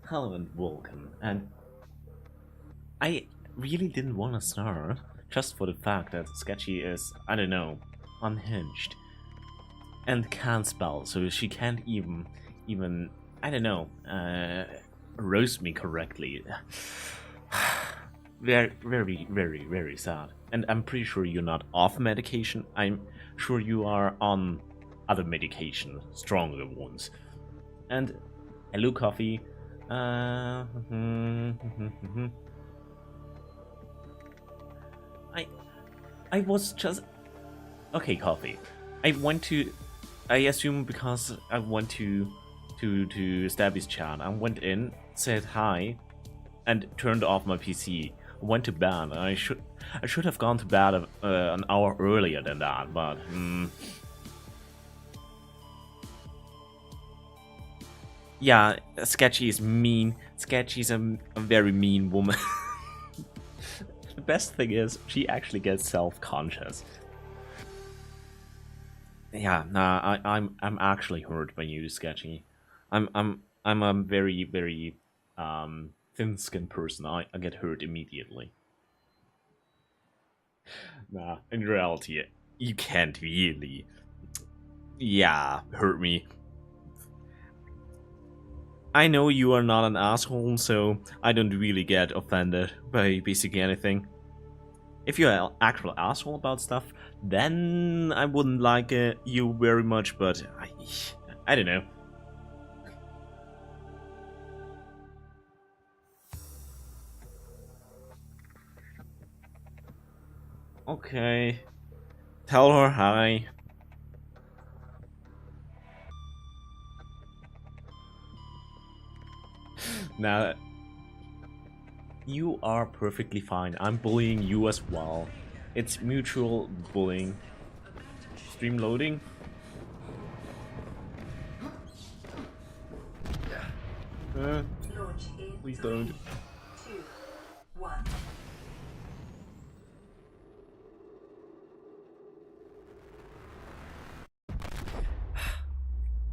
Hello and welcome. And I really didn't want to start just for the fact that Sketchy is, I don't know, unhinged and can't spell, so she can't even, I don't know, roast me correctly. Very sad. And I'm pretty sure you're not off medication. I'm sure you are on other medication, stronger ones. And hello, coffee. Uh, I I was just okay. Coffee. I went to. I assume because I went to Stabby's chat. I went in, said hi, and turned off my PC. Went to bed. I should have gone to bed an hour earlier than that, but yeah, Sketchy is mean. Sketchy is a very mean woman. The best thing is she actually gets self-conscious. Yeah, nah, I'm actually hurt by you, Sketchy. I'm a very thin-skinned person. I get hurt immediately. Nah, in reality, you can't really, yeah, hurt me. I know you are not an asshole, so I don't really get offended by basically anything. If you're an actual asshole about stuff, then I wouldn't like you very much, but I don't know. Okay, tell her hi. Now, you are perfectly fine. I'm bullying you as well. It's mutual bullying. Stream loading? Uh, please don't.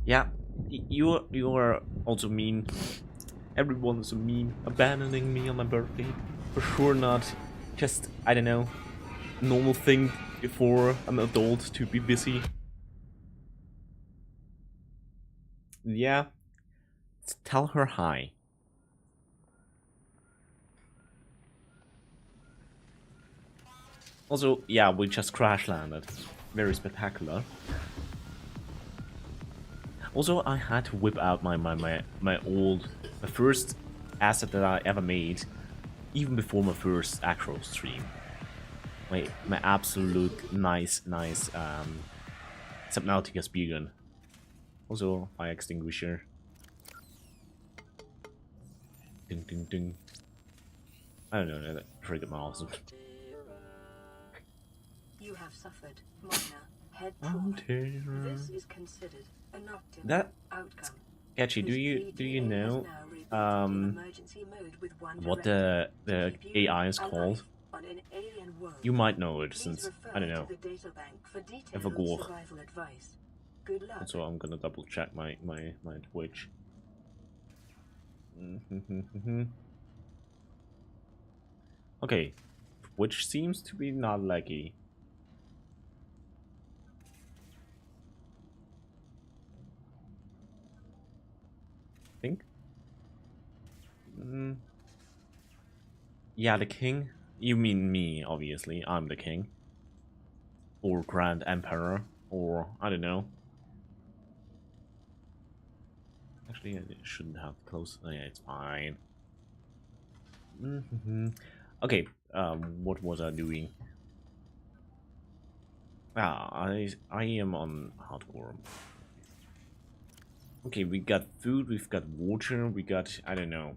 Yeah, you are also mean. Everyone is so mean, abandoning me on my birthday. For sure not. Just I don't know, normal thing for an adult to be busy. Yeah, tell her hi. Also, yeah, we just crash landed. Very spectacular. Also, I had to whip out my first asset that I ever made, even before my first actual stream. My absolute nice subnautica speedgun. Also, fire extinguisher. Ding ding ding. I don't know that triggered my awesome. You have suffered minor head trauma. This is considered an optimal That outcome. actually, do you know what the AI is called? You might know it since I don't know. I forgot. So I'm gonna double check my Twitch. Okay, which seems to be not laggy. I think. Yeah, the king. You mean me, obviously. I'm the king. Or Grand Emperor. Or, I don't know. Actually, I shouldn't have close. Oh, yeah, it's fine. Okay, what was I doing? Ah, I am on hardcore. Okay, we got food, we've got water, we got, I don't know.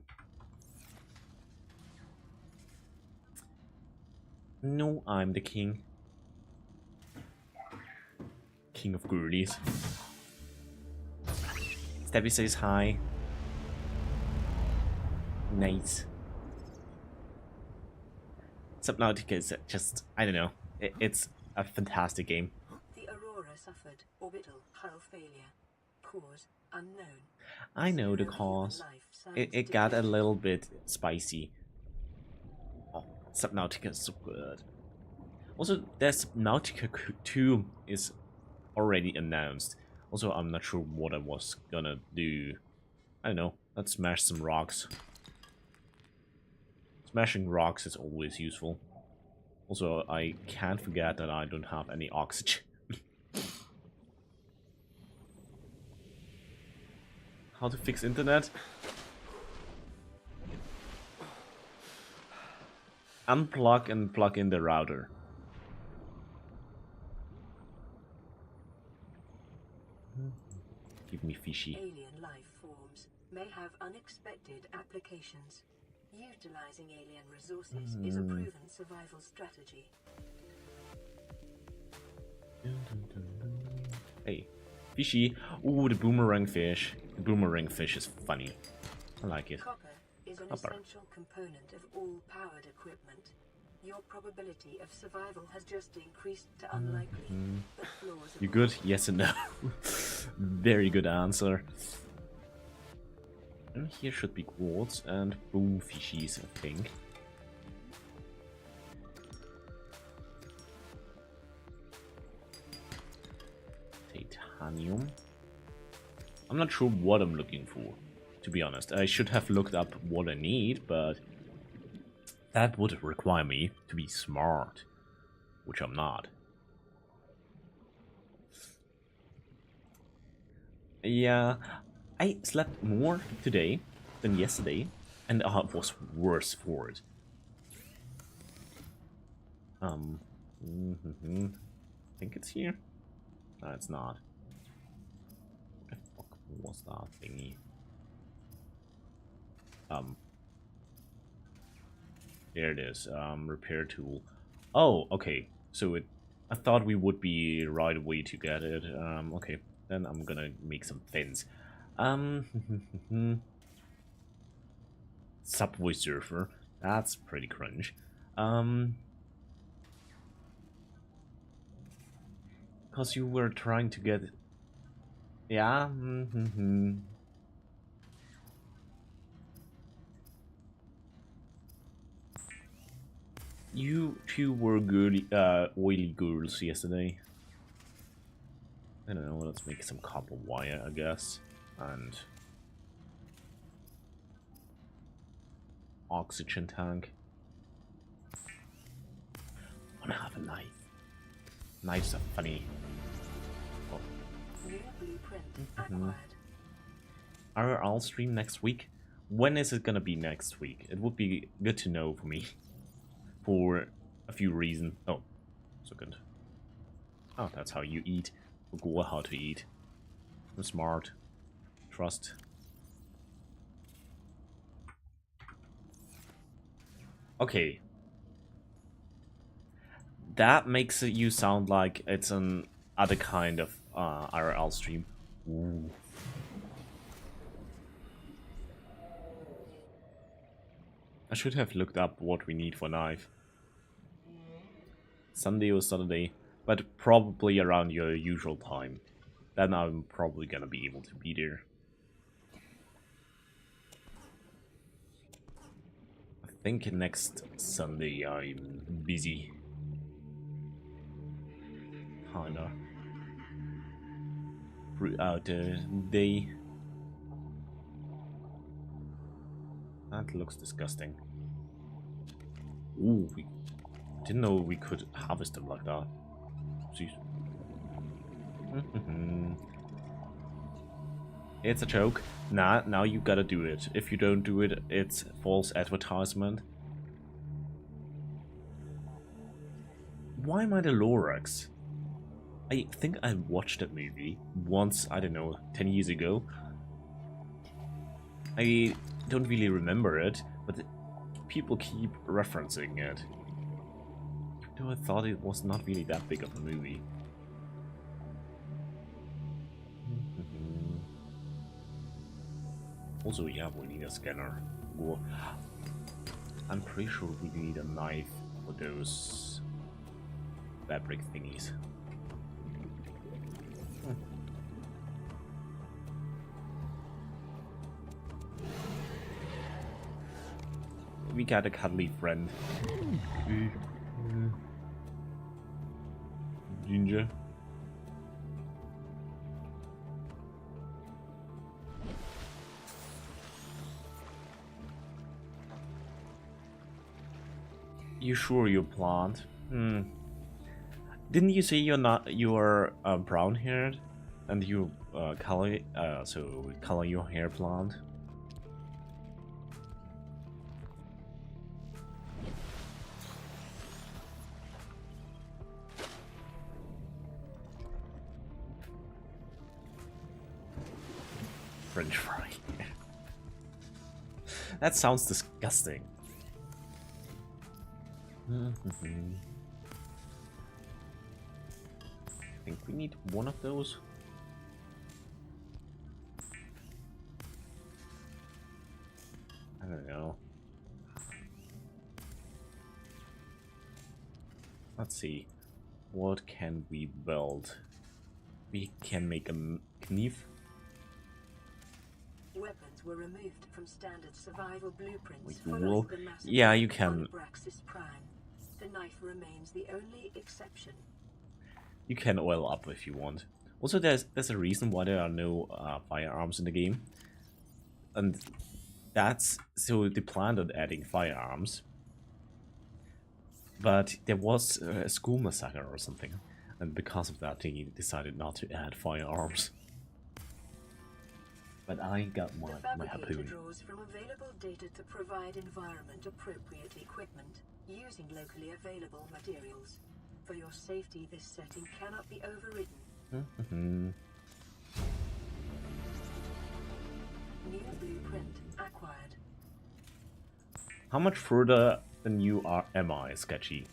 No, I'm the king. King of girlies. Stabby says hi. Nice. Subnautica is just, I don't know. It's a fantastic game. The Aurora suffered orbital hull failure. Cause unknown. I know the Zero cause. human life signs It got a detected. little bit spicy. Oh, Subnautica is so good. Also, that Subnautica 2 is already announced. Also, I'm not sure what I was gonna do. I don't know. Let's smash some rocks. Smashing rocks is always useful. Also, I can't forget that I don't have any oxygen. How to fix internet? Unplug and plug in the router. Give me fishy. Alien life forms may have unexpected applications. Utilizing alien resources is a proven survival strategy. Hey, fishy. Ooh, the boomerang fish. The boomerang fish is funny. I like it. Copper is an Copper. essential component of all powered equipment. Your probability of survival has just increased to unlikely, but plausible. You good? Yes and no. Very good answer. And here should be quartz and boom fishies, I think. Titanium. I'm not sure what I'm looking for, to be honest. I should have looked up what I need, but that would require me to be smart, which I'm not. Yeah, I slept more today than yesterday, and I was worse for it. I think it's here. No, it's not. What the fuck was that thingy? There it is. Repair tool. Oh, okay. So it. I thought we would be right away to get it. Okay. Then I'm gonna make some fins. Subway Surfer. That's pretty cringe. Because you were trying to get... Yeah. You two were girly, oily girls yesterday. I don't know, let's make some copper wire, I guess. And... oxygen tank. Wanna have a knife. Knives are funny. Oh. New blueprint acquired. RRL stream next week? When is it gonna be next week? It would be good to know for me. For a few reasons. Oh, second. Oh, that's how you eat. Google how to eat. I'm smart. Trust. Okay. That makes you sound like it's an other kind of IRL stream. Ooh. I should have looked up what we need for knife. Sunday or Saturday, but probably around your usual time. Then I'm probably gonna be able to be there. I think next Sunday I'm busy. Kinda. Throughout the day. That looks disgusting. Ooh, we didn't know we could harvest them like that. Jeez. It's a joke. Nah, now you gotta do it. If you don't do it, it's false advertisement. Why am I the Lorax? I think I watched that movie once, I don't know, 10 years ago. I don't really remember it, but people keep referencing it. Though I thought it was not really that big of a movie. Also, yeah, we need a scanner. Well, I'm pretty sure we need a knife for those fabric thingies. we got a cuddly friend. Ginger. You sure you plant? Didn't you say you're brown haired and you color color your hair blonde? French fry. That sounds disgusting. I think we need one of those. I don't know. Let's see. What can we build? We can make a knife. Weapons were removed from standard survival blueprints. Yeah, you can. The knife remains the only exception. You can oil up if you want. Also, there's a reason why there are no firearms in the game, and that's so they planned on adding firearms, but there was a school massacre or something, and because of that, they decided not to add firearms. But I got my harpoon. Draws from available data to provide environment-appropriate equipment using locally available materials. For your safety, this setting cannot be overridden. New blueprint acquired. How much further than you am I, Sketchy?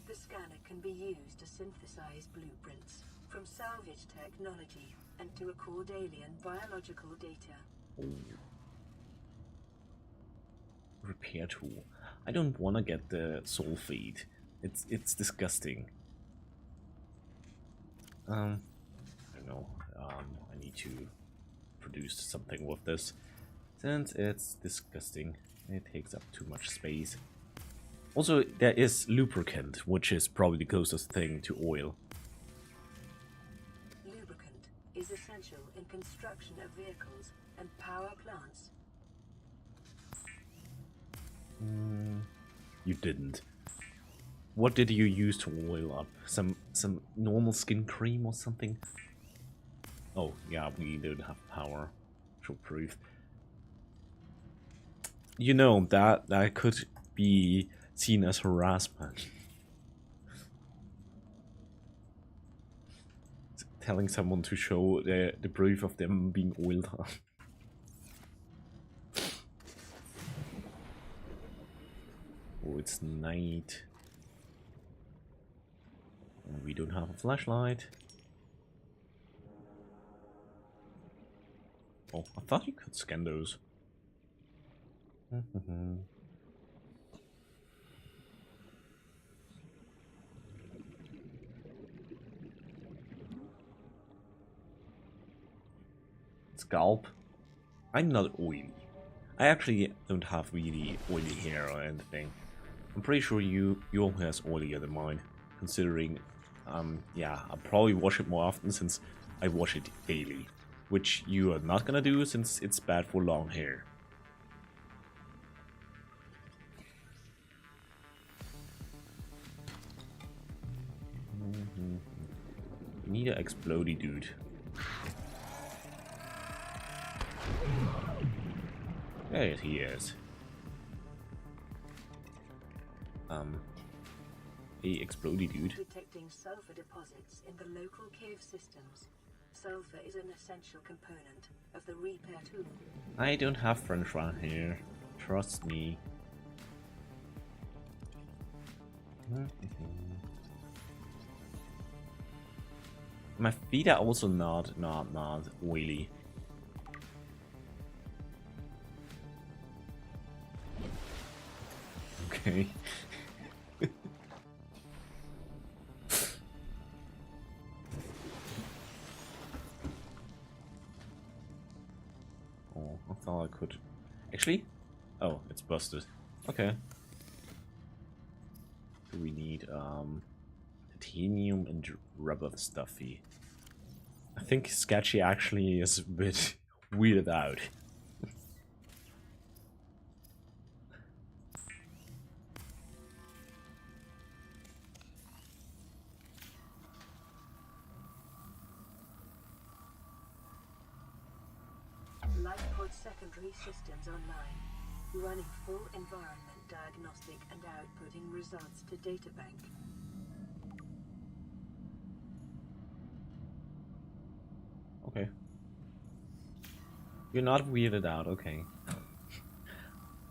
The scanner can be used to synthesize blueprints from salvage technology and to record alien biological data. Oh. Repair tool. I don't want to get the sulfate. It's disgusting. I don't know. I need to produce something with this, since it's disgusting. It takes up too much space. Also, there is lubricant, which is probably the closest thing to oil. Lubricant is essential in construction of vehicles and power plants. You didn't. What did you use to oil up? Some normal skin cream or something? Oh yeah, we don't have power. Show proof. You know that could be seen as harassment. Telling someone to show the proof of them being oiled up. Oh, it's night. And we don't have a flashlight. Oh, I thought you could scan those. Scalp. I'm not oily. I actually don't have really oily hair or anything. I'm pretty sure your hair is oilier than mine, considering, yeah, I'll probably wash it more often since I wash it daily, which you are not gonna do since it's bad for long hair. Need an explodey dude. There he is. A explodey dude. Detecting sulfur deposits in the local cave systems. Sulfur is an essential component of the repair tool. I don't have French fry here. Trust me. My feet are also not oily. Okay. Oh, I thought I could. Actually? Oh, it's busted. Okay. Do we need titanium and rubber stuffy? I think Sketchy actually is a bit weirded out. Lifepod secondary systems online. Running full environment diagnostic and outputting results to databank. Okay. You're not weirded out, okay.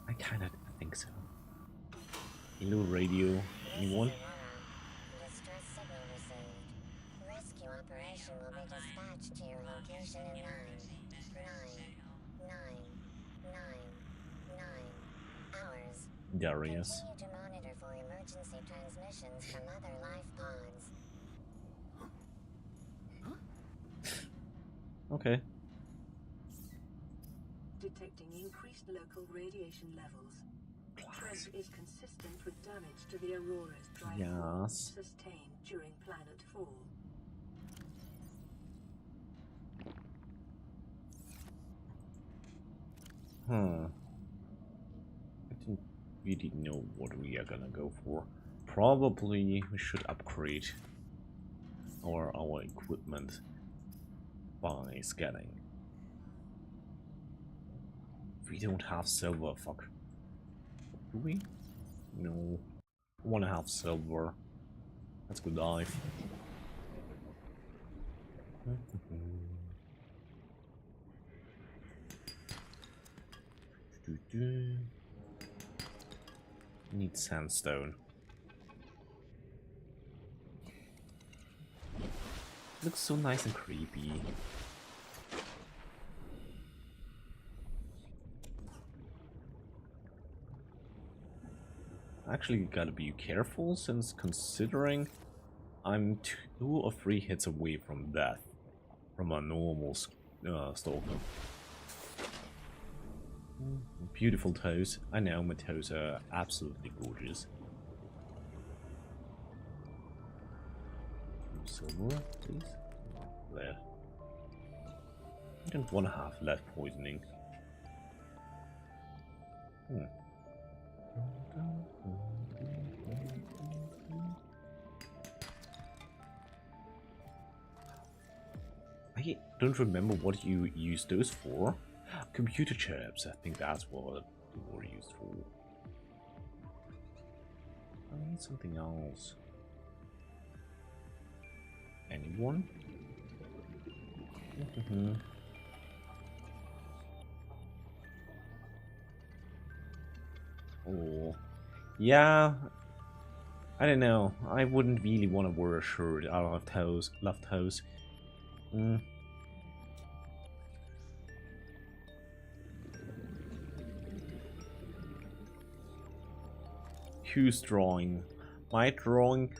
I kinda think so. Hello radio, anyone? Distress signal received. Rescue operation will be dispatched to your location in 9 hours. Darius. Continue to monitor for emergency transmissions from other life pods. Okay. Detecting increased local radiation levels. Trend is consistent with damage to the Aurora's drive Yes. sustained during planet fall. I didn't really know what we are gonna go for. Probably we should upgrade our equipment by scanning. We don't have silver, fuck. Do we? No. I wanna have silver. Let's go dive. Need sandstone. Looks so nice and creepy. Actually, gotta be careful, since considering I'm 2 or 3 hits away from death from a normal stalker. Beautiful toes. I know my toes are absolutely gorgeous. Silver, please. Lead. I don't want to have lead poisoning. I don't remember what you use those for. Computer chips, I think that's what they were used for. I need something else. Anyone? Oh, yeah. I don't know. I wouldn't really want to wear a shirt out of toes, left toes. Who's drawing? My drawing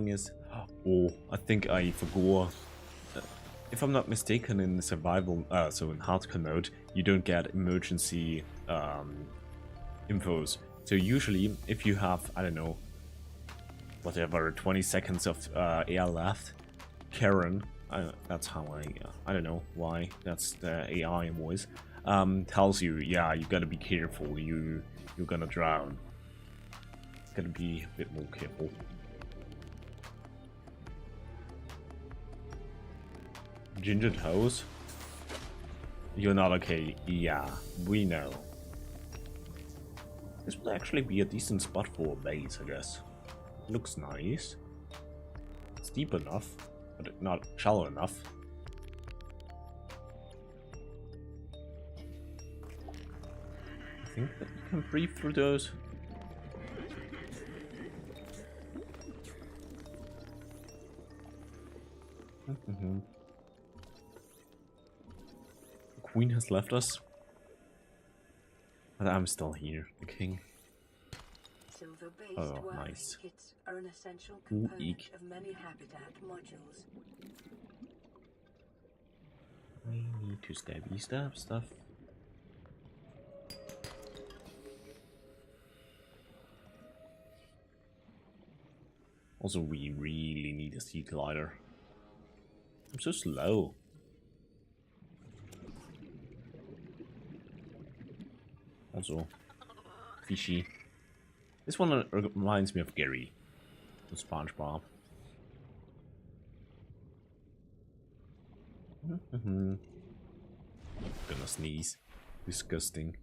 is. Oh, I think I forgot. If I'm not mistaken, in survival, so in hardcore mode, you don't get emergency infos. So usually, if you have, I don't know, whatever, 20 seconds of air left, Karen, that's how I don't know why, that's the AI voice, tells you, yeah, you gotta be careful, you're gonna drown. Gotta be a bit more careful. Ginger toes? You're not okay. Yeah, we know. This would actually be a decent spot for a base, I guess. Looks nice. It's deep enough, but not shallow enough. I think that you can breathe through those. The queen has left us, but I'm still here, the king. Silver-based nice. kits are an essential component of many habitat modules. I need to stab stuff. Also, we really need a sea glider. I'm so slow. Also, fishy. This one reminds me of Gary from SpongeBob. Gonna sneeze. Disgusting.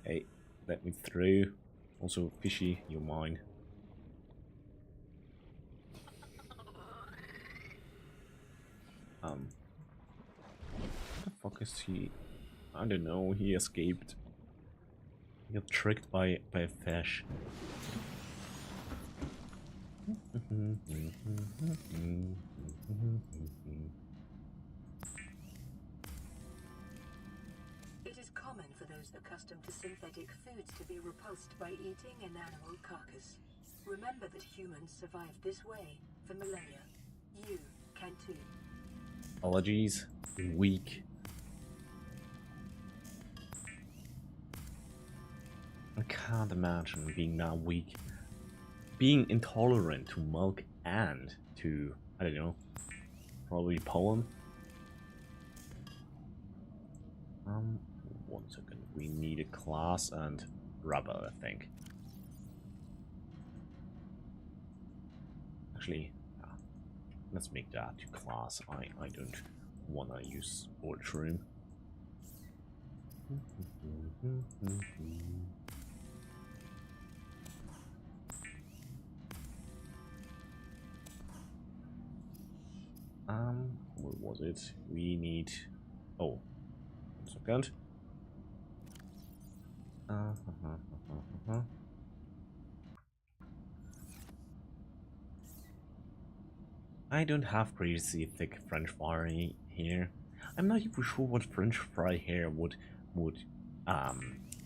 Hey, let me through. Also, fishy, you're mine. What the fuck is he? I don't know, he escaped. He got tricked by a fish. It is common for those accustomed to synthetic foods to be repulsed by eating an animal carcass. Remember that humans survived this way for millennia. You can too. Allergies, weak. I can't imagine being that weak. Being intolerant to milk and to, I don't know, probably pollen. 1 second. We need a class and rubber, I think. Actually, let's make that to class. I don't wanna use storage room. What was it? We need... Oh, 1 second. I don't have crazy thick French fry here. I'm not even sure what French fry here would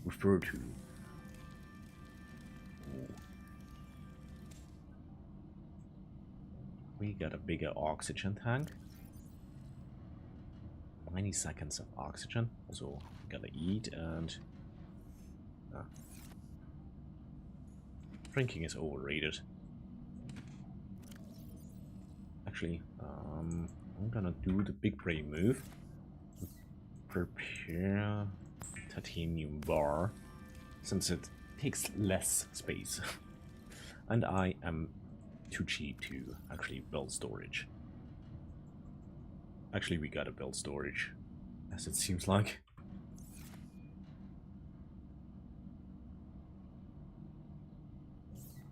refer to. Ooh. We got a bigger oxygen tank. 90 seconds of oxygen. Also, gotta eat and drinking is overrated. Actually, I'm gonna do the big brain move. Prepare titanium bar, since it takes less space. And I am too cheap to actually build storage. Actually, we gotta build storage, as it seems like.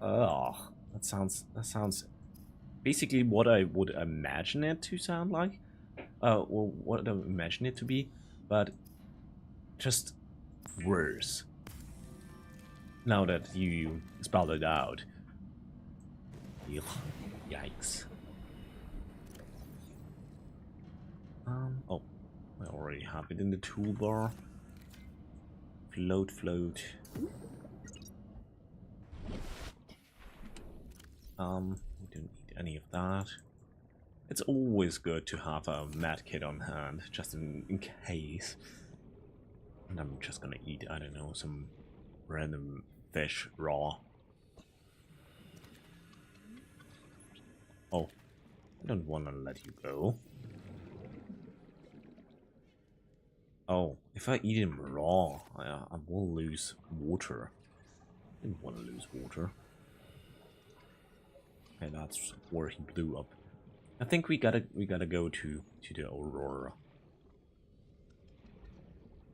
Oh, that sounds basically what I would imagine it to sound like. Or what I imagine it to be, but just worse. Now that you spelled it out. Ugh, yikes. Oh, I already have it in the toolbar. Float. We don't need any of that. It's always good to have a med kit on hand, just in case. And I'm just gonna eat, I don't know, some random fish raw. Oh, I don't wanna let you go. Oh, if I eat him raw, I will lose water. I didn't want to lose water. Okay, that's where he blew up. I think we gotta go to the Aurora.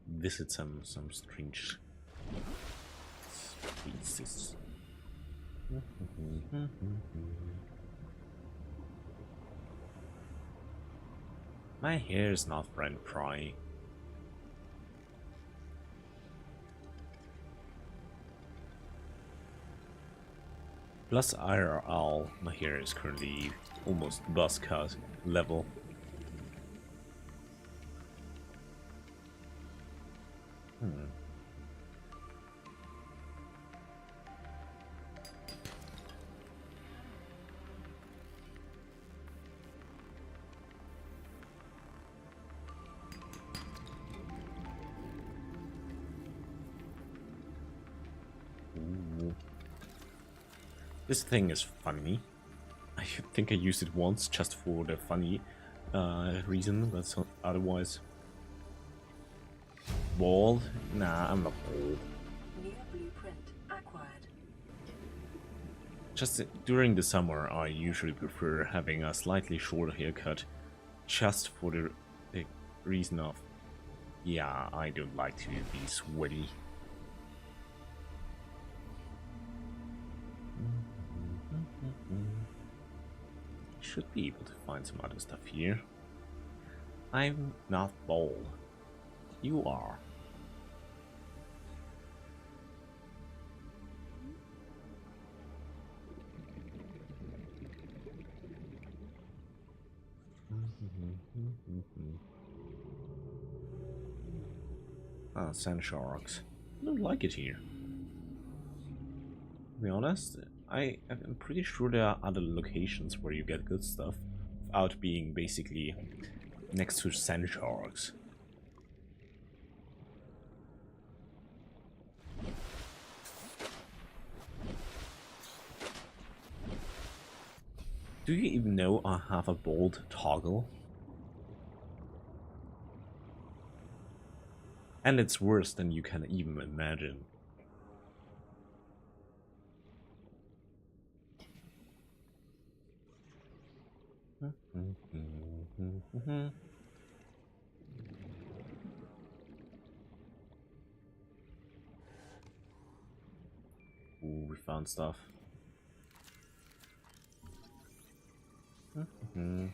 Visit some strange species. My hair is not French fry. Plus IRL, my hair is currently almost buzz cut level. This thing is funny. I think I used it once just for the funny reason, but so otherwise... Bald? Nah, I'm not bald. New blueprint acquired. Just during the summer, I usually prefer having a slightly shorter haircut, just for the reason of, yeah, I don't like to be sweaty. Should be able to find some other stuff here. I'm not bald. You are. Ah, sand sharks. I don't like it here. To be honest, I'm pretty sure there are other locations where you get good stuff without being basically next to sand sharks. Do you even know I have a bold toggle? And it's worse than you can even imagine. Ooh, we found stuff. New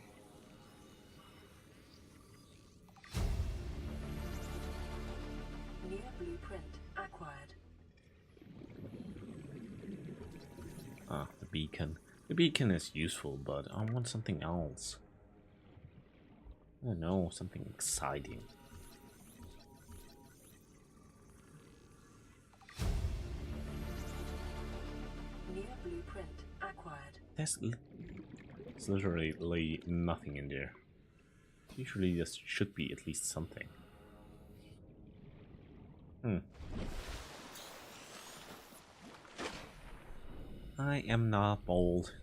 blueprint acquired. Ah, the beacon. The beacon is useful, but I want something else. I don't know, something exciting. New blueprint acquired. There's literally nothing in there. Usually there should be at least something. I am not bold.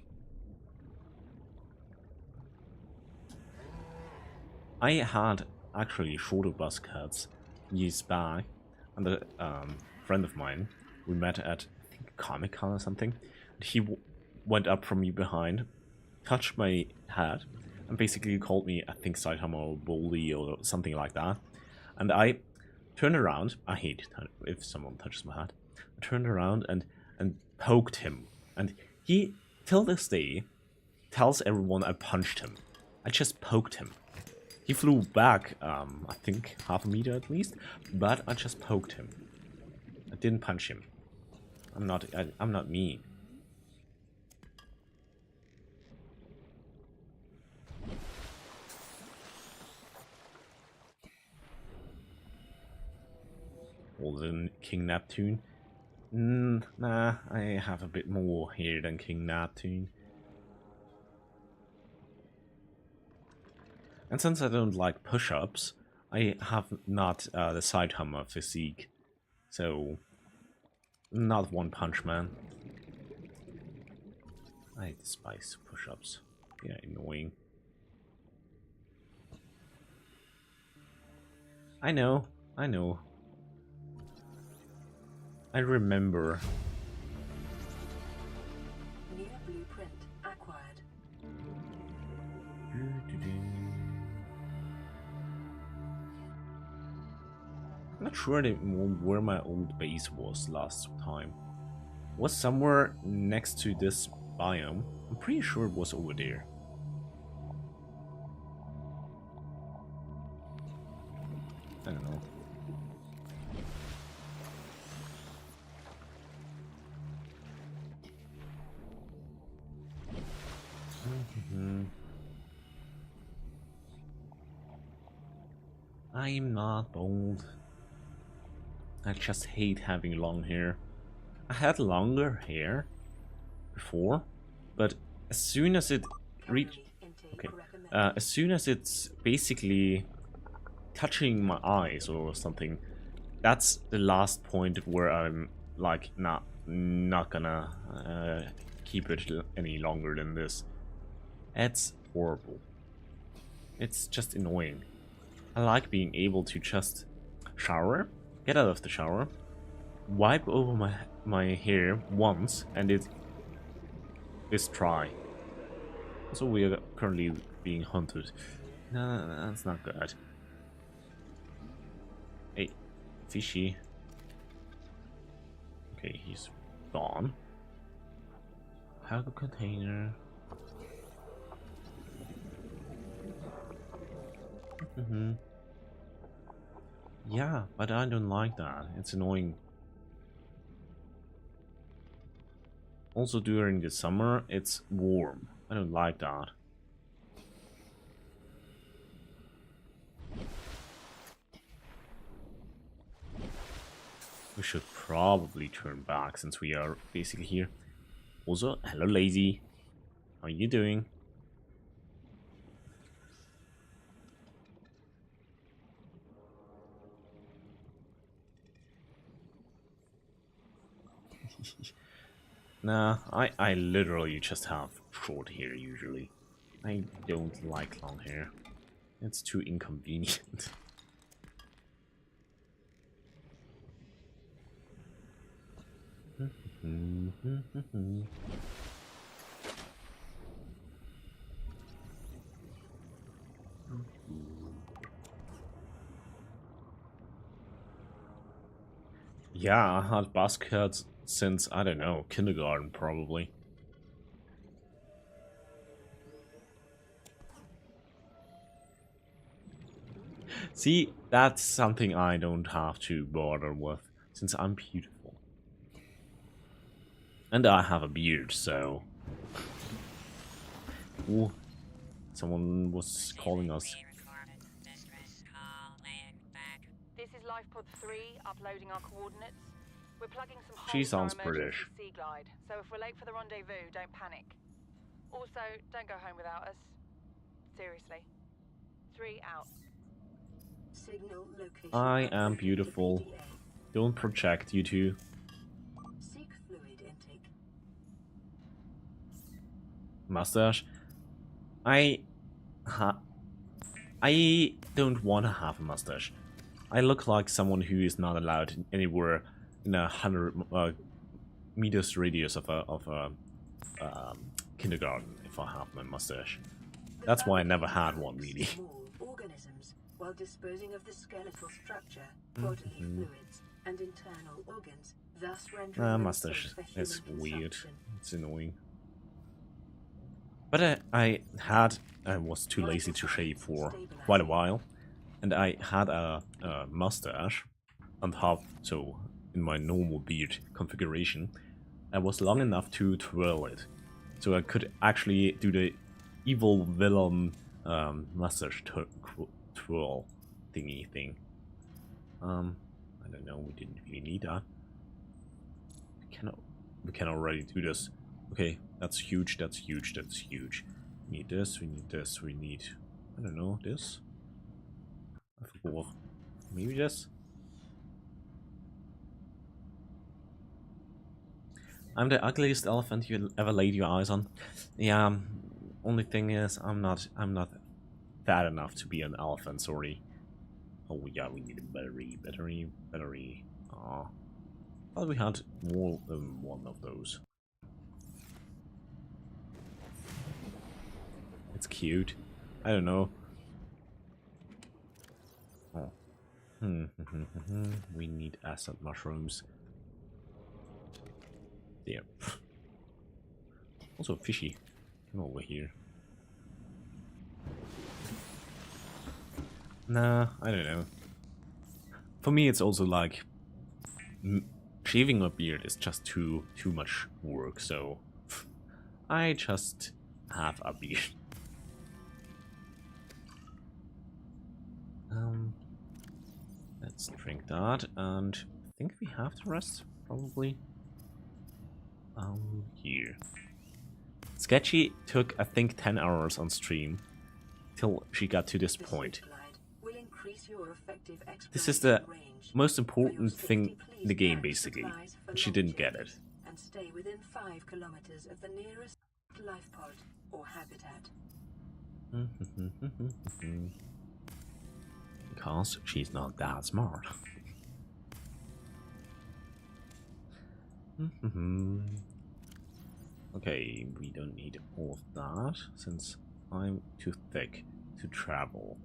I had actually shorter buzz cuts years back, and a friend of mine, we met at, I think, Comic-Con or something, and he went up from me behind, touched my head, and basically called me, I think, Saitama or Bully or something like that. And I turned around. I hate if someone touches my head. I turned around and poked him, and he, till this day, tells everyone I punched him. I just poked him. He flew back, I think half a meter at least, but I just poked him. I didn't punch him. I'm not mean. Older King Neptune? Nah, I have a bit more here than King Neptune. And since I don't like push-ups, I have not the side hammer physique, so not One Punch Man. I despise push-ups. Yeah, annoying. I know. I remember. New blueprint acquired. I'm not sure where my old base was last time. It was somewhere next to this biome. I'm pretty sure it was over there. I don't know. I'm not bold. I just hate having long hair. I had longer hair before, but as soon as it as soon as it's basically touching my eyes or something, that's the last point where I'm like, nah, not gonna keep it any longer than this. It's horrible. It's just annoying. I like being able to just shower, get out of the shower, wipe over my hair once, and it is dry. So we are currently being hunted. No, that's not good. Hey, fishy. Okay, he's gone. Cargo container. Yeah, but I don't like that. It's annoying. Also during the summer, it's warm. I don't like that. We should probably turn back since we are basically here. Also, hello lazy. How are you doing? Nah, I literally just have short hair usually. I don't like long hair. It's too inconvenient. Yeah, I had buzz cuts since, I don't know, kindergarten probably. See, that's something I don't have to bother with, since I'm beautiful. And I have a beard, so... Ooh, someone was calling us. This is LifePod 3, uploading our coordinates. We're plugging some holes She in our sounds British. emergency sea glide, so if we're late for the rendezvous, don't panic. Also, don't go home without us. Seriously. 3 out. Signal location. I am beautiful. PDA. Don't project, you two. Seek fluid intake. Mustache. I don't want to have a mustache. I look like someone who is not allowed anywhere in 100 meters radius of a kindergarten if I have my mustache. That's why I never had one, really. Small organisms, while disposing of the skeletal structure, bodily fluids, and internal organs, thus rendering them Mustache safe for is human weird. consumption. It's annoying. But I was too lazy to shave for quite a while, and I had a mustache on top, so in my normal beard configuration, I was long enough to twirl it, so I could actually do the evil villain mustache twirl thingy thing. I don't know, we didn't really need that. We can already do this. Okay, that's huge, that's huge, that's huge. We need this, we need this, we need, I don't know, this? I forgot. Maybe this? I'm the ugliest elephant you ever laid your eyes on. Yeah, only thing is, I'm not fat enough to be an elephant, sorry. Oh yeah, we need a battery. Aw. Thought we had more than one of those. It's cute. I don't know. Oh. We need acid mushrooms. There. Also fishy. Come over here. Nah, I don't know. For me, it's also like shaving a beard is just too much work. So I just have a beard. Let's drink that, and I think we have the rest, probably. Here. Sketchy took, I think, 10 hours on stream till she got to this point. This is the most important thing in the game, basically, and she didn't get it. and stay within 5 kilometers of the nearest life pod or habitat. Because she's not that smart. Okay, we don't need all of that since I'm too thick to travel.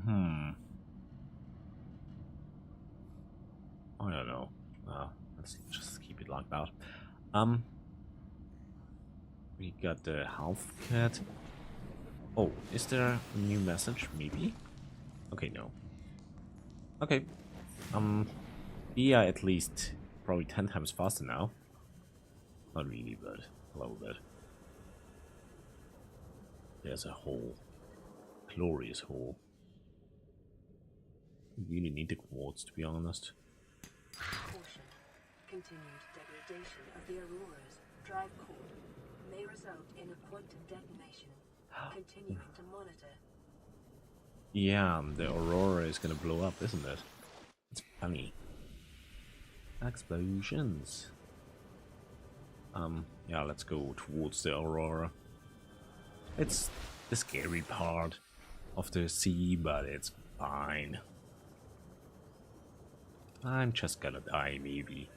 I don't know. Let's just keep it like that. We got the health kit. Oh, is there a new message? Maybe? Okay, no. Okay. Yeah, at least probably 10 times faster now. Not really, but a little bit. There's a hole. Glorious hole. We really need the quartz, to be honest. Caution. Continued degradation of the Aurora's drive core may result in a quantum detonation. Continuing to monitor. Yeah, the Aurora is gonna blow up, isn't it? It's funny. Explosions. Yeah, let's go towards the Aurora. It's the scary part of the sea, but it's fine. I'm just gonna die, maybe.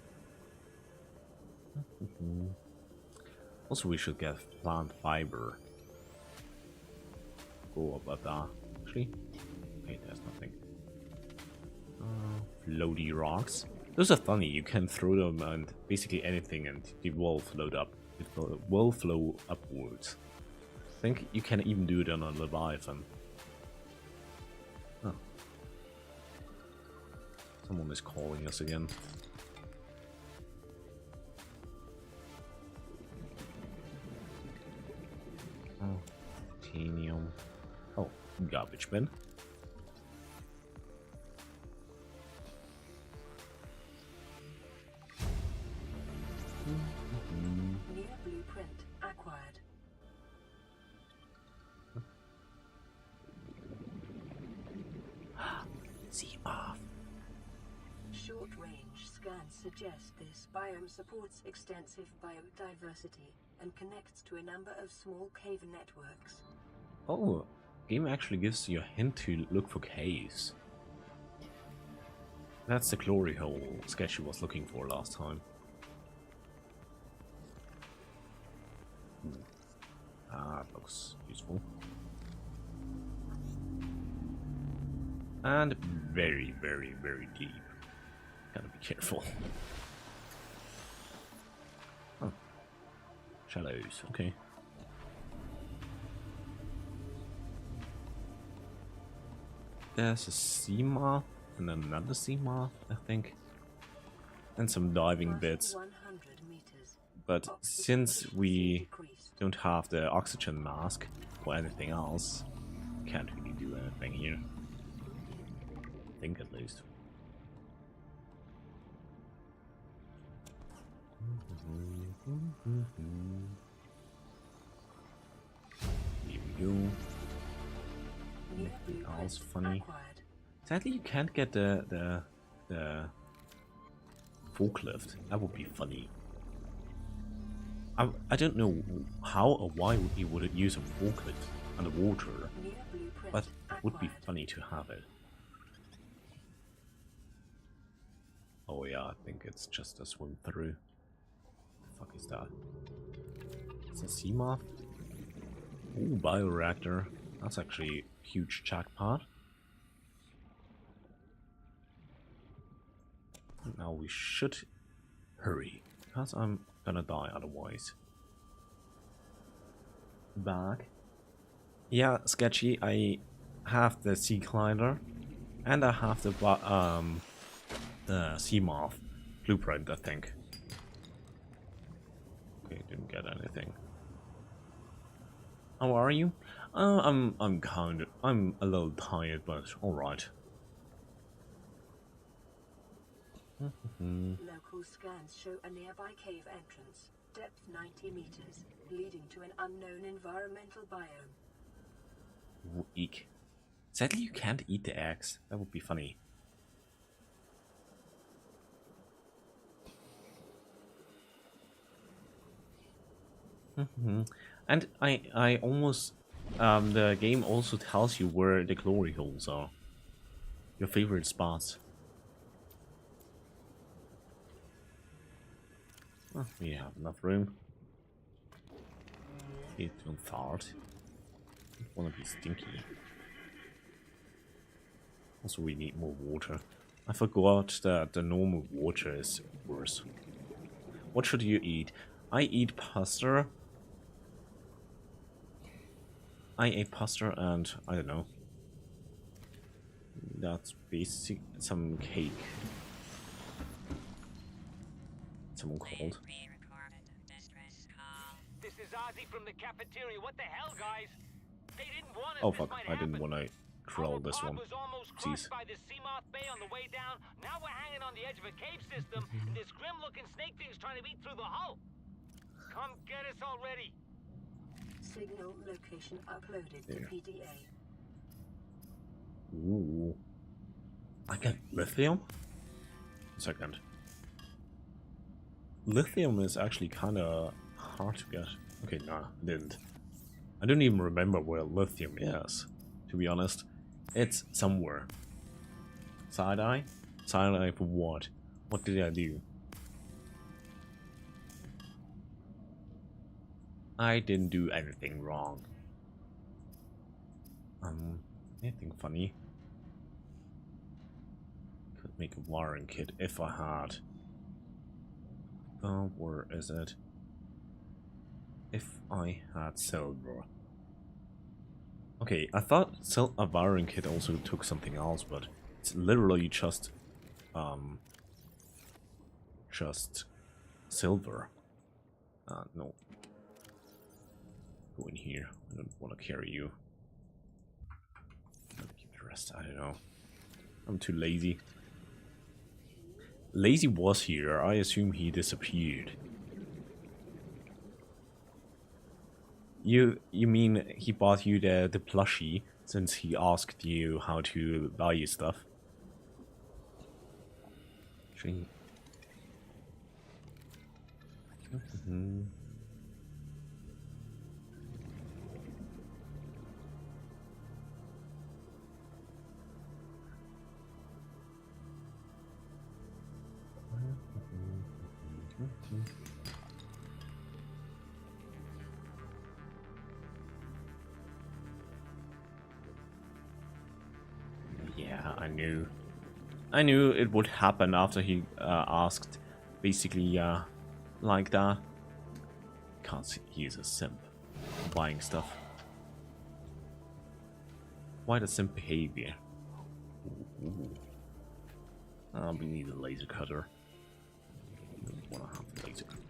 Also, we should get plant fiber. Go up there. Actually, okay, there's nothing. Floaty rocks. Those are funny. You can throw them and basically anything, and they will float up. It will flow upwards. I think you can even do it on a Leviathan. Oh. Someone is calling us again. Oh, titanium. Oh, garbage bin. New blueprint acquired. See off. Short-range scans suggest this biome supports extensive biodiversity and connects to a number of small cave networks. Oh, game actually gives you a hint to look for caves. That's the glory hole Sketchy was looking for last time. Ah, that looks useful. And very, very, very deep. Gotta be careful. Oh. Shallows, okay. There's a sea moth and another sea moth, I think. And some diving bits. 100 meters. But since we don't have the oxygen mask or anything else, can't really do anything here. I think at least. Here we go. Anything else funny? Sadly, you can't get the forklift. That would be funny. I don't know how or why he would use a forklift underwater, but it would be funny to have it. Oh yeah, I think it's just a swim through. The fuck is that? It's a sea moth? Ooh, bioreactor. That's actually a huge jackpot. Now we should hurry, because I'm gonna die otherwise. Back. Yeah, Sketchy, I have the sea climber, and I have the sea moth blueprint, I think. Okay, didn't get anything. How are you? I'm a little tired, but all right. Local scans show a nearby cave entrance, depth 90 meters, leading to an unknown environmental biome. Eek. Sadly, you can't eat the eggs. That would be funny. And I almost the game also tells you where the glory holes are, your favorite spots. Oh, we have enough room. Okay, don't fart. Don't wanna be stinky. Also, we need more water. I forgot that the normal water is worse. What should you eat? I eat pasta. I ate pasta and I don't know. That's basic. Some cake. Someone called. This is Ozzy from the cafeteria. What the hell, guys? They didn't want it. Oh This fuck! might I didn't happen. want to troll Our this pod one. was almost Jeez. crushed by the Seamoth Bay on the way down. Now we're hanging on the edge of a cave system, and this grim-looking snake thing's trying to eat through the hull. Come get us already. Signal location uploaded to There. PDA. Ooh. I get lithium? A second. Lithium is actually kind of hard to get. Okay, nah, I didn't. I don't even remember where lithium is, to be honest. It's somewhere. Side-eye? Side-eye for what? What did I do? I didn't do anything wrong. Anything funny? Could make a wiring kit if I had. Where is it? If I had silver. Okay, I thought a wiring kit also took something else, but it's literally just silver. No. Go in here. I don't want to carry you. Keep the rest. I don't know. I'm too lazy. Lazy was here. I assume he disappeared. You mean he bought you the plushie since he asked you how to buy you stuff? Yeah, I knew. I knew it would happen after he asked, basically, like that. Because he is a simp, buying stuff. Why the simp behavior? Ooh. We need a laser cutter. We don't wanna have a laser cutter.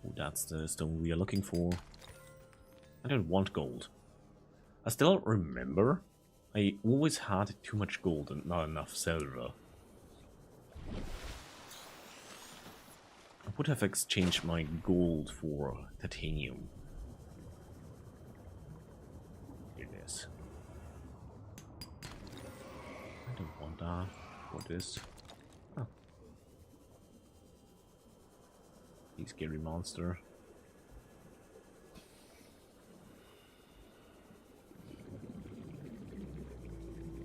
Oh, that's the stone we are looking for. I don't want gold. I still remember I always had too much gold and not enough silver. I would have exchanged my gold for titanium. Here it is. I don't want that. What is? Oh. Hey, scary monster.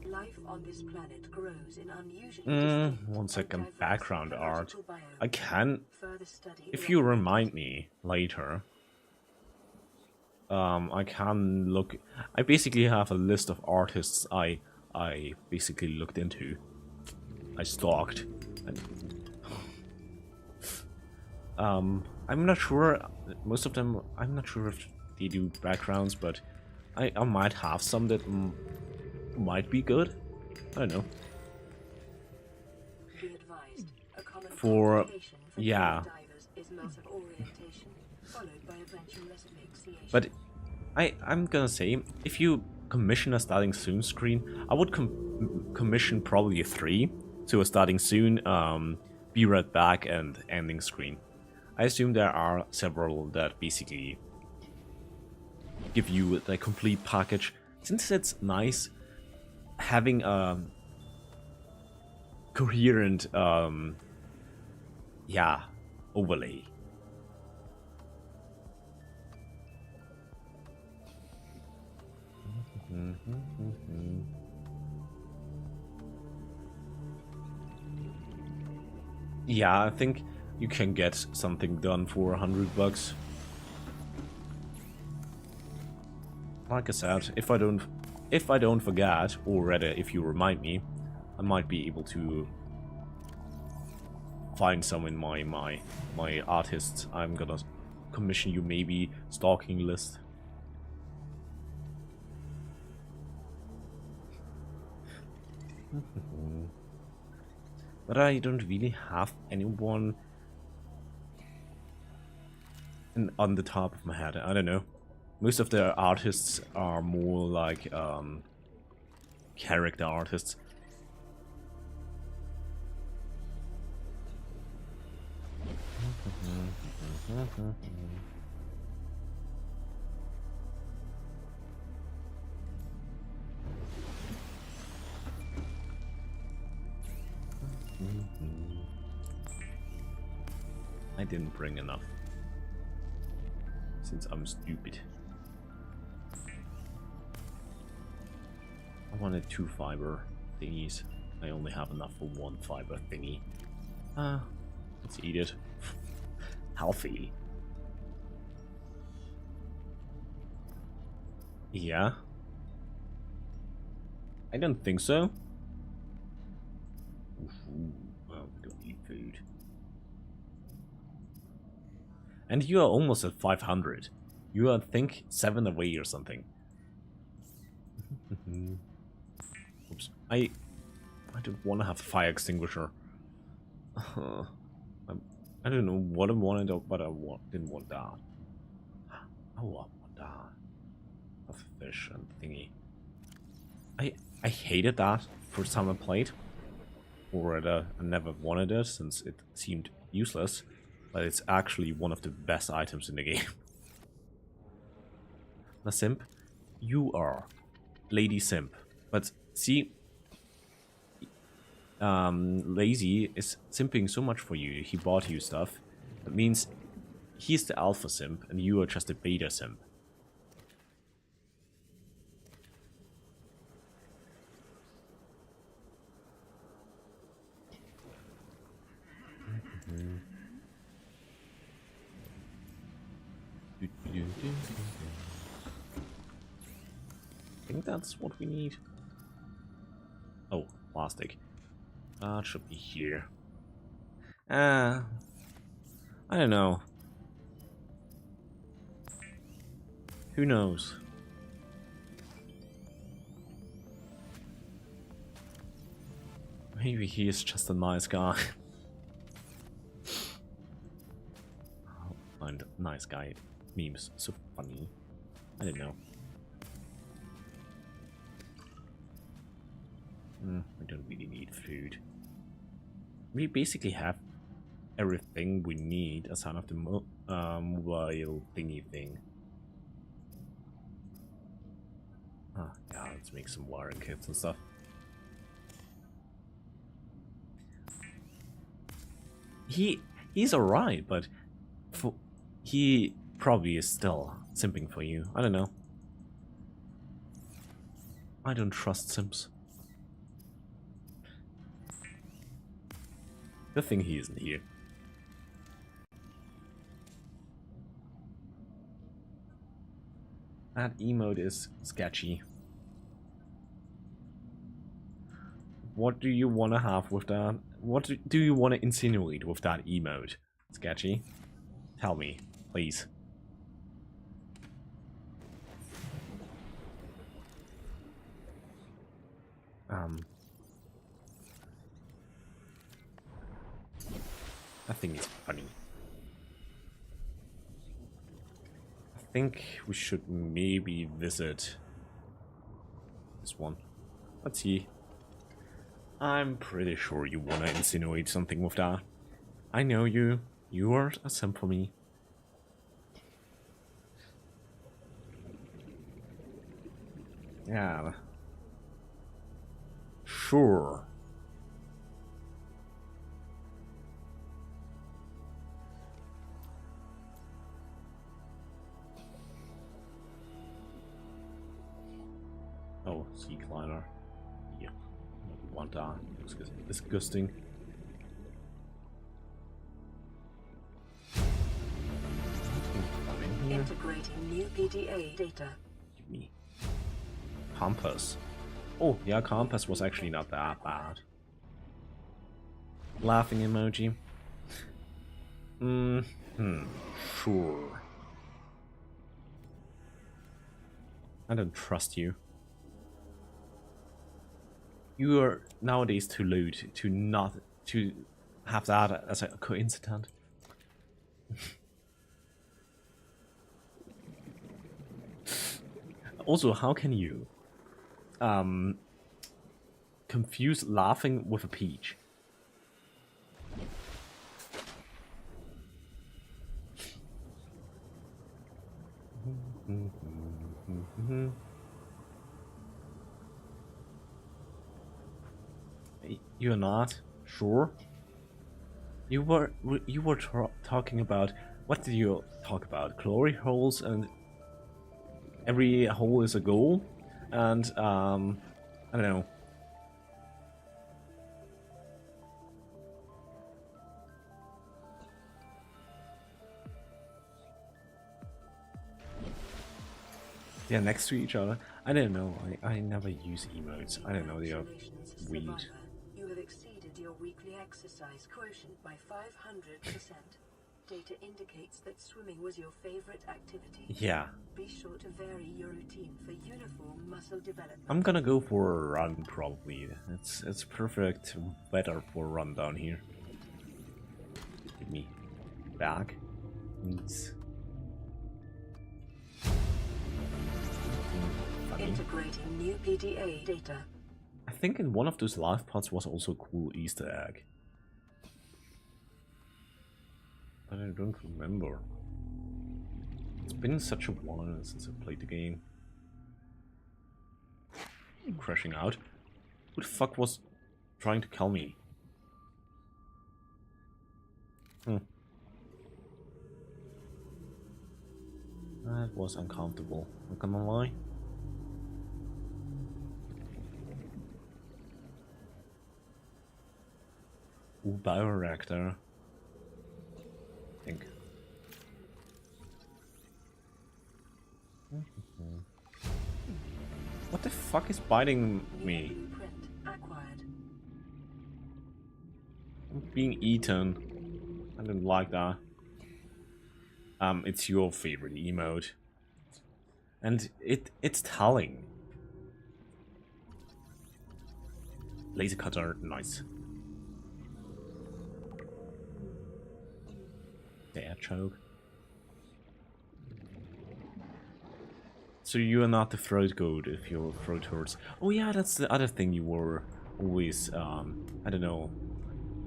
Life on this planet grows in unusually distinct 1 and second. diverse Background art. ecological biomes. I can, Further study if you recommended. remind me later. I can look. I basically have a list of artists I basically looked into. I stalked. I'm not sure. Most of them, I'm not sure if they do backgrounds, but I might have some that might be good. I don't know. Be advised, a common For complication for yeah, divers is loss of orientation, followed by eventual asphyxiation. but I'm gonna say if you commission a starting soon screen, I would commission probably a 3. So a starting soon, be right back, and ending screen. I assume there are several that basically give you the complete package. Since it's nice having a coherent, yeah, overlay. Yeah, I think you can get something done for $100. Like I said, if I don't forget, or rather if you remind me, I might be able to find some in my artists I'm gonna commission you maybe stalking list. But I don't really have anyone on the top of my head. I don't know. Most of the artists are more like character artists. I didn't bring enough, since I'm stupid. I wanted 2 fiber thingies. I only have enough for 1 fiber thingy. Let's eat it. Healthy. Yeah? I don't think so. Ooh, well, we don't need food. And you are almost at 500. You are, I think, 7 away or something. Oops. I don't want to have a fire extinguisher. I don't know what I wanted, but I didn't want that. Oh, I want that. A fish and thingy. I hated that first time I played. Or I never wanted it since it seemed useless. But it's actually one of the best items in the game. Now, Simp, you are Lady Simp. But see, Lazy is simping so much for you. He bought you stuff. That means he's the alpha simp and you are just a beta simp. I think that's what we need. Oh, plastic. That should be here. I don't know. Who knows? Maybe he is just a nice guy. Oh, find nice guy memes so funny. I don't know. I don't really need food. We basically have everything we need aside of the mobile thingy thing. Yeah, let's make some wiring kits and stuff. He's alright, but he probably is still simping for you. I don't know. I don't trust simps. Good thing he isn't here. That emote is sketchy. What do you want to have with that? What do you want to insinuate with that emote? Sketchy? Tell me, please. I think it's funny. I think we should maybe visit this one. Let's see. I'm pretty sure you want to insinuate something with that. I know you. You are a simp for me. Yeah. Sure. matter. Yeah, I want that. Looks disgusting. Integrating new PDA data. Give me compass. Oh yeah, compass was actually not that bad. Laughing emoji. Sure. I don't trust you. You are nowadays too lewd to not to have that as a coincidence. Also, how can you confuse laughing with a peach? You're not sure. You were talking about, what did you talk about? Glory holes, and every hole is a goal, and I don't know. They're next to each other. I don't know. I never use emotes. I don't know. They are weird. Survivor, you have exceeded your weekly exercise quotient by 500%. Data indicates that swimming was your favorite activity. Yeah. Be sure to vary your routine for uniform muscle development. I'm gonna go for a run probably. It's perfect weather for a run down here. Give me back. Needs. Integrating new PDA data. I think in one of those live pods was also a cool Easter egg. But I don't remember. It's been such a while since I played the game. Crashing out. Who the fuck was trying to kill me? That was uncomfortable. Not gonna lie. Ooh, bioreactor. I think. What the fuck is biting me? Blueprint acquired. I'm being eaten. I didn't like that. It's your favorite emote. And it's telling. Laser cutter, nice. Air choke. So you are not the throat goat if your throat hurts. Oh yeah, that's the other thing you were always, I don't know,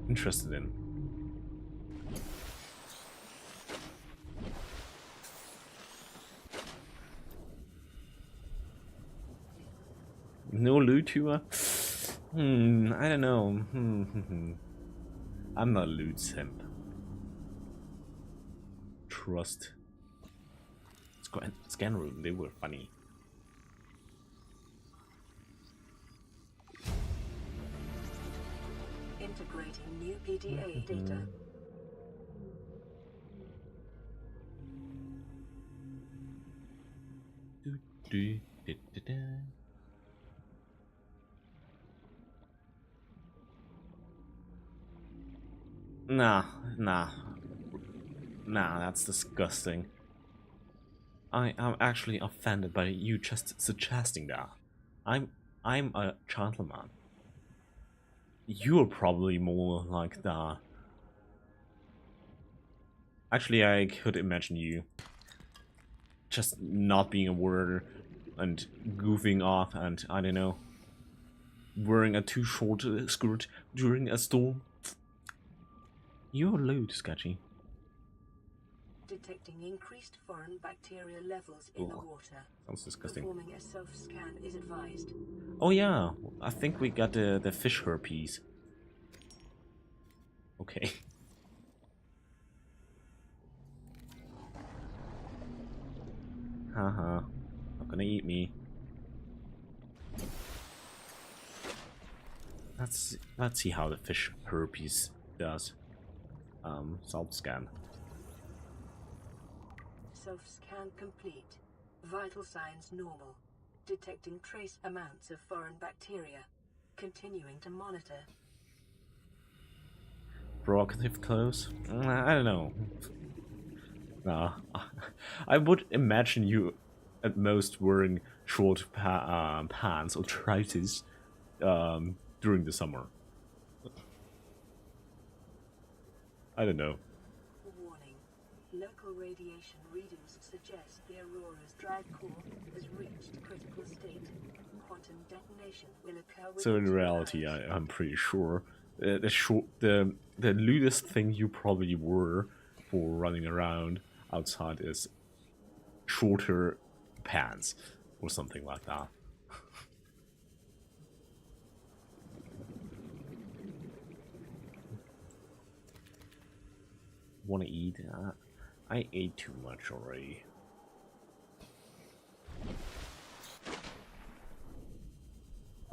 interested in. No vTuber? I don't know. I'm not a loot simp. Trust. Scan room, they were funny. Integrating new PDA data. Nah, that's disgusting. I am actually offended by you just suggesting that. I'm a gentleman. You're probably more like that. Actually, I could imagine you just not being aware and goofing off and, I don't know, wearing a too short skirt during a storm. You're loud, Sketchy. Detecting increased foreign bacteria levels in the water. Sounds disgusting. Performing a self-scan is advised. Oh yeah, I think we got the fish herpes. Okay. Haha. Not gonna eat me. let's see how the fish herpes does. Self-scan. Self-scan complete. Vital signs normal. Detecting trace amounts of foreign bacteria. Continuing to monitor. Provocative clothes? I don't know. Nah, I would imagine you at most wearing short pants or trousers during the summer. I don't know. Warning. Local radiation readings suggest the Aurora's drag core has reached critical state. Quantum detonation will occur within So in 2 reality, hours. I'm pretty sure the lewdest thing you probably wore for running around outside is shorter pants or something like that. Want to eat? I ate too much already.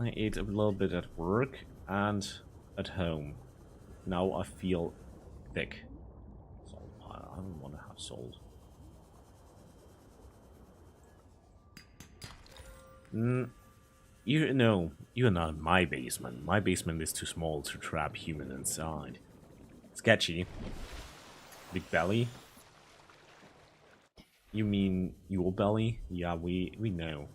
I ate a little bit at work and at home. Now I feel thick. Salt pile. I don't want to have salt. You know, you're not in my basement. My basement is too small to trap human inside. Sketchy. Big belly? You mean your belly? Yeah, we know.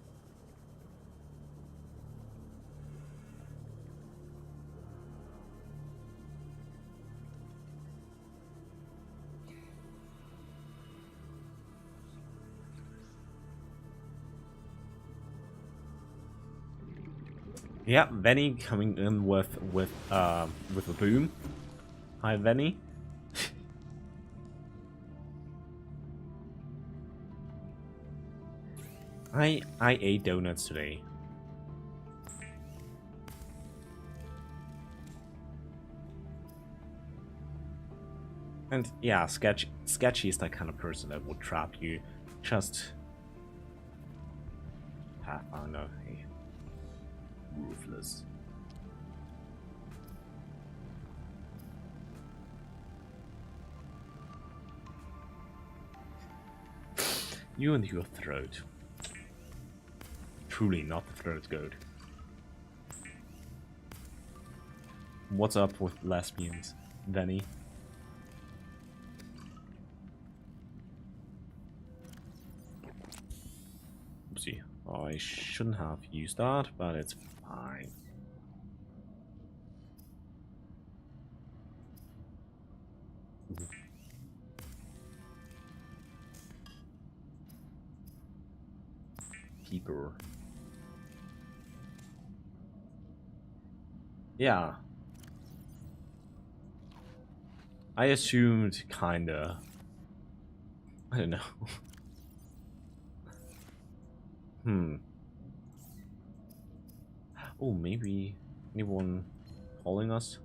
Yeah, Venny coming in with a boom. Hi, Venny. I ate donuts today. And yeah, Sketchy is that kind of person that would trap you. Just Pathfinder, hey. Ruthless. You and your throat. Truly not the throat goat. What's up with lesbians, Venny? Oopsie. I shouldn't have used that, but it's fine. Keeper. Yeah. I assumed kinda. I don't know. Oh, maybe anyone calling us?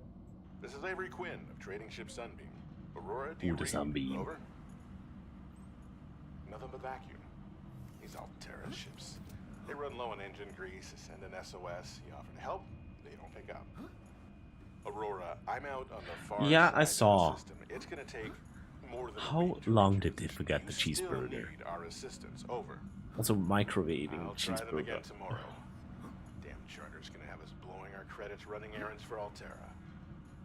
This is Avery Quinn of Trading Ship Sunbeam. Aurora, do you Ooh, the read? Sunbeam. Over. Nothing but vacuum. These Alterra ships. They run low on engine grease, send an SOS. You offer to help, they don't pick up. Aurora, I'm out on the far Yeah, side I of the saw. system. It's gonna take more than a How week to long reach did they you. forget the You still cheeseburger? need our assistance. Over. Also microwaving I'll try them again cheeseburger. tomorrow. Damn charter's gonna have us blowing our credits running errands for Alterra.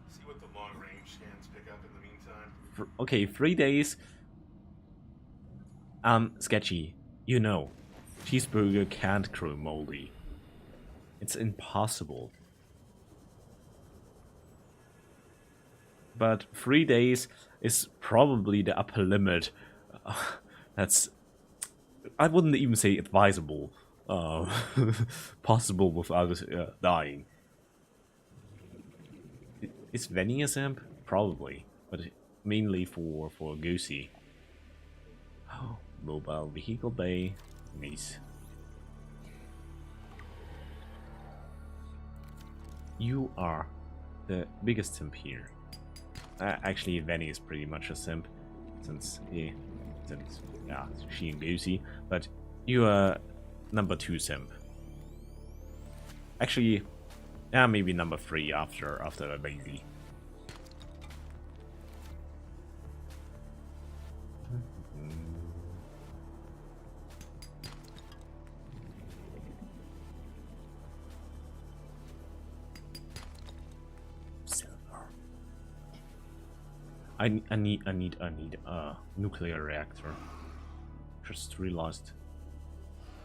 See what the long-range scans pick up in the meantime. Okay, 3 days. Sketchy. You know, cheeseburger can't grow moldy. It's impossible. But 3 days is probably the upper limit. That's... I wouldn't even say advisable. Possible without dying. Is Venny a simp? Probably. But mainly for Goosey. Oh, mobile vehicle bay. Nice. You are the biggest simp here. Actually, Venny is pretty much a simp, since yeah, she and Goosey. But you are number 2 simp. Actually, Yeah, maybe number 3 after the baby. I need a nuclear reactor. Just realized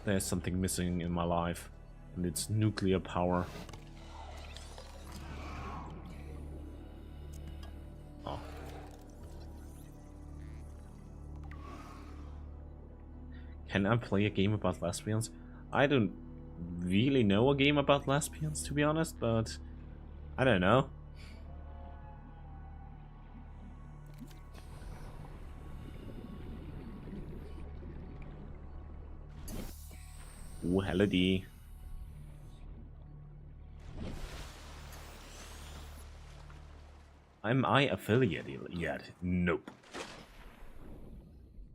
there's something missing in my life, and it's nuclear power. Oh. Can I play a game about lesbians? I don't really know a game about lesbians, to be honest, but I don't know. Ooh, hello D. Am I affiliated yet? Nope.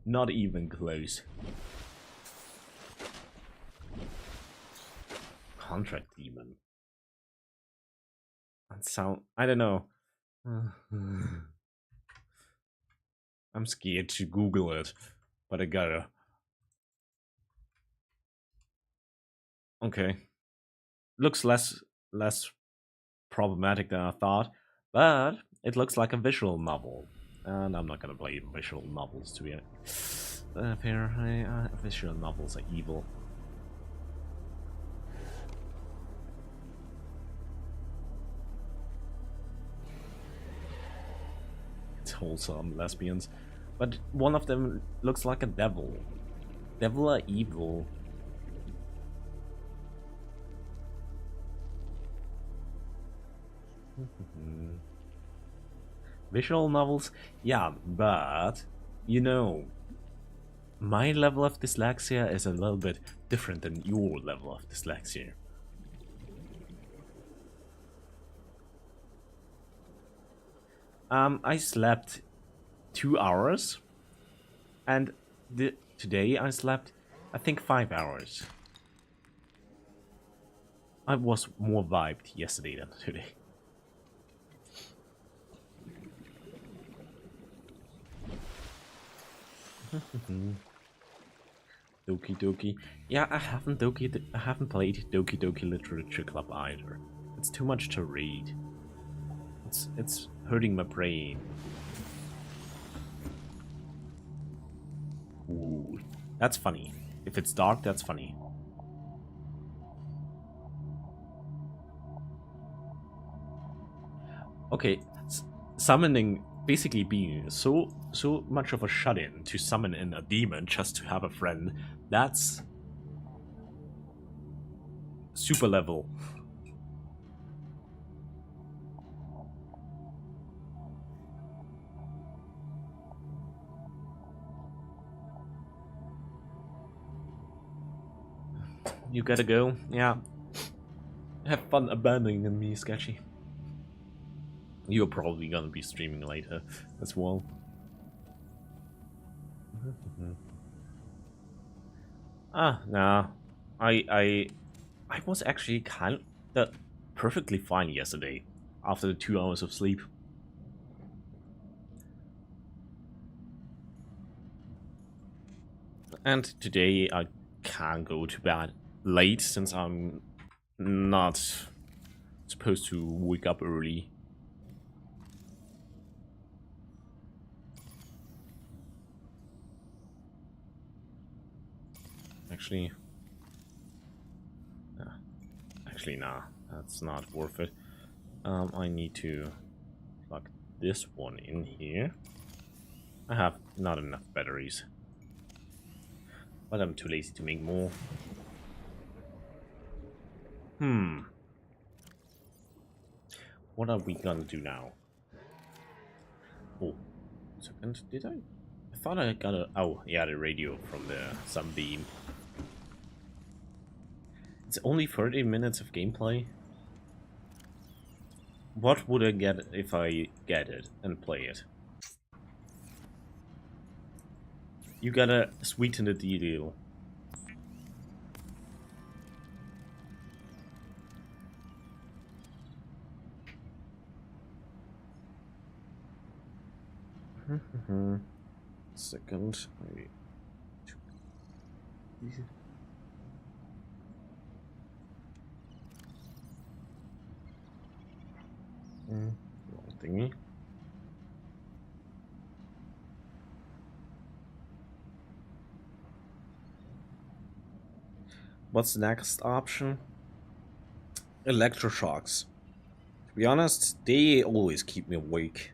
Not even close. Contract demon. That sound... I don't know. I'm scared to Google it, but I gotta. Okay. Looks less problematic than I thought, but it looks like a visual novel. And I'm not gonna play visual novels, to be honest. Apparently, visual novels are evil. It's wholesome lesbians, but one of them looks like a devil. Devil are evil. Visual novels, yeah, but you know, my level of dyslexia is a little bit different than your level of dyslexia. I slept 2 hours, and today I slept, I think, 5 hours. I was more vibed yesterday than today. Doki Doki. Yeah, I haven't played Doki Doki Literature Club either. It's too much to read. It's hurting my brain. Ooh, that's funny. If it's dark, that's funny. Okay, summoning, basically being so much of a shut-in to summon in a demon just to have a friend, that's super level. You gotta go, yeah. Have fun abandoning me, Sketchy. You're probably gonna be streaming later as well. Nah. I was actually kind of perfectly fine yesterday after the 2 hours of sleep. And today I can't go to bed late since I'm not supposed to wake up early. Actually, nah, that's not worth it. I need to plug this one in here. I have not enough batteries, but I'm too lazy to make more. What are we gonna do now? Oh, second, did I? I thought I got a... Oh, yeah, the radio from the sunbeam. It's only 30 minutes of gameplay. What would I get if I get it and play it? You gotta sweeten the deal. Second. Maybe. Wrong thingy. What's the next option? Electroshocks. To be honest, they always keep me awake.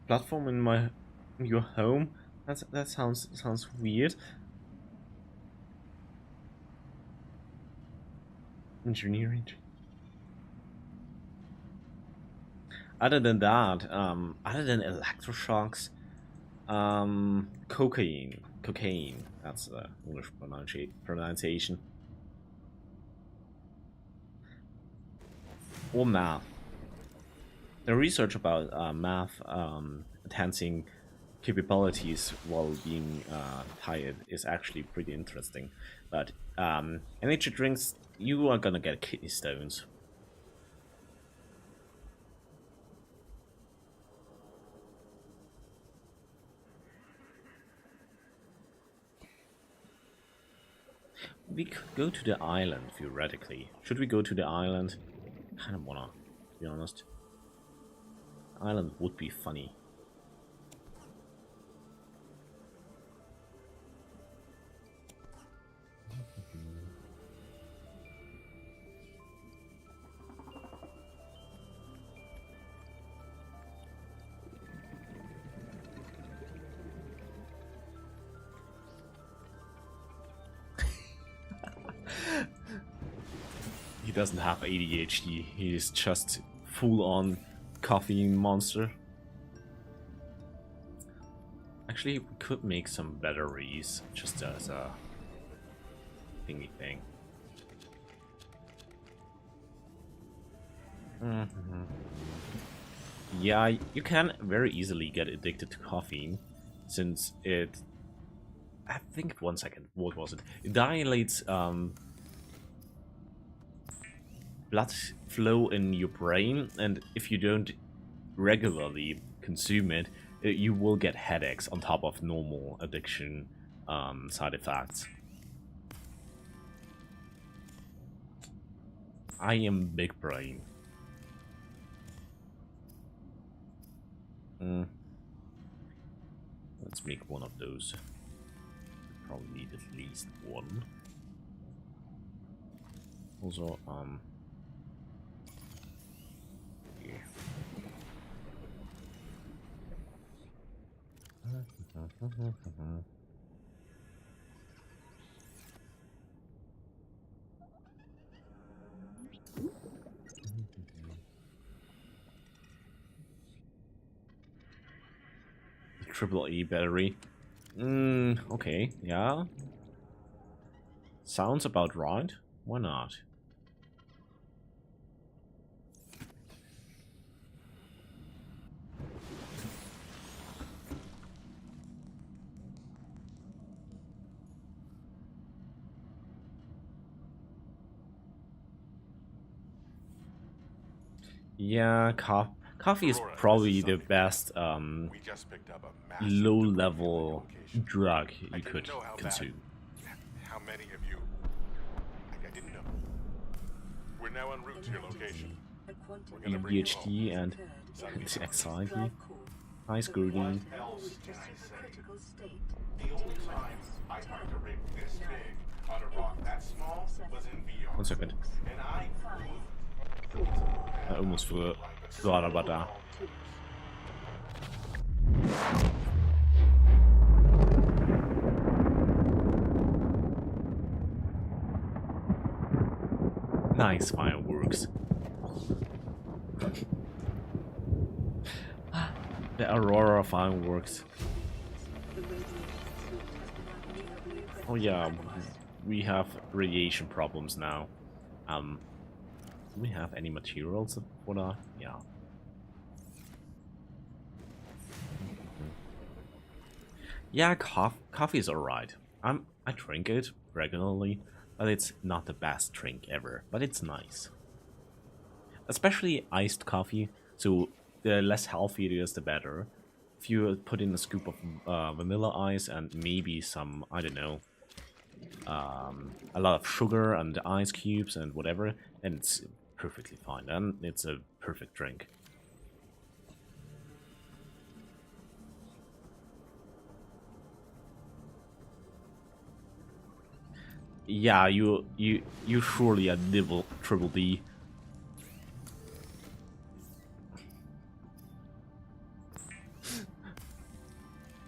Platform in your home? That sounds weird. Engineering. Other than that, other than electroshocks, cocaine. That's the English pronunciation. Or math. The research about math enhancing capabilities while being tired is actually pretty interesting. But energy drinks, you are gonna get kidney stones. We could go to the island, theoretically. Should we go to the island? I kind of wanna, to be honest. Island would be funny. He doesn't have ADHD, he is just full-on caffeine monster. Actually, we could make some batteries just as a thingy thing. Yeah, you can very easily get addicted to caffeine, since it... I think, 1 second, what was it? It dilates blood flow in your brain, and if you don't regularly consume it, you will get headaches on top of normal addiction side effects. I am big brain. Let's make one of those. Probably need at least one. Also, yeah. Triple E battery. Okay, yeah. Sounds about right. Why not? Yeah, coffee is probably the best We just picked up a massive low-level location. drug I you didn't could know how consume. How many of you? I didn't know. We're now en route to your location. We're gonna bring you home. ADHD and anxiety, high scrutiny. The only time I heard a rig this big on a rock that small was in VR. 1 second. And I I almost forgot about that. Nice fireworks. The Aurora fireworks. Oh yeah, we have radiation problems now. Do we have any materials for that? Yeah. Yeah, coffee is alright. I drink it regularly, but it's not the best drink ever. But it's nice, especially iced coffee. So the less healthy it is, the better. If you put in a scoop of vanilla ice and maybe some, I don't know, a lot of sugar and ice cubes and whatever, and it's perfectly fine. And it's a perfect drink. Yeah, you surely a nibble triple D.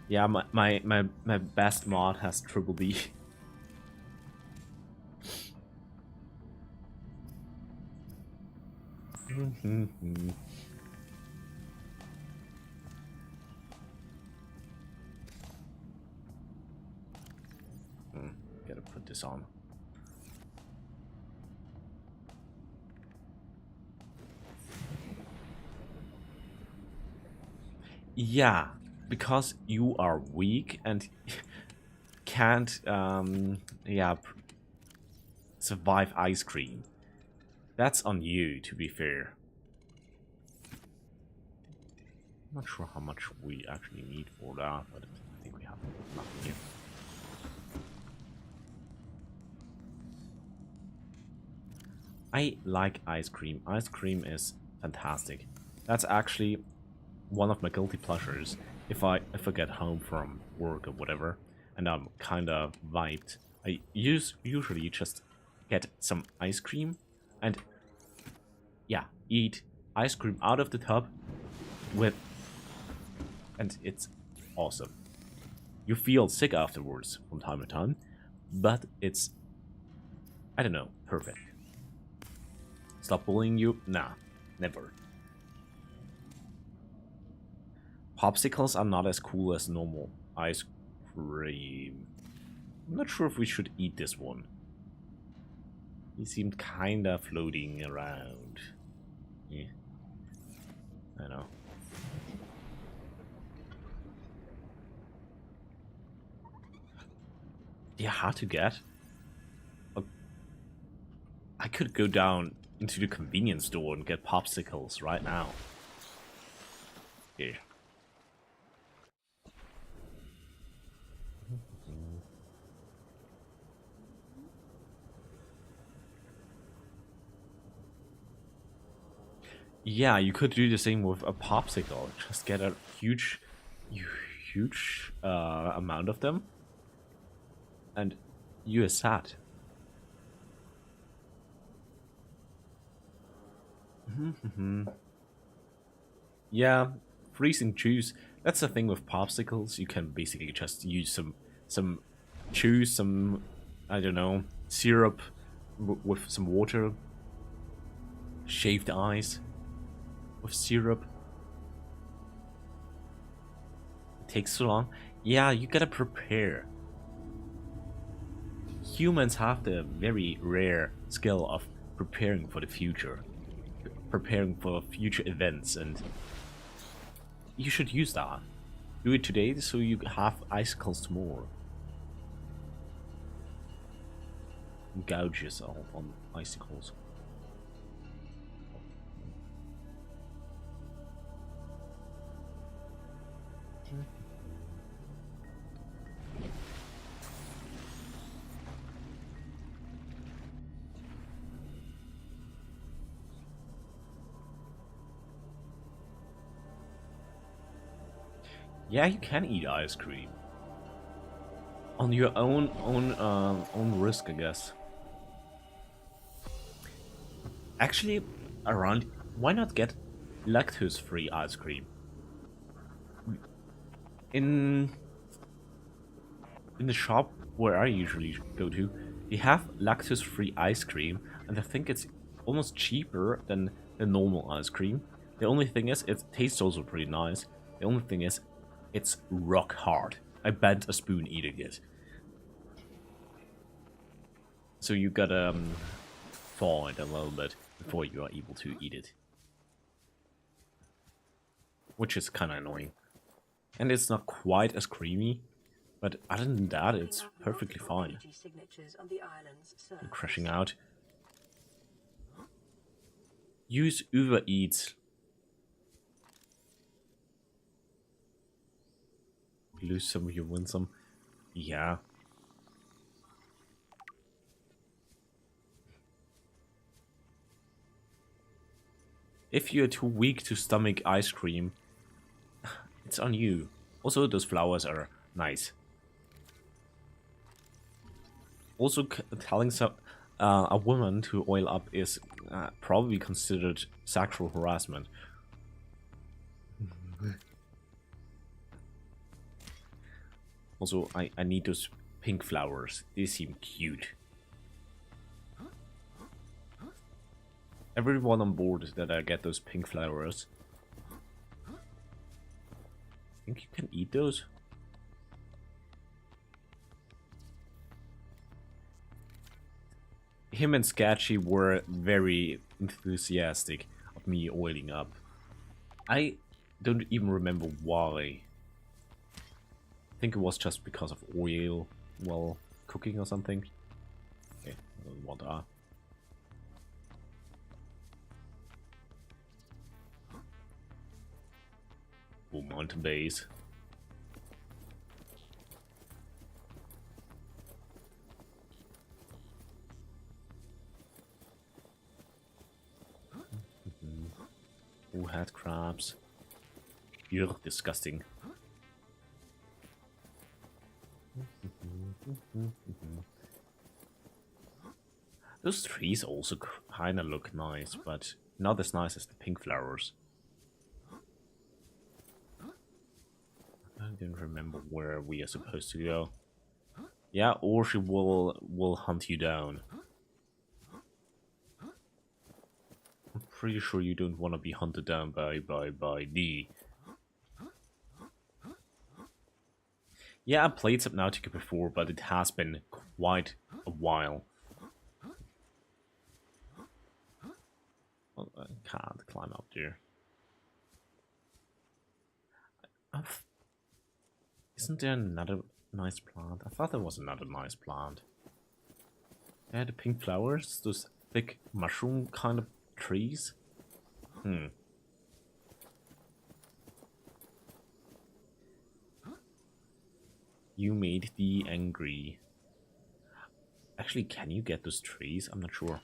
Yeah, my best mod has triple D. Gotta put this on. Yeah, because you are weak and can't yeah, survive ice cream. That's on you, to be fair. I'm not sure how much we actually need for that, but I think we have enough here. I like ice cream. Ice cream is fantastic. That's actually one of my guilty pleasures. If I get home from work or whatever, and I'm kind of vibed, I usually just get some ice cream, and yeah, eat ice cream out of the tub with, and it's awesome. You feel sick afterwards from time to time, but it's, I don't know, perfect. Stop bullying you? Nah, never. Popsicles are not as cool as normal ice cream. I'm not sure if we should eat this one. He seemed kinda floating around. Yeah. I know. Yeah, hard to get. I could go down into the convenience store and get popsicles right now. Yeah. Yeah, you could do the same with a popsicle. Just get a huge amount of them, and you are sad. Yeah, freezing juice. That's the thing with popsicles. You can basically just use some juice, some, I don't know, syrup with some water, shaved ice with syrup. It takes so long. Yeah, you gotta prepare. Humans have the very rare skill of preparing for the future, preparing for future events, and you should use that. Do it today so you have icicles tomorrow. Gouge yourself on icicles. Yeah, you can eat ice cream on your own risk, I guess. Actually, around, why not get lactose-free ice cream? In the shop where I usually go to, they have lactose-free ice cream, and I think it's almost cheaper than the normal ice cream. The only thing is, it tastes also pretty nice. The only thing is, it's rock hard. I bent a spoon eating it. So you gotta thaw it a little bit before you are able to eat it. Which is kinda annoying. And it's not quite as creamy, But other than that, Picking it's up perfectly multiple fine. energy signatures on the island's surface. Crashing out. Use Uber Eats. You lose some, you win some. Yeah. If you're too weak to stomach ice cream, it's on you. Also, those flowers are nice. Also, telling a woman to oil up is probably considered sexual harassment. Also, I need those pink flowers. They seem cute. Everyone on board that I get those pink flowers. Think you can eat those? Him and Sketchy were very enthusiastic of me oiling up. I don't even remember why. I think it was just because of oil while cooking or something. Okay, I don't want that. Oh, mountain base. Oh, head crabs. You're disgusting. Those trees also kinda look nice, but not as nice as the pink flowers. I don't remember where we are supposed to go. Yeah, or she will hunt you down. I'm pretty sure you don't want to be hunted down by D. Yeah, I played Subnautica before, but it has been quite a while. Well, I can't climb up there. Isn't there another nice plant? I thought there was another nice plant. Yeah, the pink flowers, those thick mushroom kind of trees. You made the angry. Actually, can you get those trees? I'm not sure.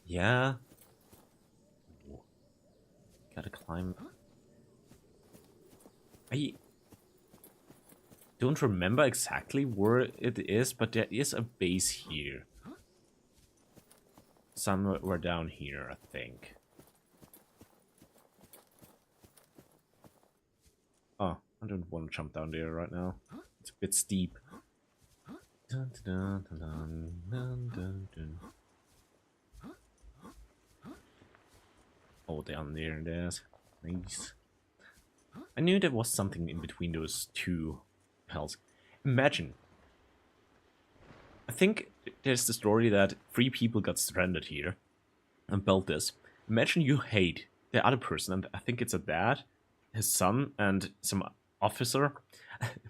Yeah. Ooh. Gotta climb. I don't remember exactly where it is, but there is a base here. Somewhere down here, I think. Oh, I don't want to jump down there right now. It's a bit steep. Dun, dun, dun, dun, dun, dun, dun. Oh, down there it is. Nice. I knew there was something in between those two hells. Imagine. I think there's the story that 3 people got stranded here and built this. Imagine you hate the other person, and I think it's a dad, his son, and some officer.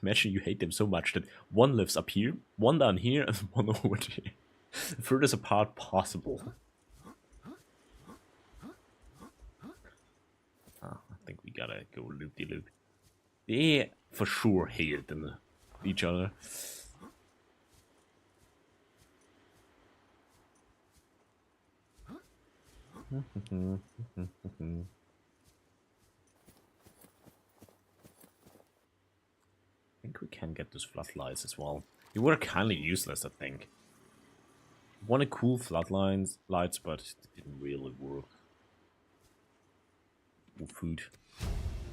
Imagine you hate them so much that one lives up here, one down here, and one over there. Furthest apart possible. I think we gotta go loop-de-loop. They for sure hated them, each other. I think we can get those floodlights as well. They were kinda useless, I think. Wanted cool floodlights, but it didn't really work. Or food.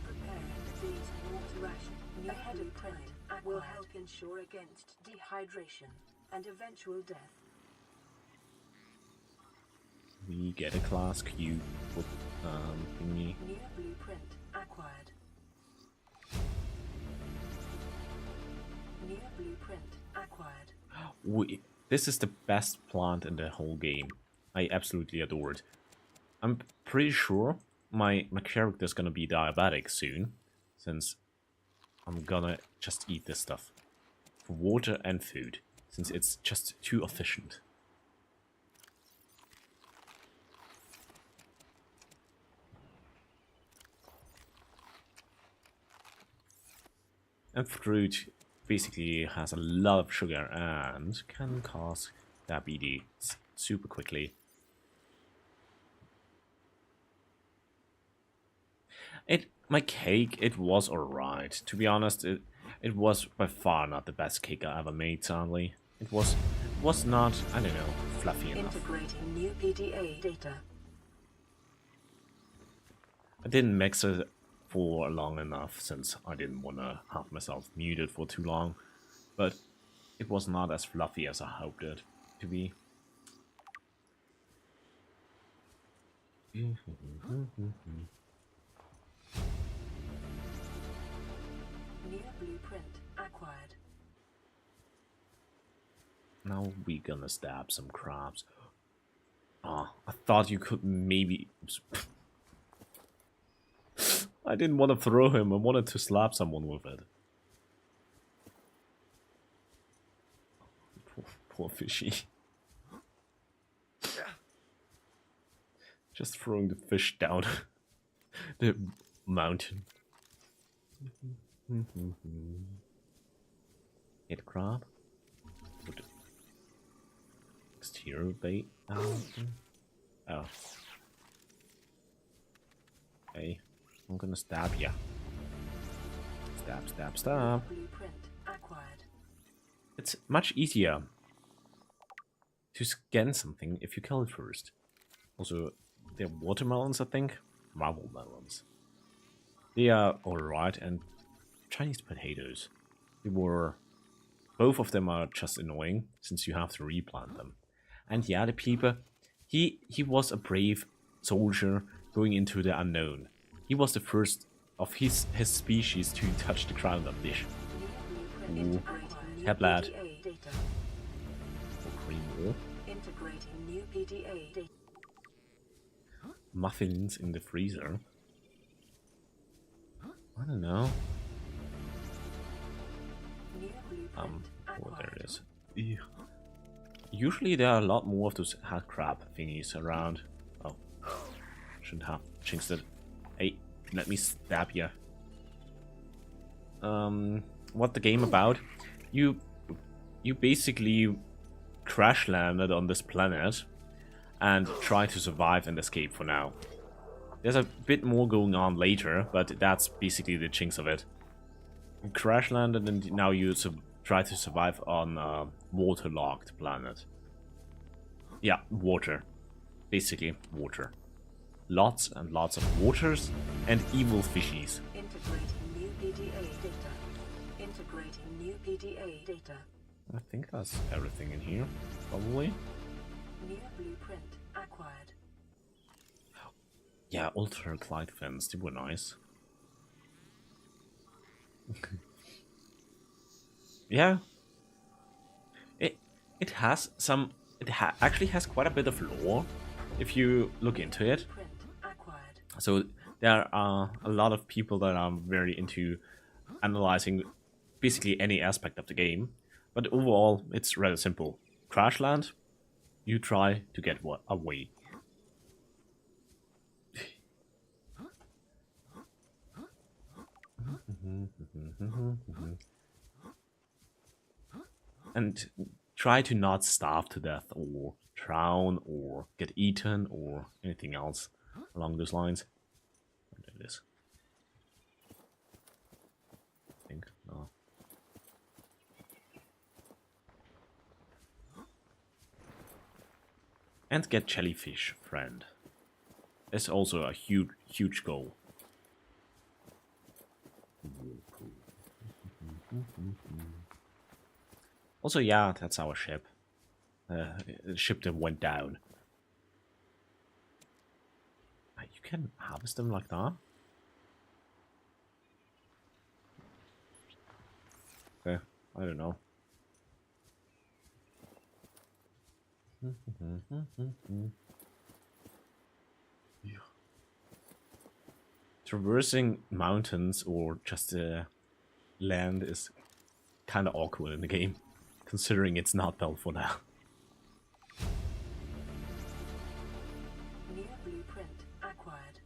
Prepare to eat water ration. New headed print will help ensure against dehydration and eventual death. We get a class cube for thingy. New blueprint acquired. New blueprint acquired. This is the best plant in the whole game. I absolutely adore it. I'm pretty sure my character is gonna be diabetic soon, since I'm gonna just eat this stuff. For water and food, since it's just too efficient. And fruit basically has a lot of sugar and can cause diabetes super quickly. My cake, it was alright. To be honest, it was by far not the best cake I ever made, sadly. It was not, I don't know, fluffy enough. Integrating new PDA data. I didn't mix it for long enough since I didn't want to have myself muted for too long, but it was not as fluffy as I hoped it to be. New blueprint acquired. Now we're gonna stab some crabs. Ah, I thought you could maybe... I didn't want to throw him, I wanted to slap someone with it. Poor fishy. Just throwing the fish down the mountain. Hit crab. Put exterior bait out. Oh. Okay. I'm gonna stab ya. Stab, stab, stab. Blueprint acquired. It's much easier to scan something if you kill it first. Also, they're watermelons, I think. Marble melons. They are alright, and Chinese potatoes. They were... Both of them are just annoying, since you have to replant them. And yeah, the Peeper, he was a brave soldier going into the unknown. He was the first of his species to touch the ground on this. Ooh, help lad. For cream more. Integrating new PDA data. Muffins in the freezer. I don't know. New blueprint Oh, there it acquired. is. Ew. Usually there are a lot more of those head crab thingies around. Oh, shouldn't have jinxed it. Hey, let me stab you. What the game about? You basically crash landed on this planet and try to survive and escape for now. There's a bit more going on later, but that's basically the chinks of it. You crash landed and now you try to survive on a waterlogged planet. Yeah, water. Basically, water. Lots and lots of waters and evil fishies. Integrating new PDA data. Integrating new PDA data. I think that's everything in here, probably. New blueprint acquired. Yeah, Ultra Clyde fins, they were nice. Yeah. It has some... It actually has quite a bit of lore, if you look into it. Blueprint acquired. So there are a lot of people that are very into analyzing basically any aspect of the game. But overall, it's rather simple. Crash land, you try to get away. And try to not starve to death or drown or get eaten or anything else along those lines. There it is. I think, no. And get jellyfish, friend. It's also a huge goal. Also, yeah, that's our ship. The ship that went down. You can harvest them like that? Okay, I don't know. Traversing mountains or just land is kind of awkward in the game, considering it's not built for that. New blueprint acquired.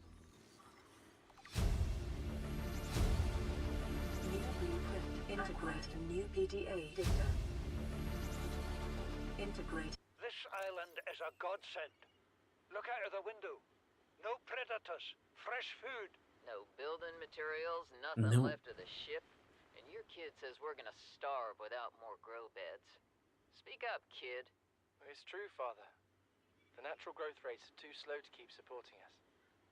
New blueprint integrating new PDA data. Integrate. This island is a godsend. Look out of the window. No predators, fresh food. No building materials, nothing No. left of the ship. And your kid says we're gonna starve without more grow beds. Speak up, kid. It's true, Father. The natural growth rates are too slow to keep supporting us.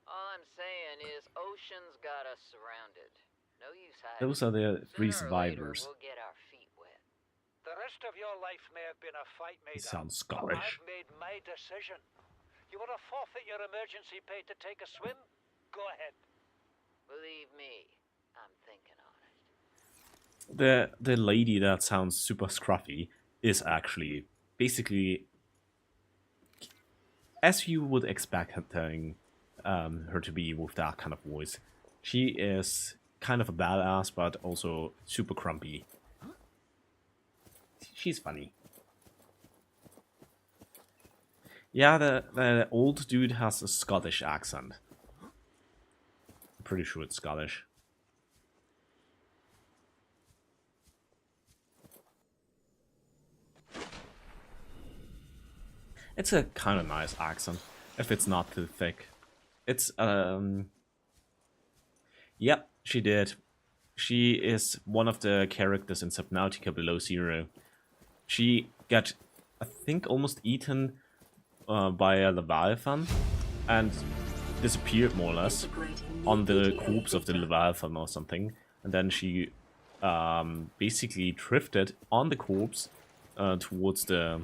All I'm saying is ocean's got us surrounded. No use hiding. Those are the three Sooner or later, survivors. we'll get our feet wet. The rest of your life may have been a fight made It sounds up, but Scottish. I've made my decision. You want to forfeit your emergency pay to take a swim? Go ahead. Believe me, I'm thinking on it. The lady that sounds super scruffy is actually basically as you would expect her to be with that kind of voice. She is kind of a badass, but also super grumpy. She's funny. Yeah, the old dude has a Scottish accent. I'm pretty sure it's Scottish. It's a kind of nice accent, if it's not too thick. It's, Yep, she did. She is one of the characters in Subnautica Below Zero. She got, I think, almost eaten by a Leviathan and disappeared more or less on the corpse of the Leviathan or something. And then she basically drifted on the corpse towards the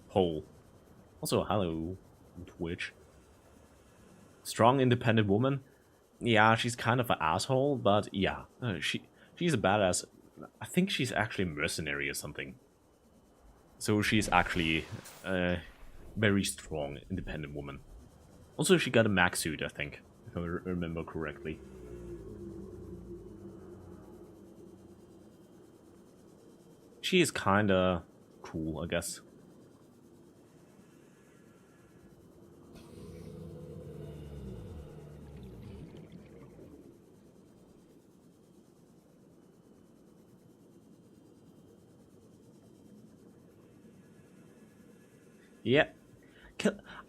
pole. Also, hello, Twitch. Strong, independent woman. Yeah, she's kind of an asshole, but yeah, she's a badass. I think she's actually a mercenary or something. So she's actually a very strong, independent woman. Also, she got a mech suit, I think, if I remember correctly. She is kinda cool, I guess. Yeah.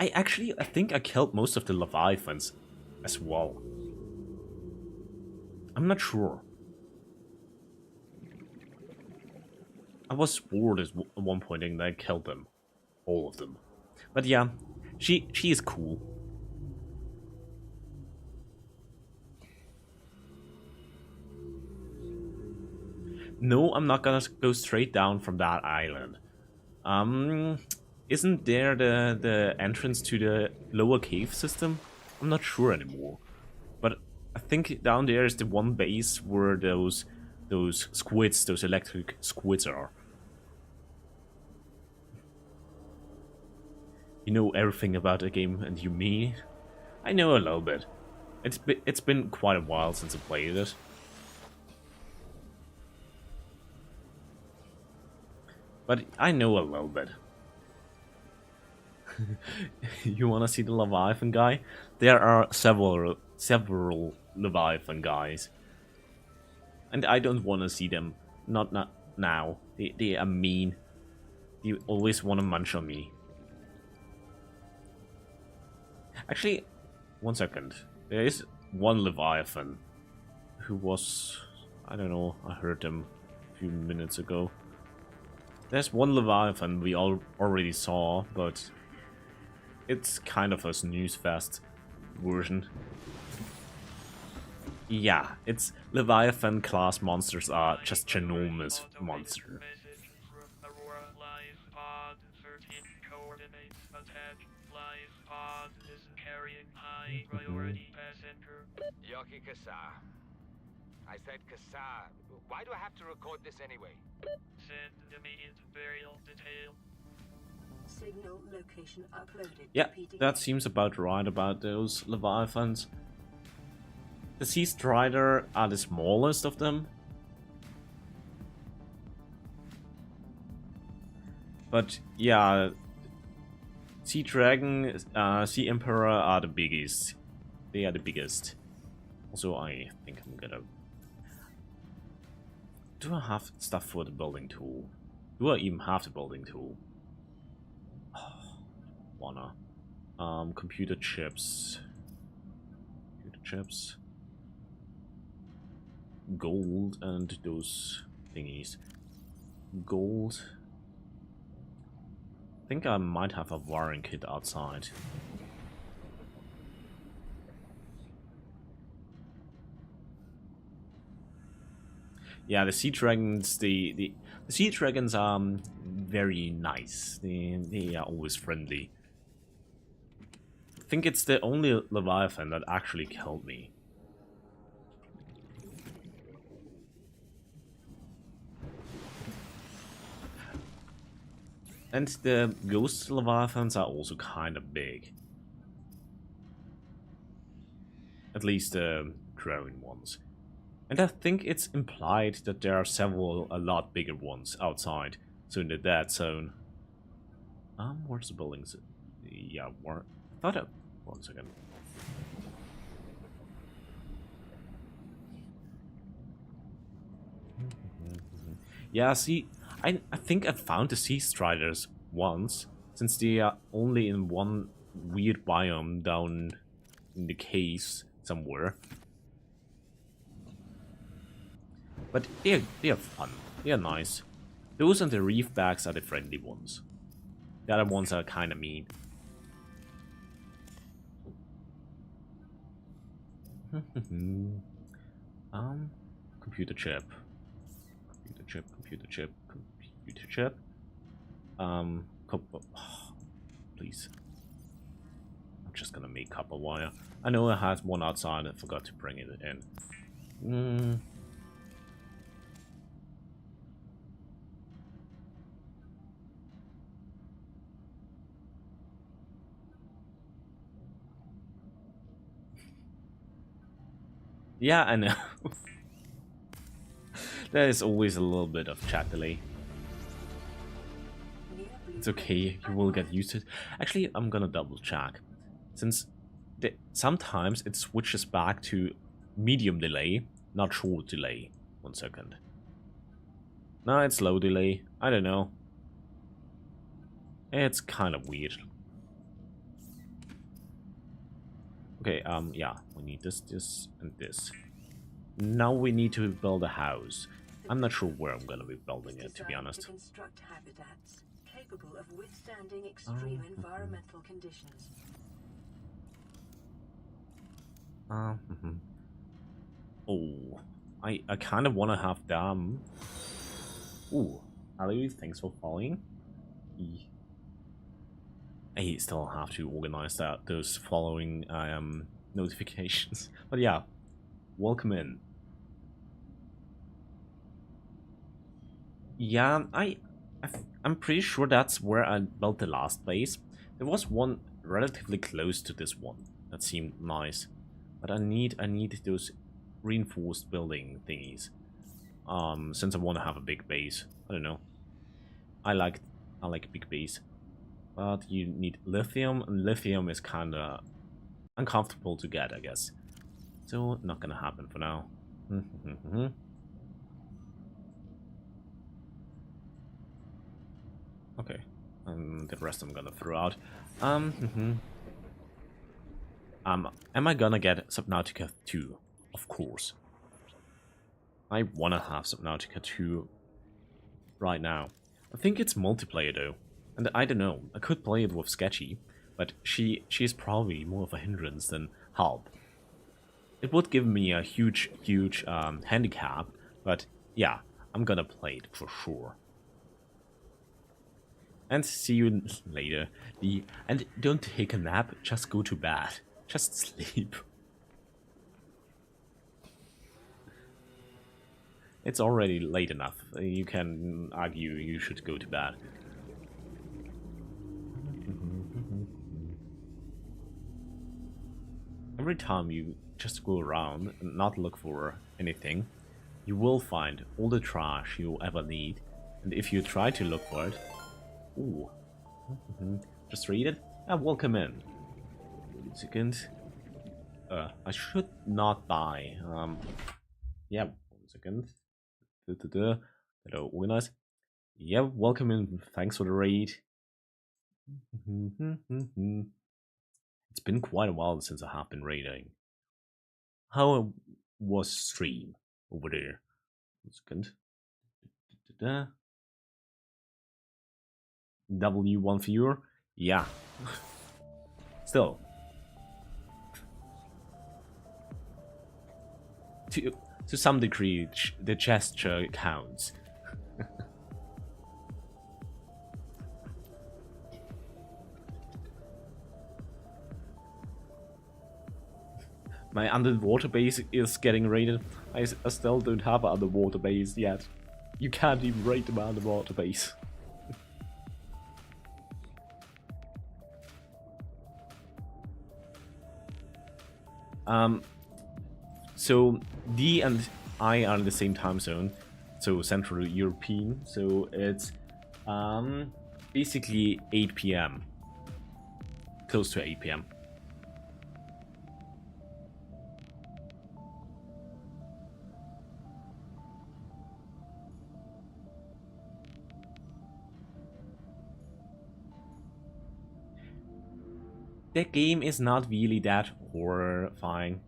I think I killed most of the Leviathans as well. I'm not sure. I was bored at one point and I killed them. All of them. But yeah, she is cool. No, I'm not gonna go straight down from that island. Isn't there the entrance to the lower cave system? I'm not sure anymore. But I think down there is the one base where those squids, those electric squids are. You know everything about the game, and you me? I know a little bit. It's been quite a while since I played it. But I know a little bit. You wanna see the Leviathan guy? There are several Leviathan guys. And I don't wanna see them. Not now. They are mean. They always wanna munch on me. Actually, one second. There is one Leviathan who was... I don't know, I heard him a few minutes ago. There's one Leviathan we already saw, but it's kind of a snooze fest version. Yeah, it's Leviathan class monsters are just ginormous monsters. I said Kassar. Why do I have to record this anyway? Send me into burial detail. Signal location uploaded. Yeah, Repeating that seems about right about those Leviathans. The Sea Strider are the smallest of them. But yeah, Sea Dragon, Sea Emperor are the biggest. They are the biggest. Also, I think I'm gonna... Do I have stuff for the building tool? Do I even have the building tool? Wanna. Computer chips. Computer chips. Gold and those thingies. Gold. I think I might have a wiring kit outside. Yeah, the Sea Dragons, the Sea Dragons are very nice. They are always friendly. I think it's the only Leviathan that actually killed me. And the Ghost Leviathans are also kind of big. At least the growing ones. And I think it's implied that there are several a lot bigger ones outside. So in the dead zone. Where's the buildings? Yeah, where? I thought it. 1 second. Yeah, see, I think I found the Sea Striders once, since they are only in one weird biome down in the caves somewhere. But they are fun. They are nice. Those and the reef bags are the friendly ones. The other ones are kind of mean. Computer chip. Computer chip, computer chip, computer chip. Please. I'm just gonna make copper wire. I know I had one outside, I forgot to bring it in. Yeah, I know. There is always a little bit of chat delay. It's okay, you will get used to it. Actually, I'm gonna double check. Since sometimes it switches back to medium delay, not short delay. 1 second. No, it's low delay. I don't know. It's kind of weird. Okay, yeah, we need this, this, and this. Now we need to build a house. I'm not sure where I'm gonna be building it, to be honest. To construct habitats capable of withstanding extreme environmental conditions. Oh, I kind of want to have them. Ooh, hello, thanks for following. I still have to organize those following notifications. But yeah, welcome in. Yeah, I'm pretty sure that's where I built the last base. There was one relatively close to this one that seemed nice, but I need those reinforced building thingies. Since I want to have a big base, I don't know. I like a big base, but you need lithium, and lithium is kind of uncomfortable to get, I guess. So not gonna happen for now. Okay, the rest I'm gonna throw out. Am I gonna get Subnautica 2? Of course. I wanna have Subnautica 2 right now. I think it's multiplayer though, and I don't know. I could play it with Sketchy, but she's probably more of a hindrance than help. It would give me a huge handicap, but yeah, I'm gonna play it for sure. And see you later. And don't take a nap, just go to bed. Just sleep. it's already late enough. You can argue you should go to bed. Every time you just go around and not look for anything, you will find all the trash you'll ever need. And if you try to look for it... Ooh. Just read it? Welcome in. Second. I should not die. Yeah, 1 second. Hello, organize. Yeah, welcome in. Thanks for the raid. It's been quite a while since I have been raiding. How was stream over there? 1 second. W1 viewer? Yeah. Still. To some degree, the gesture counts. My underwater base is getting raided. I still don't have an underwater base yet. You can't even raid my underwater base. So D and I are in the same time zone, so Central European. So it's basically 8 p.m. Close to 8 p.m. The game is not really that horrifying.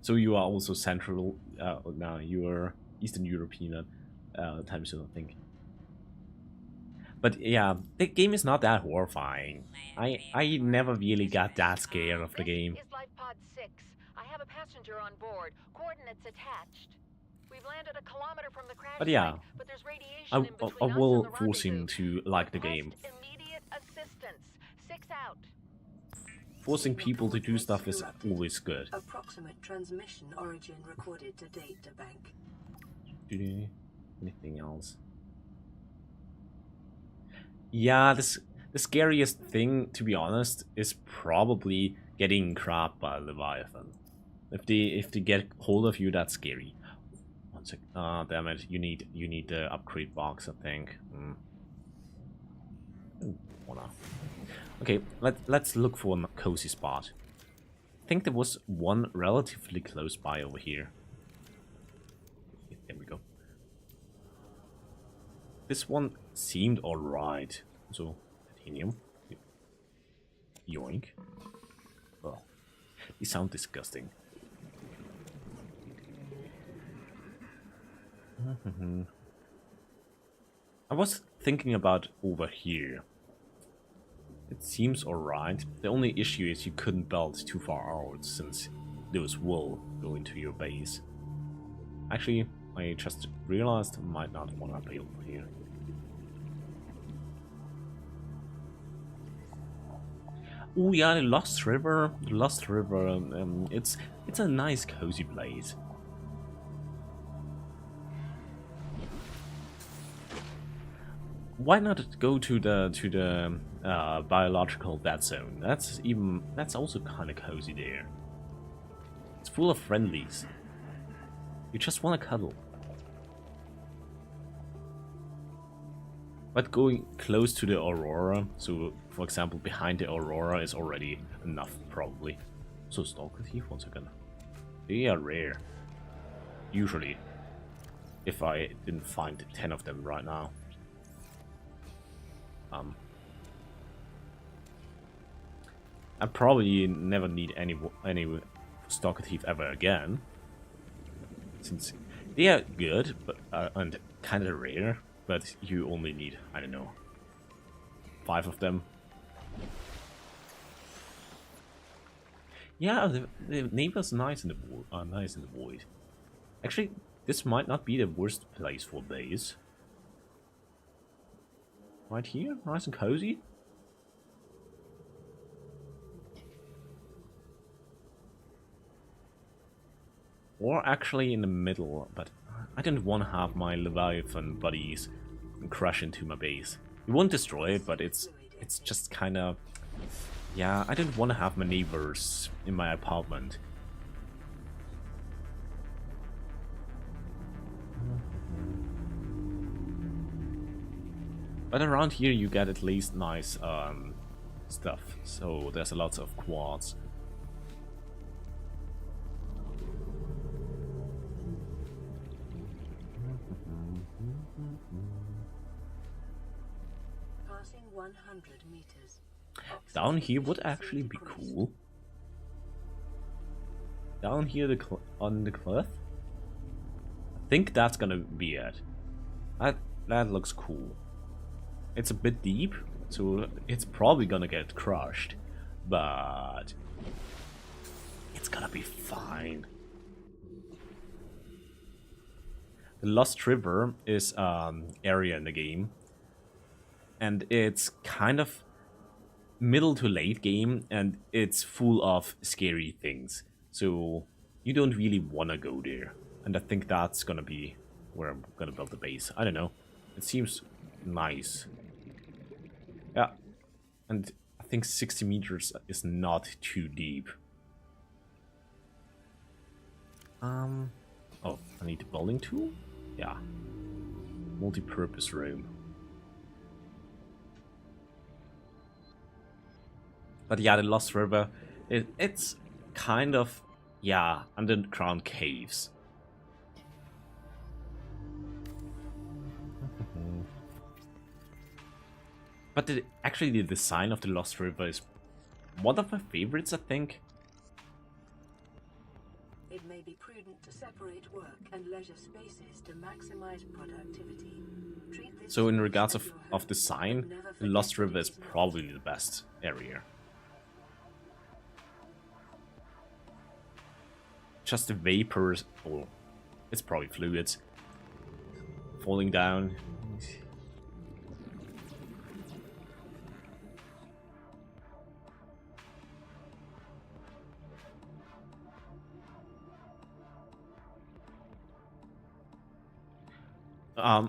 So you are also Central, no, you are Eastern European time zone, I think. But yeah, the game is not that horrifying. I never really got that scared of the game. This is Life Pod 6. I have a passenger on board. Coordinates attached. We've landed a kilometer from the crash But yeah, site, but there's radiation I in between us and will the force him rendezvous. to like the Request game. Immediate assistance. 6 out. Forcing people to do stuff is always good. Approximate transmission origin recorded to data bank. Anything else? Yeah, the scariest thing, to be honest, is probably getting grabbed by a Leviathan. If they get hold of you, that's scary. 1 sec. Damn it! You need the upgrade box, I think. Wanna. Okay, let's look for a cozy spot. I think there was one relatively close by over here. There we go. This one seemed alright. So, titanium. Yoink. Oh, these sound disgusting. I was thinking about over here. It seems alright. The only issue is you couldn't build too far out since those will go into your base. Actually, I just realized I might not want to build here. Oh yeah, the Lost River. The Lost River. It's a nice cozy place. Why not go to the biological dead zone? That's also kind of cozy there. It's full of friendlies. You just want to cuddle. But going close to the Aurora, so for example behind the Aurora is already enough probably. So Stalker Thief, 1 second. They are rare. Usually. If I didn't find 10 of them right now. I probably never need any Stalker Thief ever again. Since they are good, but and kind of rare. But you only need, I don't know, 5 of them. Yeah, the neighbors nice in the void. Actually, this might not be the worst place for base. Right here, nice and cozy. Or actually in the middle, but I didn't want to have my Leviathan buddies crash into my base. It won't destroy it, but it's just kind of... Yeah, I didn't want to have my neighbors in my apartment. But around here you get at least nice stuff. So there's a lot of quartz. Passing 100 meters. Down here would actually be cool. Down here on the cliff. I think that's gonna be it. That looks cool. It's a bit deep, so it's probably gonna get crushed, but it's gonna be fine. The Lost River is area in the game, and it's kind of middle to late game, and it's full of scary things, so you don't really want to go there. And I think that's gonna be where I'm gonna build the base. I don't know, it seems nice. Yeah, and I think 60 meters is not too deep. Oh, I need a building tool? Yeah. Multi-purpose room. But yeah, the Lost River, it's kind of, yeah, underground caves. But actually the design of the Lost River is one of my favorites, I think. It may be prudent to separate work and leisure spaces to maximize productivity. Treat this So in space regards as of your home, design, but never the forget Lost that River it is not. probably the best area. Just the vapors, or it's probably fluids, falling down.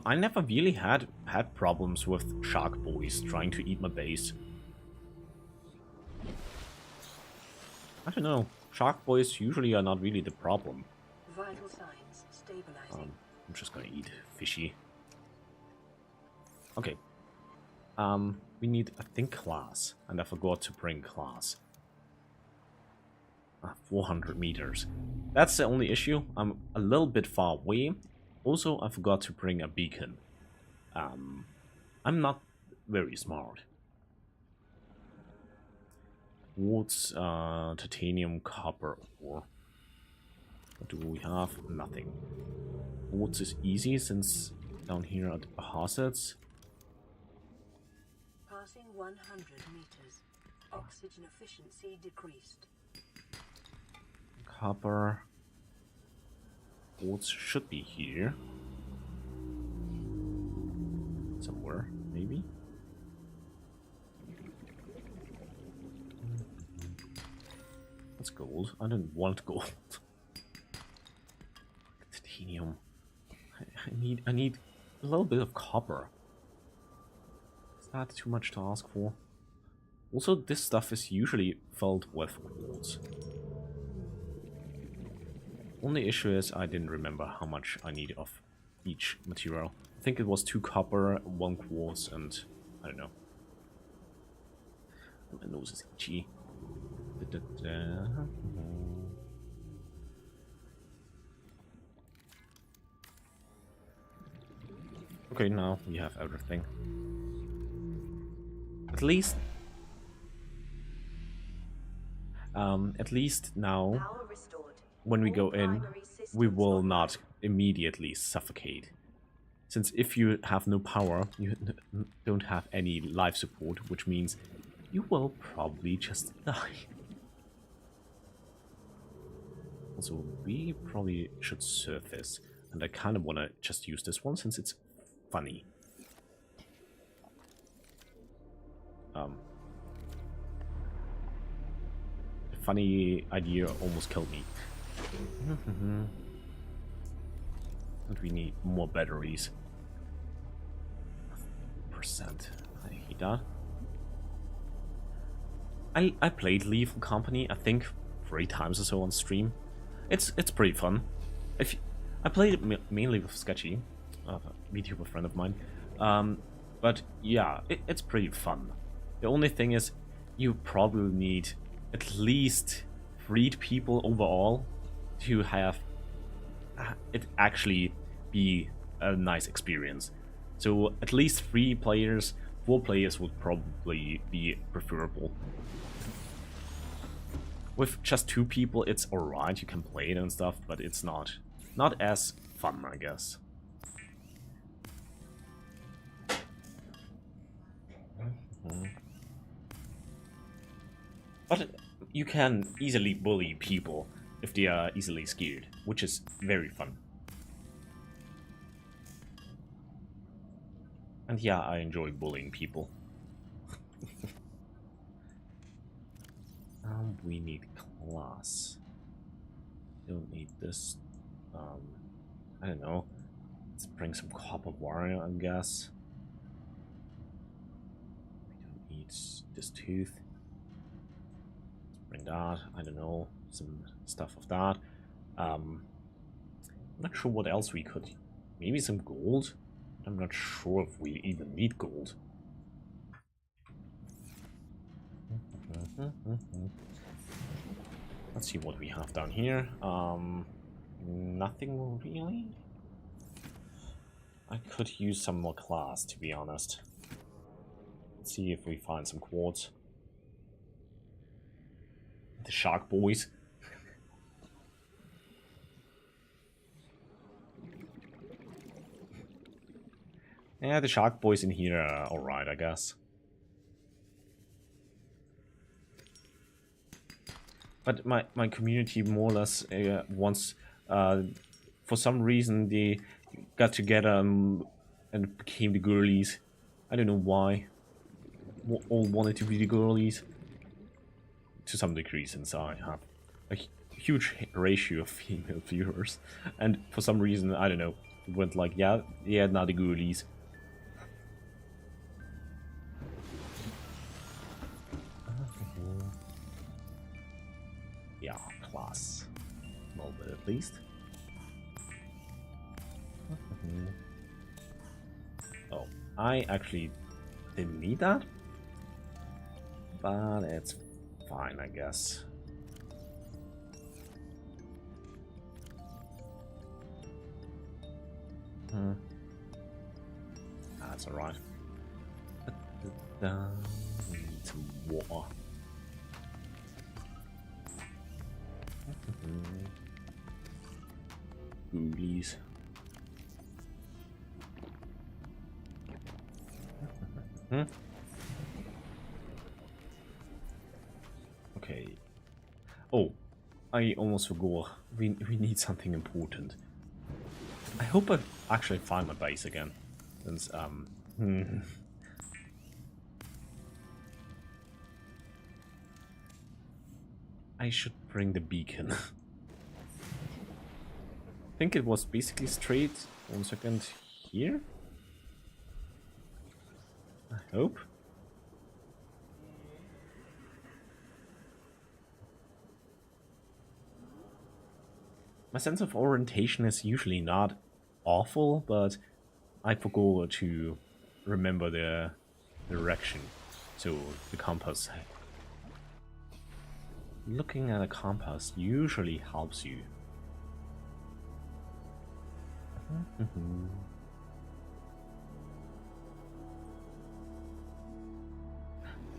I never really had problems with shark boys trying to eat my base. I don't know. Shark boys usually are not really the problem. Vital signs stabilizing. I'm just gonna eat fishy. Okay. We need, I think, class, and I forgot to bring class. 400 meters. That's the only issue. I'm a little bit far away. Also, I forgot to bring a beacon. I'm not very smart. Quartz, titanium, copper, ore. What do we have? Nothing. Quartz is easy since down here are deposits. Passing 100 meters. Oxygen efficiency decreased. Copper. Quartz should be here. Somewhere, maybe. That's gold. I don't want gold. Titanium. I need a little bit of copper. Is that too much to ask for? Also, this stuff is usually filled with quartz. Only issue is I didn't remember how much I need of each material. I think it was 2 copper, 1 quartz, and I don't know. My nose is itchy. Okay, now we have everything. At least now, Power restored. when we All go in, primary systems we will online. not immediately suffocate. Since if you have no power, you don't have any life support, which means you will probably just die. Also, we probably should surface, and I kind of want to just use this one since it's funny. The funny idea almost killed me. And we need more batteries. Percent. I hate that. I played Lethal Company, I think 3 times or so on stream. It's pretty fun. I played it mainly with Sketchy, a VTuber friend of mine. But yeah, it's pretty fun. The only thing is, you probably need at least 3 people overall to have it actually be a nice experience. So at least 3 players, 4 players would probably be preferable. With just 2 people, it's alright, you can play it and stuff, but it's not as fun, I guess. But you can easily bully people if they are easily scared, which is very fun. And yeah, I enjoy bullying people. We need glass. Don't need this. I don't know. Let's bring some copper wire, I guess. We don't need this tooth. Let's bring that. I don't know. Some stuff of that. I'm not sure what else we could. Maybe some gold? I'm not sure if we even need gold. Let's see what we have down here. Nothing really. I could use some more glass, to be honest. Let's see if we find some quartz. The shark boys. Yeah, the shark boys in here are alright, I guess. But my community more or less wants, for some reason, they got together and became the girlies. I don't know why. All wanted to be the girlies. To some degree, since I have a huge ratio of female viewers. And for some reason, I don't know, it went like, yeah, now the girlies. Yeah, class. A little bit at least. Oh, I actually didn't need that. But it's fine, I guess. That's alright. We need some water. Ghoulies. Okay. Oh, I almost forgot. We need something important. I hope I actually find my base again. Since I should bring the beacon. I think it was basically straight. 1 second here. I hope. My sense of orientation is usually not awful, but I forgot to remember the direction. So the compass. Looking at a compass usually helps you.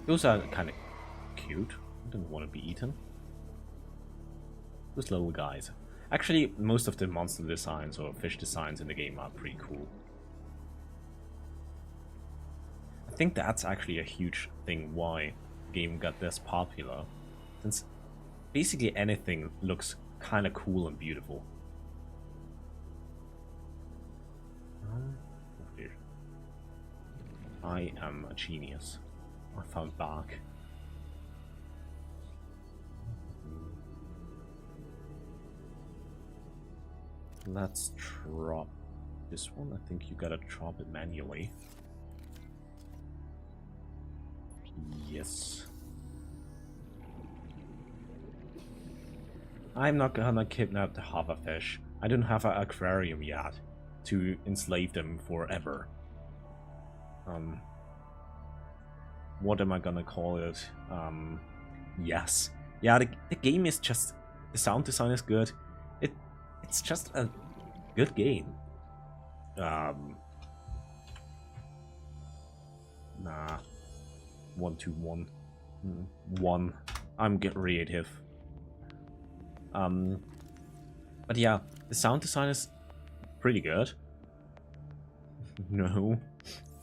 Those are kind of cute. I don't want to be eaten. Those little guys. Actually, most of the monster designs or fish designs in the game are pretty cool. I think that's actually a huge thing why the game got this popular. Since basically anything looks kind of cool and beautiful. I am a genius. I found bark. Let's drop This one, I think you gotta drop it manually. Yes. I'm not gonna kidnap the hoverfish. I don't have an aquarium yet to enslave them forever. What am I gonna call it? Yes. Yeah, the game is just... The sound design is good. It's just a good game. Nah. 1, 2, 1. 1. I'm getting creative. But yeah, the sound design is pretty good. No,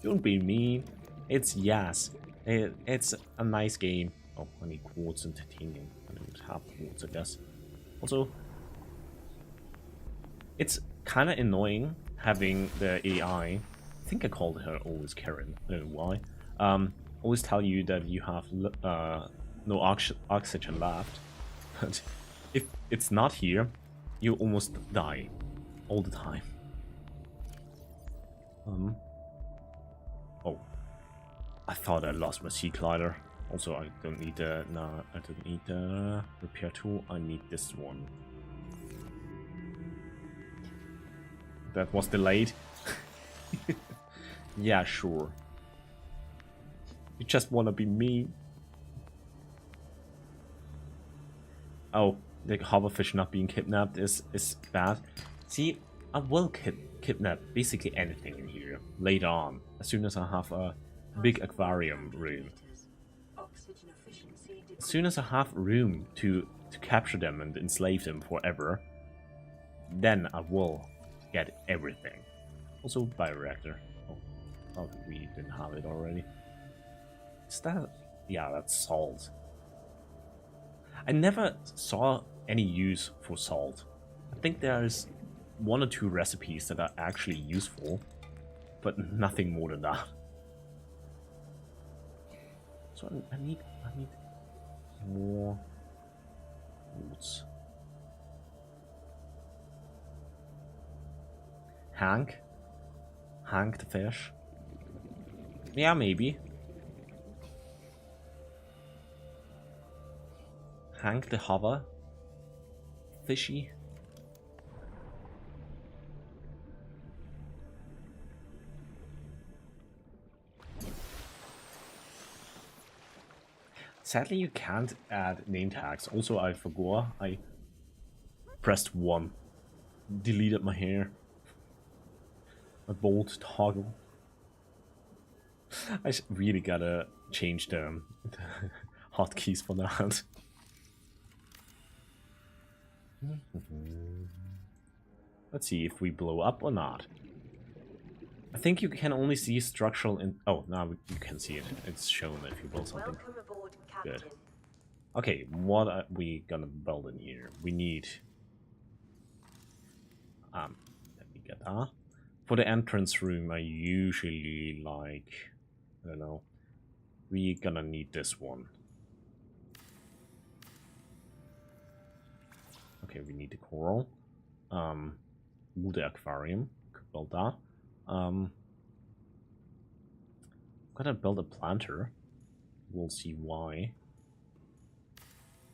don't be mean. It's yes. It's a nice game. Oh, I need quartz and titanium. I don't have quartz, I guess. Also, it's kind of annoying having the AI. I think I called her always Karen. I don't know why. Always tell you that you have no oxygen left, but if it's not here, you almost die all the time. Oh, I thought I lost my sea glider. Also, I don't need the I don't need the repair tool. I need this one. That was delayed. Yeah, sure. You just wanna be mean. Oh, the hoverfish not being kidnapped is bad. See, I will kidnap basically anything in here later on, as soon as I have a big aquarium room. As soon as I have room to capture them and enslave them forever, then I will get everything. Also, bioreactor. Oh, we didn't have it already. Is that... Yeah, that's salt. I never saw any use for salt. I think there's 1 or 2 recipes that are actually useful, but nothing more than that. So I need more roots. Hank the fish. Yeah, maybe. Hank the hover. Fishy. Sadly, you can't add name tags. Also, I forgot. I pressed 1. Deleted my hair. My bold toggle. I really gotta change the hotkeys for that. Let's see if we blow up or not. I think you can only see structural in... Oh, now you can see it. It's shown if you build something. Welcome aboard, Captain. Good. Okay, what are we gonna build in here? We need... let me get that. For the entrance room, I usually like... I don't know. We're gonna need this one. Okay, we need the coral. Wood aquarium. Could build that. I'm gonna build a planter. We'll see why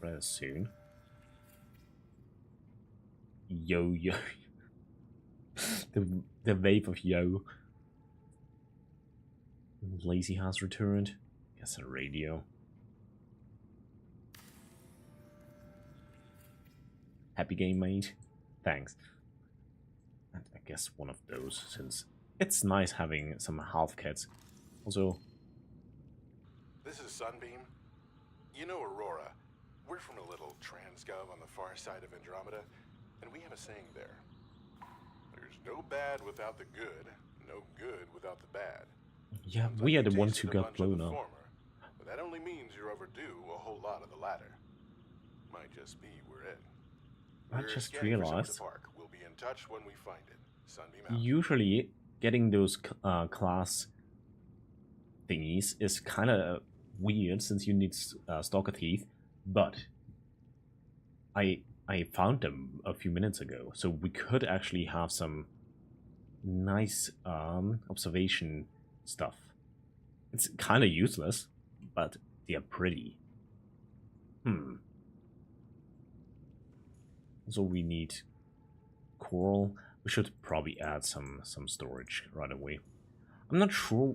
rather soon. Yo. the wave of yo. Lazy has returned. Guess a radio. Happy game, mate. Thanks. And I guess one of those, since it's nice having some health kits. Also... This is Sunbeam. You know Aurora. We're from a little transgov on the far side of Andromeda, and we have a saying there. There's no bad without the good, no good without the bad. Yeah, Sometimes we are the you ones tasted who a got bunch of blown the up. former, but that only means you're overdue a whole lot of the latter. Might just be we're in. I We're just scanning for some of realized... the park. We'll be in touch when we find it. Sunbeam out. Usually, getting those class thingies is kind of weird since you need stalker teeth, but I found them a few minutes ago, so we could actually have some nice observation stuff. It's kind of useless, but they are pretty. So we need coral. We should probably add some storage right away. I'm not sure.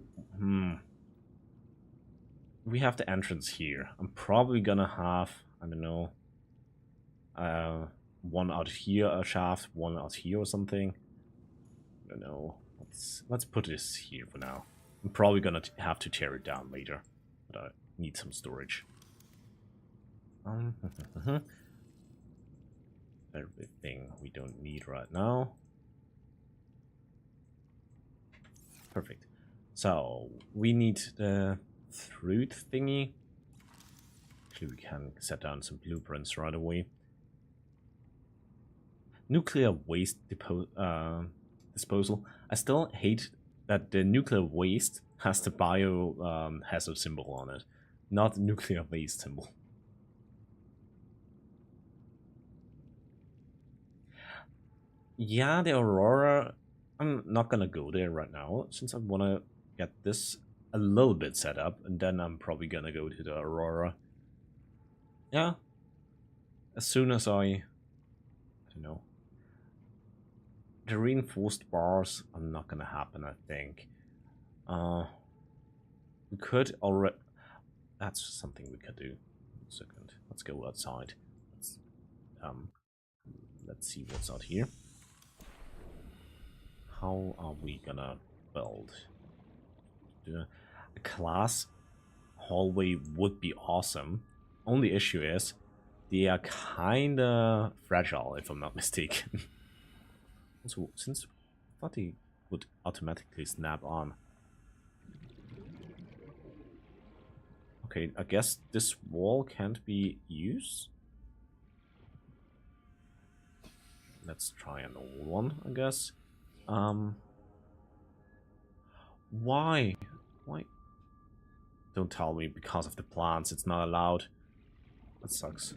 We have the entrance here. I'm probably gonna have, I don't know, one out here, a shaft, one out here or something. I don't know. Let's put this here for now. I'm probably gonna have to tear it down later, but I need some storage. Everything we don't need right now. Perfect. So we need the fruit thingy. Actually, we can set down some blueprints right away. Nuclear waste disposal. I still hate that the nuclear waste has the biohazard symbol on it, not the nuclear waste symbol. Yeah, the Aurora, I'm not gonna go there right now, since I wanna get this a little bit set up, and then I'm probably gonna go to the Aurora. Yeah, as soon as I don't know. The reinforced bars are not gonna happen, I think. We could already... That's something we could do. 1 second, let's go outside. Let's see what's out here. How are we gonna build? A class hallway would be awesome. Only issue is they are kinda fragile, if I'm not mistaken. So, since I thought they would automatically snap on. Okay, I guess this wall can't be used. Let's try an old one, I guess. Why? Why? Don't tell me because of the plants it's not allowed. That sucks.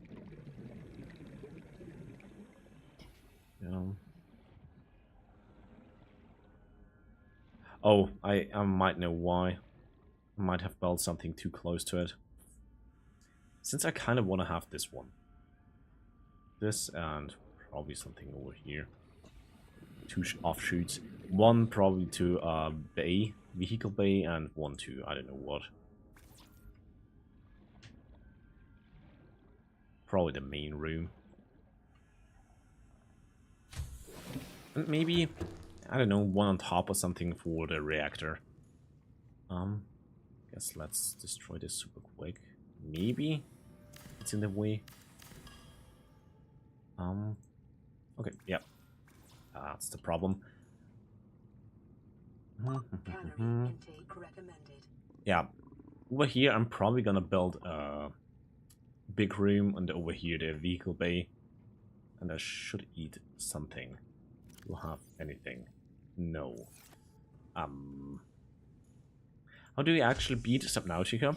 Yeah. Oh, I might know why. I might have built something too close to it. Since I kind of want to have this one. This and probably something over here. 2 offshoots. One probably to bay, vehicle bay, and one to I don't know what. Probably the main room. And maybe, I don't know, one on top or something for the reactor. Guess let's destroy this super quick. Maybe it's in the way. Okay, yeah. That's the problem. Yeah, over here I'm probably gonna build a big room, and over here the vehicle bay. And I should eat something. Do I have anything? No. How do we actually beat Subnautica?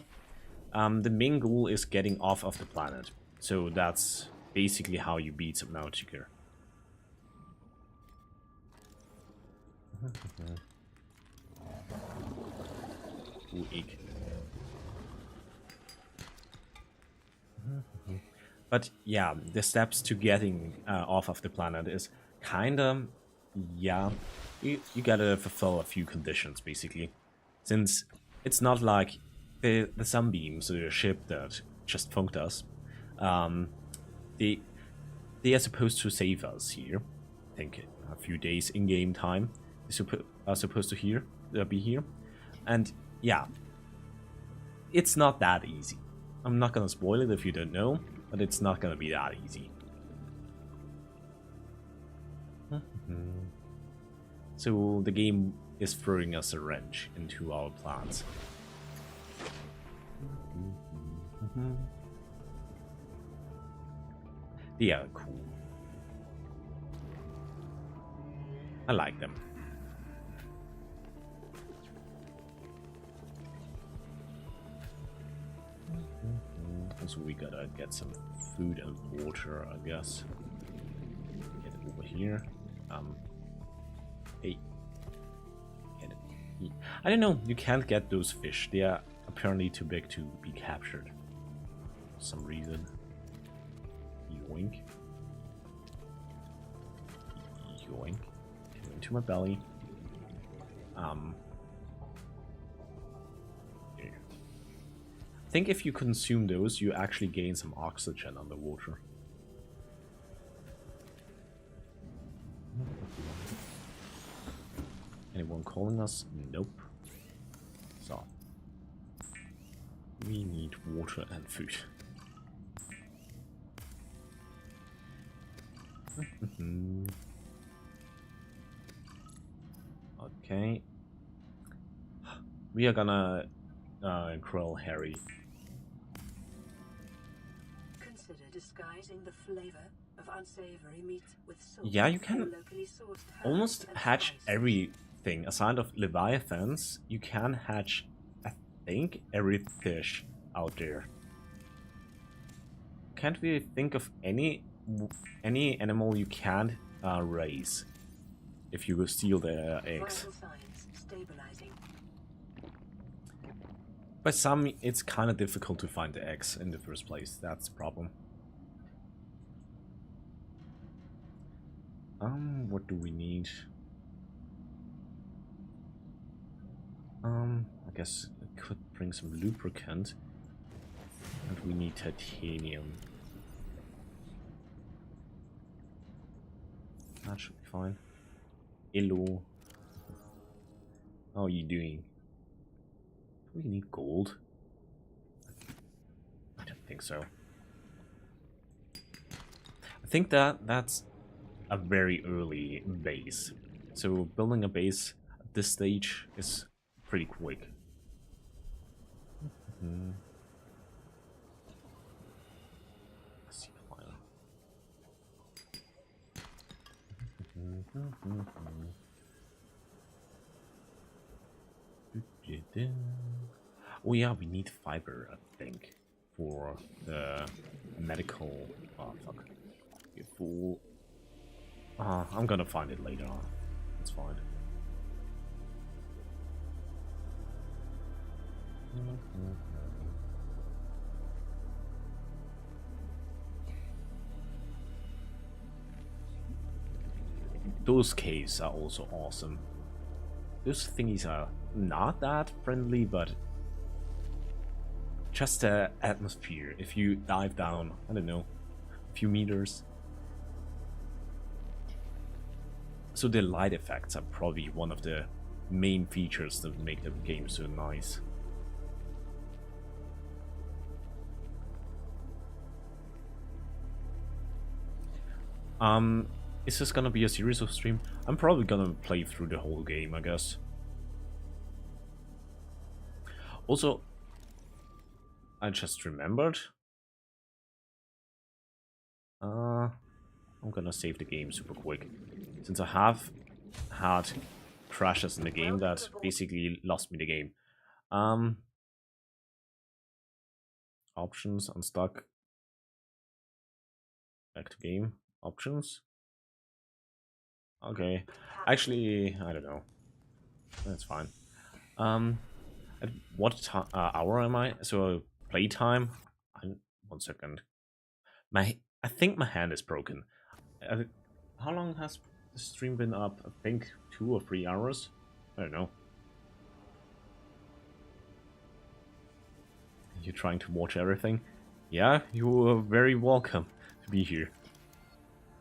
The main goal is getting off of the planet. So that's basically how you beat Subnautica. Ooh, egg. But yeah, the steps to getting off of the planet is kinda, yeah, you gotta fulfill a few conditions basically. Since it's not like the Sunbeam, so the ship that just funked us, they are supposed to save us here. I think a few days in-game time are supposed to be here. And yeah, it's not that easy. I'm not gonna spoil it if you don't know, but it's not gonna be that easy. So the game is throwing us a wrench into our plans. They are cool. I like them. So we gotta get some food and water, I guess. Get it over here. Hey, I don't know, you can't get those fish. They are apparently too big to be captured. For some reason. Yoink. Yoink. Into my belly. Okay. I think if you consume those, you actually gain some oxygen underwater. Anyone calling us? Nope. So, we need water and food. Okay. We are gonna grill Harry. Consider disguising the flavor of unsavory meat with salt. Yeah, you or can locally sourced herbs almost and hatch spices. everything. Aside of leviathans, you can hatch, I think, every fish out there. Can't really think of any animal you can't raise if you steal their eggs. Vital signs stabilizing. By some, it's kind of difficult to find the eggs in the first place. That's the problem. What do we need? I guess I could bring some lubricant. And we need titanium. That should be fine. Hello. How are you doing? Do we need gold? I don't think so. I think that's a very early base. So building a base at this stage is pretty quick. Sea fire. Oh yeah, we need fiber, I think, for the medical. Oh fuck! You fool! I'm gonna find it later on. It's fine. Those caves are also awesome. Those thingies are not that friendly, but just the atmosphere. If you dive down, I don't know, a few meters. So the light effects are probably one of the main features that make the game so nice. Is this gonna be a series of stream? I'm probably gonna play through the whole game, I guess. Also, I just remembered. I'm gonna save the game super quick, since I have had crashes in the game that basically lost me the game. Options, unstuck. Back to game. Options. Okay. Actually, I don't know. That's fine. At what hour am I? So playtime. 1 second. I think my hand is broken. How long has the stream been up? I think 2 or 3 hours. I don't know. You're trying to watch everything? Yeah, you are very welcome to be here.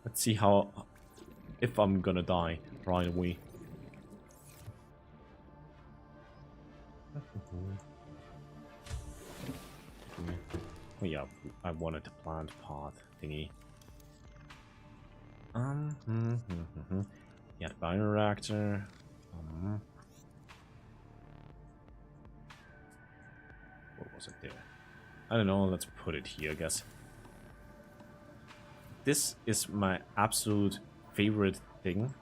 Let's see if I'm gonna die right away. Oh yeah, I wanted the plant path thingy. Yeah, the bioreactor. What was it there? I don't know, let's put it here, I guess. This is my absolute favorite thing.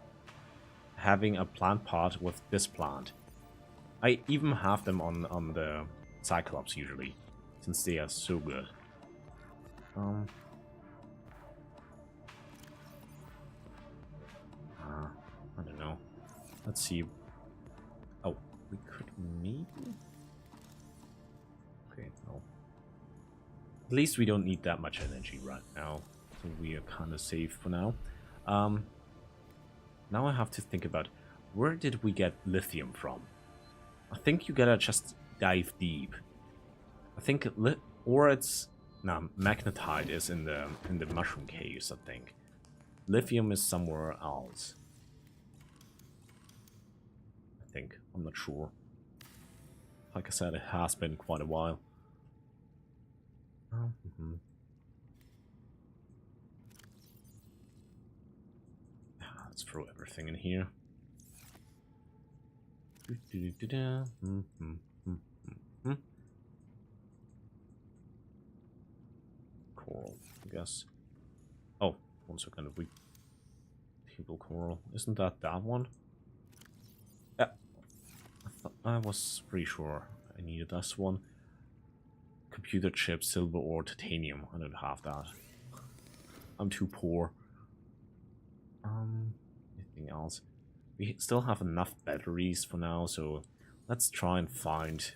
Having a plant pot with this plant. I even have them on the Cyclops usually, since they are so good. I don't know. Let's see. Oh, we Okay, no. At least we don't need that much energy right now, so we are kind of safe for now. Now I have to think about, where did we get lithium from? I think you gotta just dive deep. I think magnetite is in the mushroom caves, I think. Lithium is somewhere else. I think. I'm not sure. Like I said, it has been quite a while. Let's throw everything in here. Coral, I guess. Oh, also kind of weak. Table coral. Isn't that one? Yeah. I was pretty sure I needed this one. Computer chip, silver or titanium. I don't have that. I'm too poor. Anything else? We still have enough batteries for now, so let's try and find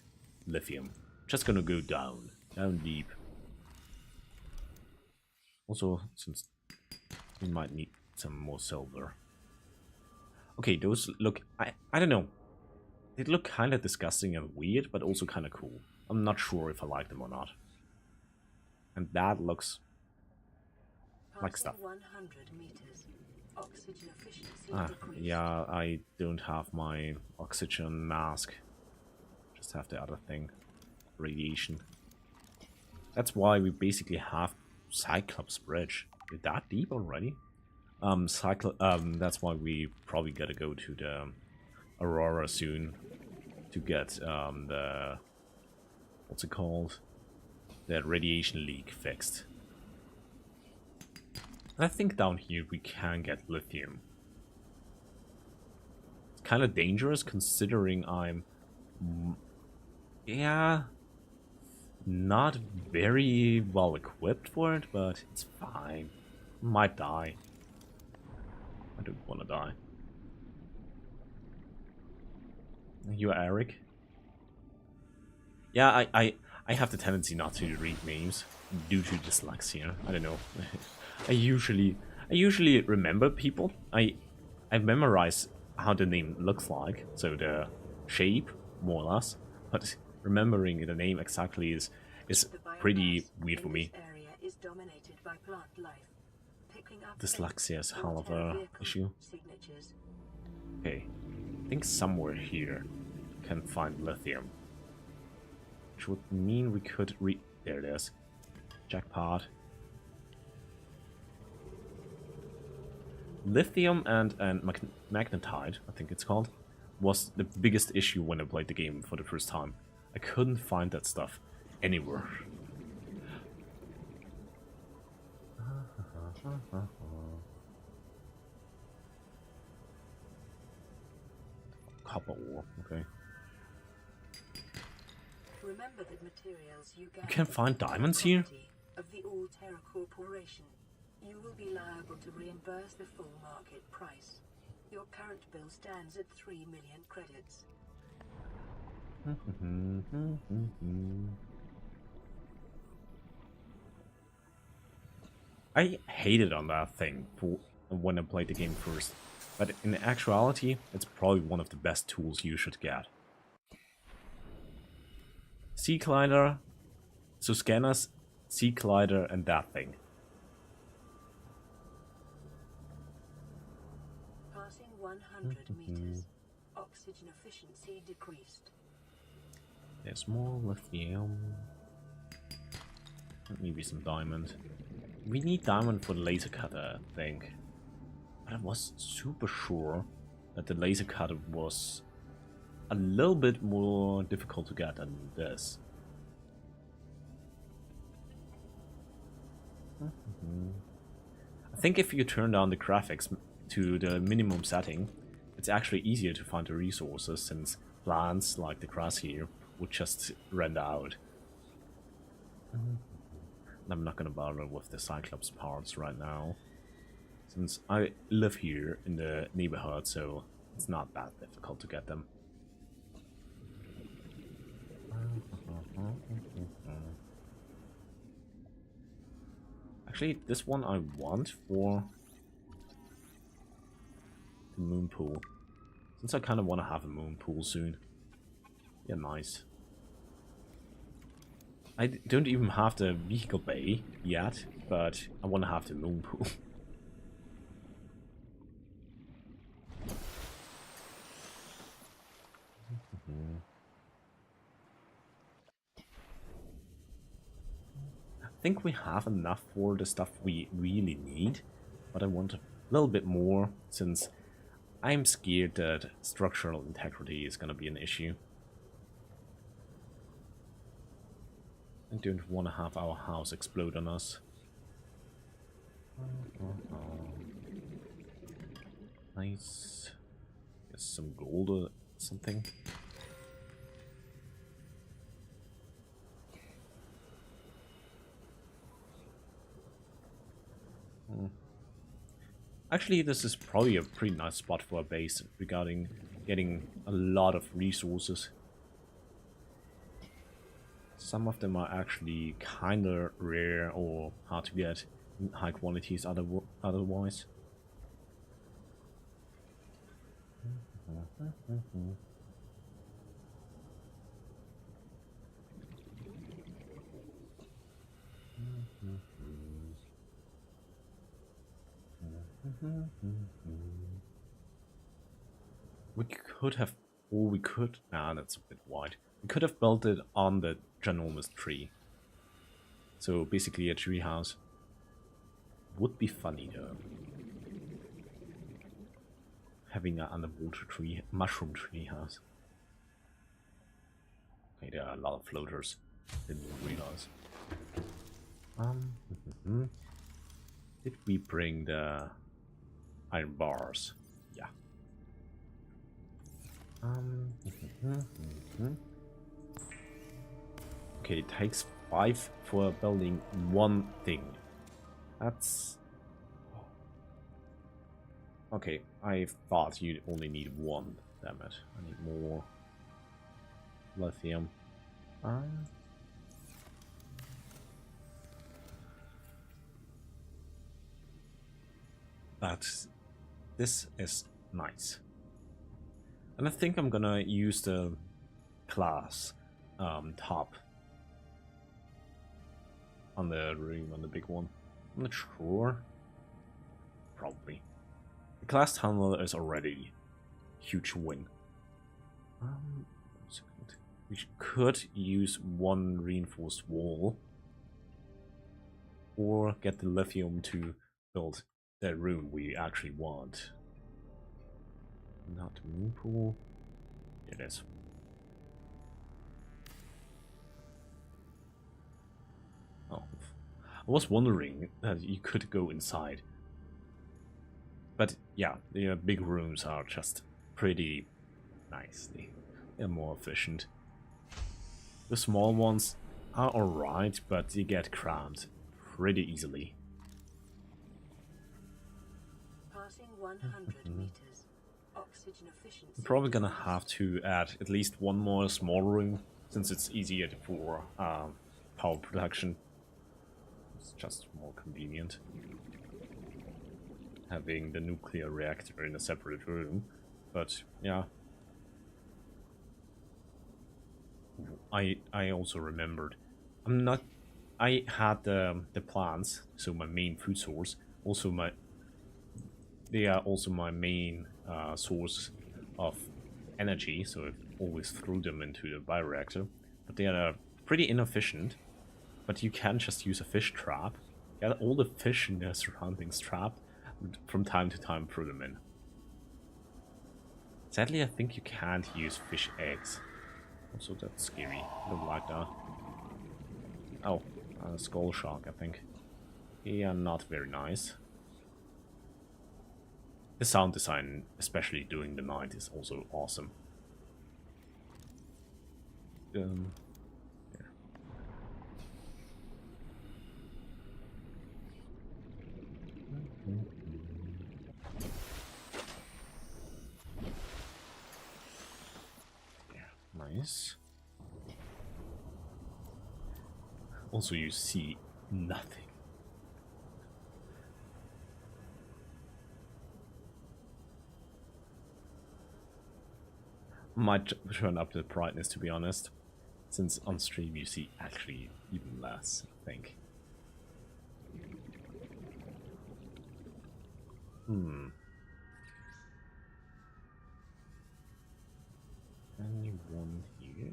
lithium. Just gonna go down deep. Also, since we might need some more silver. Okay, those look, I don't know. They look kind of disgusting and weird, but also kind of cool. I'm not sure if I like them or not. And that looks like stuff. 100 meters. Oxygen efficiency decreased. Yeah, I don't have my oxygen mask. Just have the other thing. Radiation. That's why we basically have Cyclops Bridge. We're that deep already? That's why we probably gotta go to the Aurora soon to get the, what's it called? The radiation leak fixed. I think down here we can get lithium. It's kind of dangerous considering I'm, yeah, not very well equipped for it, but it's fine. Might die. I don't want to die. You are Eric? Yeah, I have the tendency not to read names due to dyslexia. I don't know. I usually remember people. I memorize how the name looks like, so the shape more or less. But remembering the name exactly is pretty weird for me. Dyslexia is hell of a issue. Okay, I think somewhere here we can find lithium, which would mean we could there it is. Jackpot. Lithium and magnetite, I think it's called, was the biggest issue when I played the game for the first time. I couldn't find that stuff anywhere. Copper ore, okay. Remember that materials you can find diamonds here? Of the All-Terra Corporation. You will be liable to reimburse the full market price. Your current bill stands at 3 million credits. I hated on that thing for when I played the game first, but in actuality, it's probably one of the best tools you should get. Sea Glider, so scanners, Sea Glider, and that thing. Passing 100 meters. Oxygen efficiency decreased. There's more lithium. Maybe some diamond. We need diamond for the laser cutter, I think. But I was super sure that the laser cutter was a little bit more difficult to get than this. I think if you turn down the graphics to the minimum setting, it's actually easier to find the resources, since plants like the grass here would just render out. I'm not gonna bother with the Cyclops parts right now, since I live here in the neighborhood, so it's not that difficult to get them. Actually, this one I want for the moon pool. Since I kind of want to have a moon pool soon. Yeah, nice. I don't even have the vehicle bay yet, but I want to have the moon pool. I think we have enough for the stuff we really need, but I want a little bit more since I'm scared that structural integrity is going to be an issue. I don't want to have our house explode on us. Nice. Guess some gold or something. Actually, this is probably a pretty nice spot for a base regarding getting a lot of resources. Some of them are actually kinda rare or hard to get in high quantities otherwise. We could have, or we could, nah, that's a bit wide. We could have built it on the ginormous tree. So basically a tree house. Would be funny though. Having an underwater tree, mushroom tree house. Okay, there are a lot of floaters. Didn't even realize. Did we bring the iron bars? Yeah. Okay, it takes 5 for building one thing. That's... Okay, I thought you'd only need one. Damn it, I need more lithium. But this is nice. And I think I'm gonna use the class top on the room, on the big one. I'm not sure. Probably. The glass tunnel is already a huge win. We could use one reinforced wall, or get the lithium to build the room we actually want. Not moon pool. It is. Oh, I was wondering that you could go inside. But yeah, the big rooms are just pretty nice. They're more efficient. The small ones are alright, but they get cramped pretty easily. Passing 100 meters. Oxygen efficiency. I'm probably gonna have to add at least one more small room, since it's easier for power production. It's just more convenient. Having the nuclear reactor in a separate room, but yeah. I also remembered, I had the plants, so my main food source, they are also my main source of energy, so I always threw them into the bioreactor, but they are pretty inefficient. But you can just use a fish trap, get all the fish in their surroundings trapped, from time to time throw them in. Sadly, I think you can't use fish eggs. Also, that's scary. I don't like that. Oh, a skull shark, I think. Yeah, not very nice. The sound design, especially during the night, is also awesome. Yeah. Nice. Also, you see nothing. Might turn up the brightness, to be honest, since on stream you see actually even less, I think. Anyone here?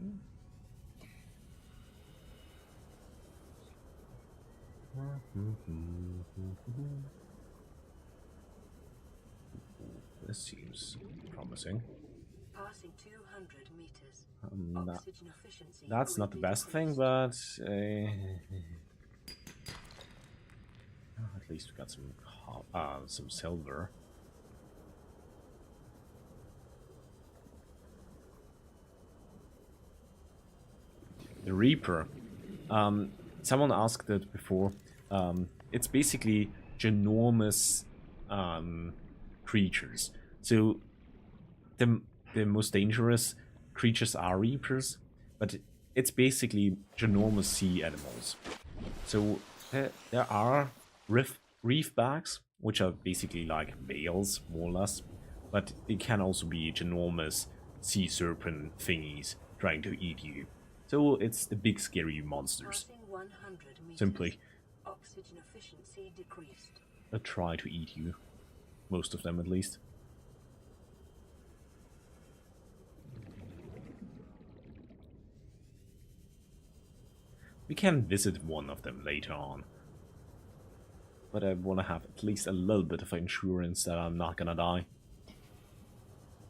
This seems promising. Passing 200 meters. That, Oxygen efficiency that's not the greatly best thing, decreased. but at least we got some silver. The Reaper. Someone asked it before. It's basically ginormous creatures. So the most dangerous creatures are Reapers, but it's basically ginormous sea animals. So there are reefbacks, which are basically like whales, more or less, but it can also be ginormous sea serpent thingies trying to eat you. So it's the big scary monsters. Passing 100 meters. Simply Oxygen efficiency decreased. try to eat you. Most of them, at least. We can visit one of them later on. But I want to have at least a little bit of insurance that I'm not gonna die.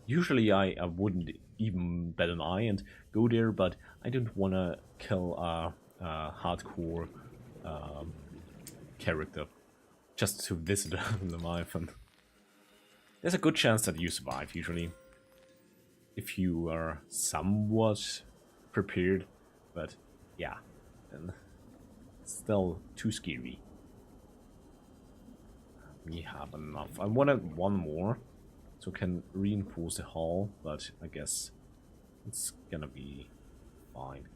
Usually I wouldn't even bet an eye and go there, but I don't want to kill a hardcore character just to visit the Leviathan. There's a good chance that you survive, usually. If you are somewhat prepared, but yeah, and still too scary. We have enough. I wanted one more, so I can reinforce the hull, but I guess it's gonna be fine.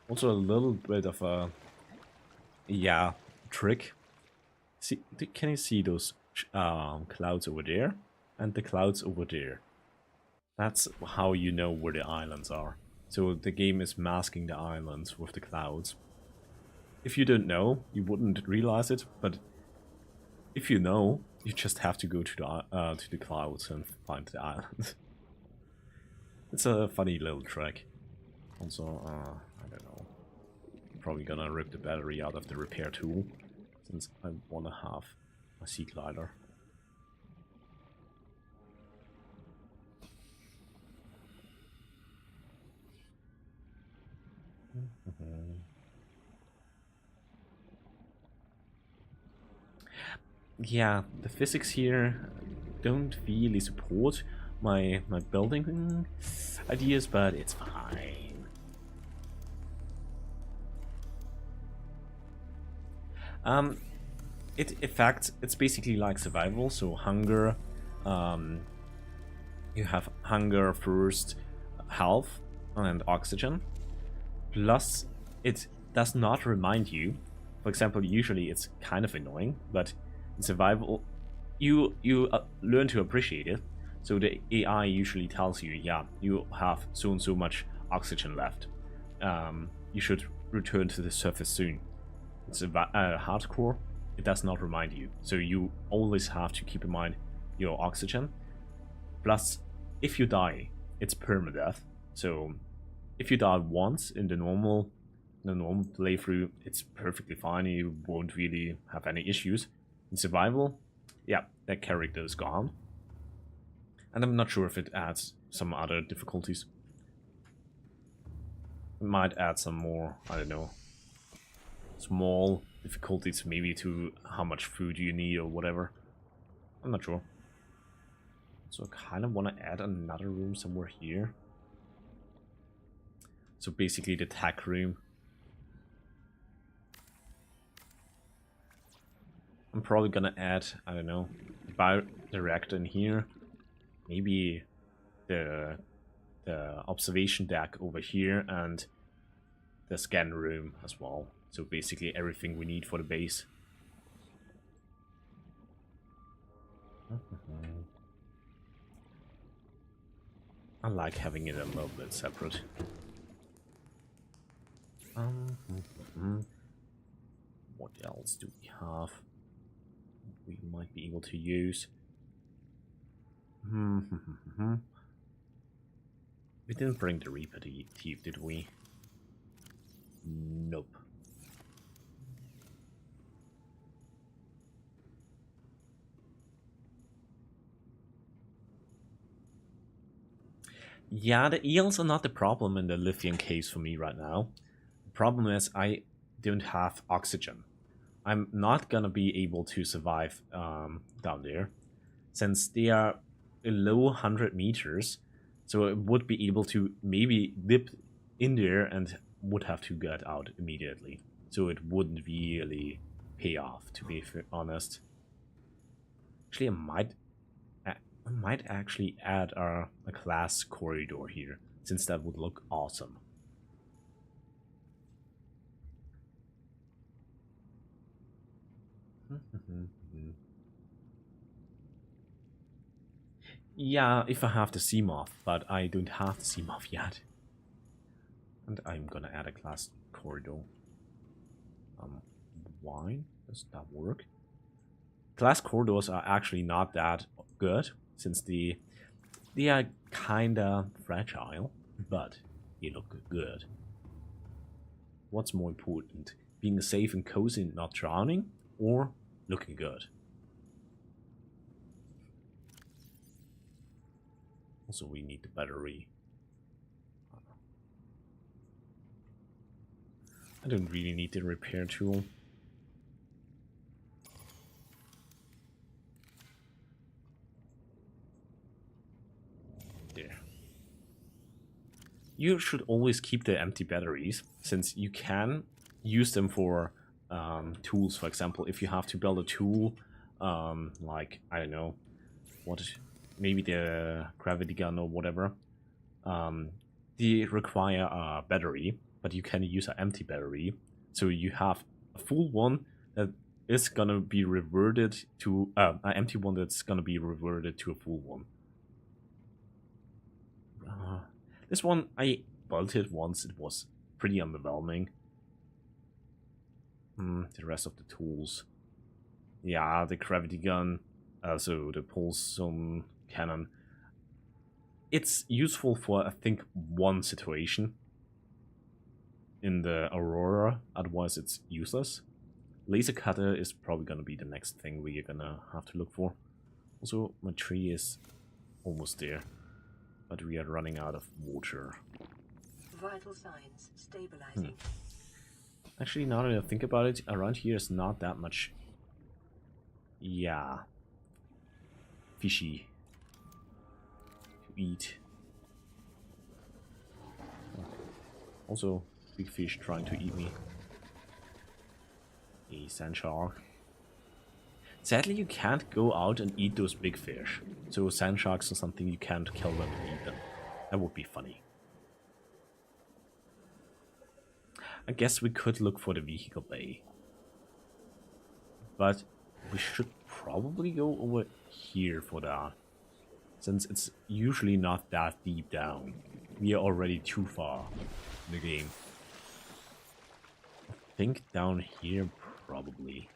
Also a little bit of a trick. See, can you see those clouds over there and the clouds over there? That's how you know where the islands are. So the game is masking the islands with the clouds. If you don't know, you wouldn't realize it, but if you know, you just have to go to the clouds and find the island. It's a funny little trick. Also, I don't know. I'm probably gonna rip the battery out of the repair tool, since I wanna have a sea glider. Yeah, the physics here don't really support my building ideas, but it's fine. In fact, it's basically like survival, so hunger. You have hunger, thirst, health, and oxygen. Plus, it does not remind you. For example, usually it's kind of annoying, but in survival, you learn to appreciate it. So the AI usually tells you, yeah, you have so and so much oxygen left. You should return to the surface soon. It's hardcore. It does not remind you, so you always have to keep in mind your oxygen. Plus, if you die, it's permadeath. So if you die once in the normal playthrough, it's perfectly fine. You won't really have any issues. In survival, yeah, that character is gone. And I'm not sure if it adds some other difficulties. It might add some more, I don't know, small difficulties, maybe to how much food you need or whatever. I'm not sure. So I kind of want to add another room somewhere here. So basically the tech room. I'm probably gonna add, I don't know, a bioreactor in here. Maybe the observation deck over here and the scan room as well. So basically everything we need for the base. I like having it a little bit separate. What else do we have? We might be able to use. We didn't bring the Reaper Thief, did we? Nope. Yeah, the eels are not the problem in the lithium caves for me right now. The problem is I don't have oxygen. I'm not gonna be able to survive down there, since they are below 100 meters, so it would be able to maybe dip in there and would have to get out immediately. So it wouldn't really pay off, to be honest. Actually, I might actually add a class corridor here, since that would look awesome. Yeah, if I have the Seamoth, but I don't have the Seamoth yet. And I'm gonna add a class corridor. Why does that work? Class corridors are actually not that good, since they are kinda fragile, but they look good. What's more important, being safe and cozy and not drowning, or looking good? Also, we need the battery. I don't really need the repair tool. There. You should always keep the empty batteries, since you can use them for tools. For example, if you have to build a tool, like, I don't know, maybe the gravity gun or whatever, they require a battery, but you can use an empty battery, so you have a full one that is gonna be reverted to an empty one that's gonna be reverted to a full one. This one I built it once. It was pretty underwhelming. The rest of the tools, yeah, the gravity gun, also the pulsum cannon. It's useful for, I think, one situation in the Aurora, otherwise it's useless. Laser cutter is probably gonna be the next thing we're gonna have to look for. Also, my tree is almost there, but we are running out of water. Vital signs stabilizing. Actually, now that I think about it, around here is not that much. Yeah, fishy to eat. Also, big fish trying to eat me. A sand shark. Sadly, you can't go out and eat those big fish. So sand sharks are something you can't kill them and eat them. That would be funny. I guess we could look for the vehicle bay. But we should probably go over here for that, since it's usually not that deep down. We are already too far in the game. I think down here, probably.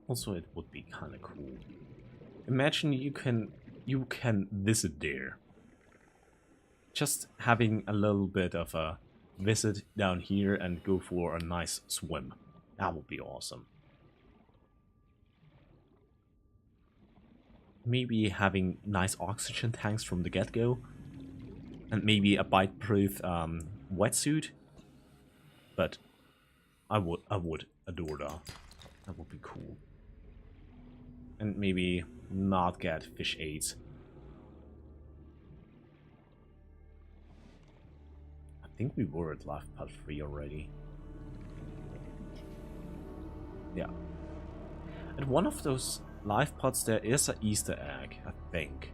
Also, it would be kind of cool. Imagine you can visit there. Just having a little bit of a visit down here and go for a nice swim. That would be awesome. maybe having nice oxygen tanks from the get-go, and maybe a bite-proof wetsuit. But I would adore that. That would be cool. And maybe not get fish AIDS. I think we were at life pod 3 already. Yeah. At one of those life pods there is an Easter egg, I think.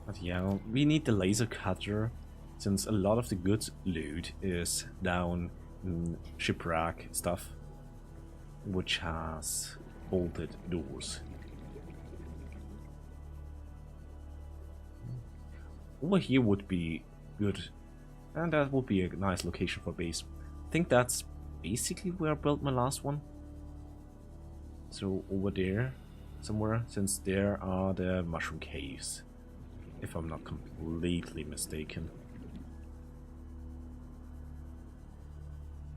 But yeah, we need the laser cutter, since a lot of the good loot is down in shipwreck stuff, which has bolted doors. Over here would be good, and that would be a nice location for base. I think that's basically where I built my last one. So over there, somewhere, since there are the mushroom caves, if I'm not completely mistaken.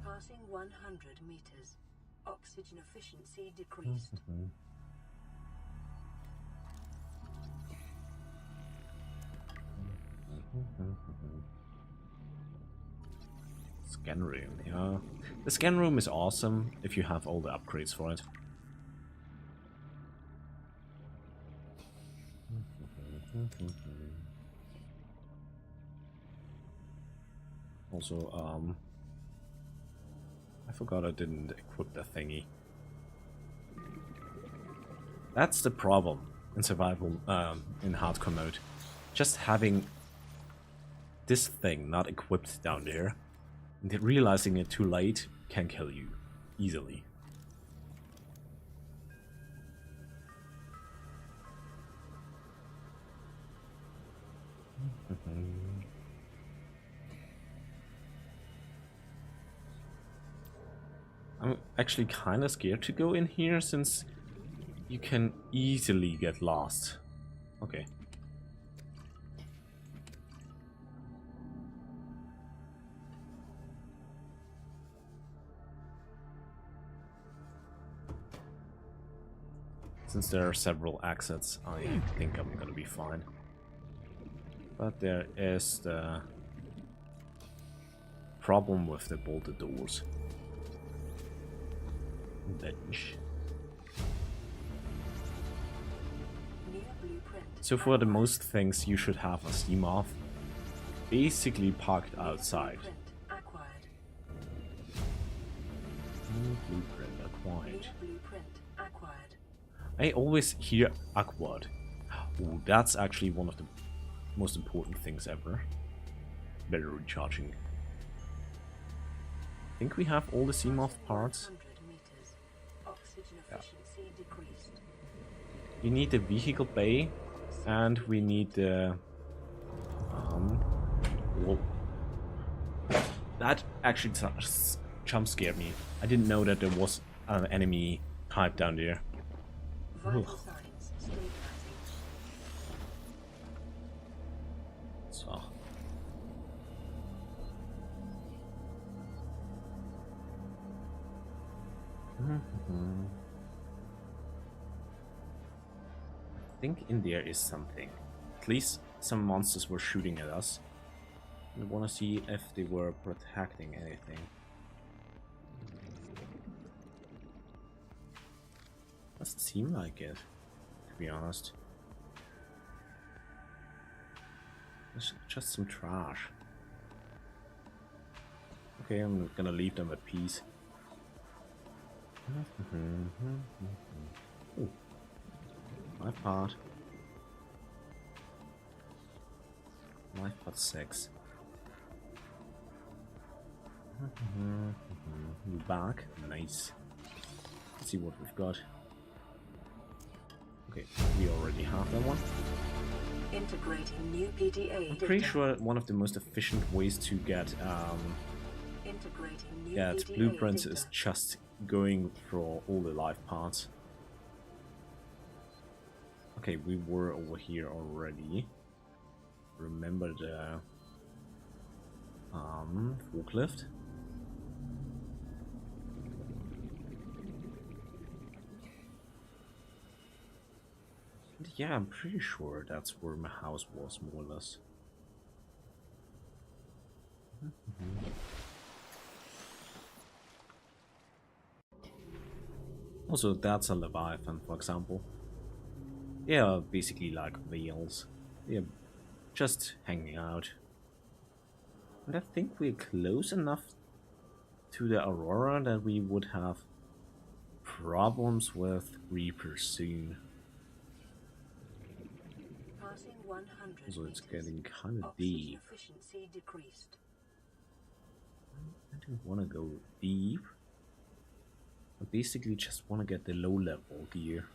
Passing 100 meters. Oxygen efficiency decreased. Scan room, yeah. The scan room is awesome if you have all the upgrades for it. Also, I forgot I didn't equip the thingy. That's the problem in survival, in hardcore mode. Just having this thing not equipped down there, and then realizing it too late can kill you easily. I'm actually kind of scared to go in here, since you can easily get lost. Okay. Since there are several exits, I think I'm gonna be fine. But there is the problem with the bolted doors. Bench. So for the most things, you should have a steam off, basically parked outside. New blueprint acquired. I always hear awkward. Oh, that's actually one of the most important things ever. Better recharging. I think we have all the CMOF parts. Yeah. We need the vehicle bay, and we need the whoa. That actually jump scared me. I didn't know that there was an enemy type down there. So. I think in there is something. At least some monsters were shooting at us. I want to see if they were protecting anything. Doesn't seem like it, to be honest. It's just some trash. Okay, I'm gonna leave them at peace. Ooh. Life pod. Life pod 6. We're back. Nice. Let's see what we've got. Okay, we already have that one. Integrating new PDA. I'm pretty sure one of the most efficient ways to get Integrating new Yeah, its EDA blueprint data. is just going through all the life parts. Okay, we were over here already. Remember the forklift? And yeah, I'm pretty sure that's where my house was, more or less. Also, that's a Leviathan, for example. They are basically like whales. They're just hanging out. And I think we're close enough to the Aurora that we would have problems with Reaper soon. Passing 100 So it's meters. getting kind of Oxygen deep. efficiency decreased. I don't want to go deep. I basically just want to get the low level gear.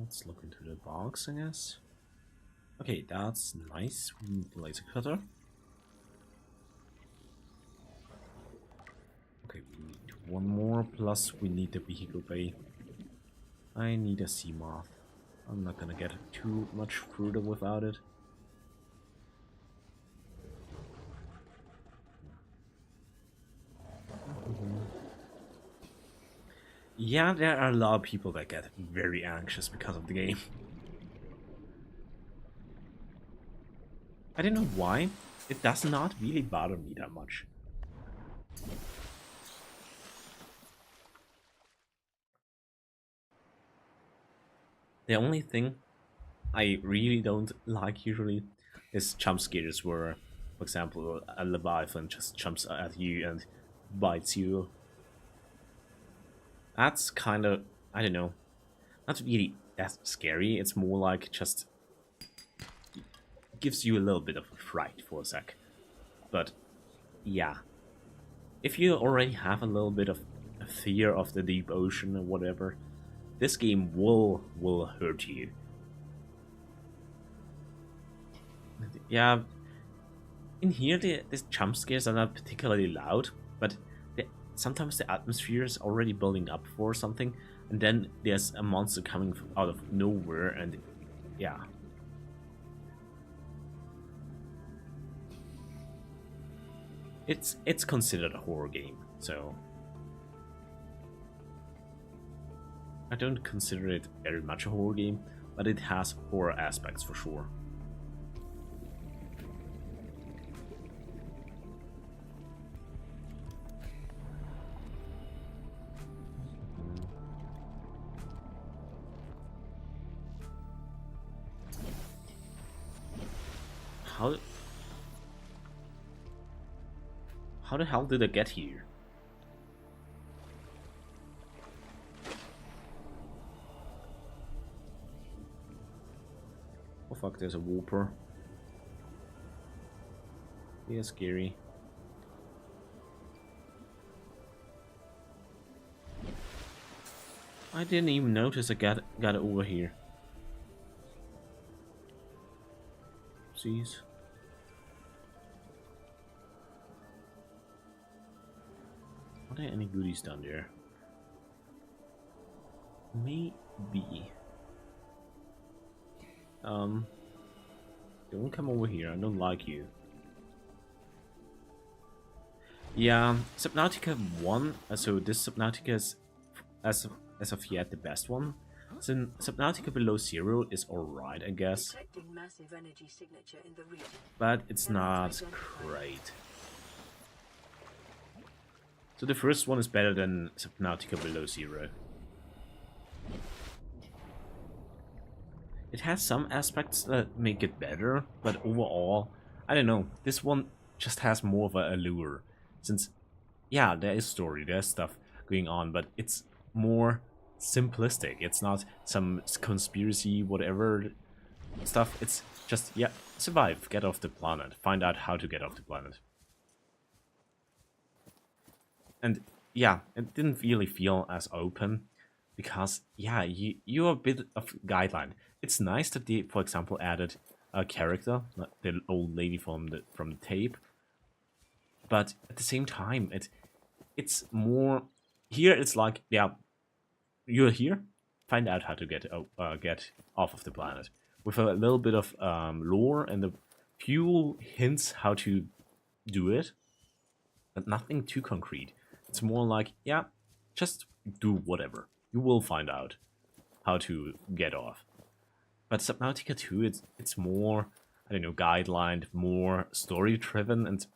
Let's look into the box, I guess. Okay, that's nice. We need the laser cutter. Okay, we need one more, plus we need the vehicle bay. I need a sea moth. I'm not gonna get too much further without it. Yeah, there are a lot of people that get very anxious because of the game. I don't know why. It does not really bother me that much. The only thing I really don't like usually is jump scares where, for example, a Leviathan just jumps at you and bites you. That's kind of, I don't know, not really that scary. It's more like just gives you a little bit of fright for a sec. But yeah, if you already have a little bit of fear of the deep ocean or whatever, this game will hurt you. Yeah, in here the jump scares are not particularly loud, but sometimes the atmosphere is already building up for something, and then there's a monster coming out of nowhere, and yeah. It's considered a horror game, so I don't consider it very much a horror game, but it has horror aspects for sure. How the hell did I get here? Oh fuck, there's a whooper. Yeah, scary. I didn't even notice I got it over here. Oopsies. Are there any goodies down there? Maybe. Don't come over here. I don't like you. Yeah, Subnautica 1. So this Subnautica is, as of yet, the best one. So Subnautica Below Zero is alright, I guess. Detecting massive energy signature in the region. But it's not great. So the first one is better than Subnautica Below Zero. It has some aspects that make it better, but overall, I don't know, this one just has more of a allure. Since, yeah, there is story, there's stuff going on, but it's more simplistic. It's not some conspiracy, whatever stuff. It's just, yeah, survive, get off the planet, find out how to get off the planet. And yeah, it didn't really feel as open because yeah, you're a bit of guideline. It's nice that they, for example, added a character, like the old lady from the tape, but at the same time, it's more here. It's like yeah, you're here, find out how to get off of the planet with a little bit of lore and a few hints how to do it, but nothing too concrete. It's more like, yeah, just do whatever. You will find out how to get off. But Subnautica 2, it's more, I don't know, guideline, more story driven, and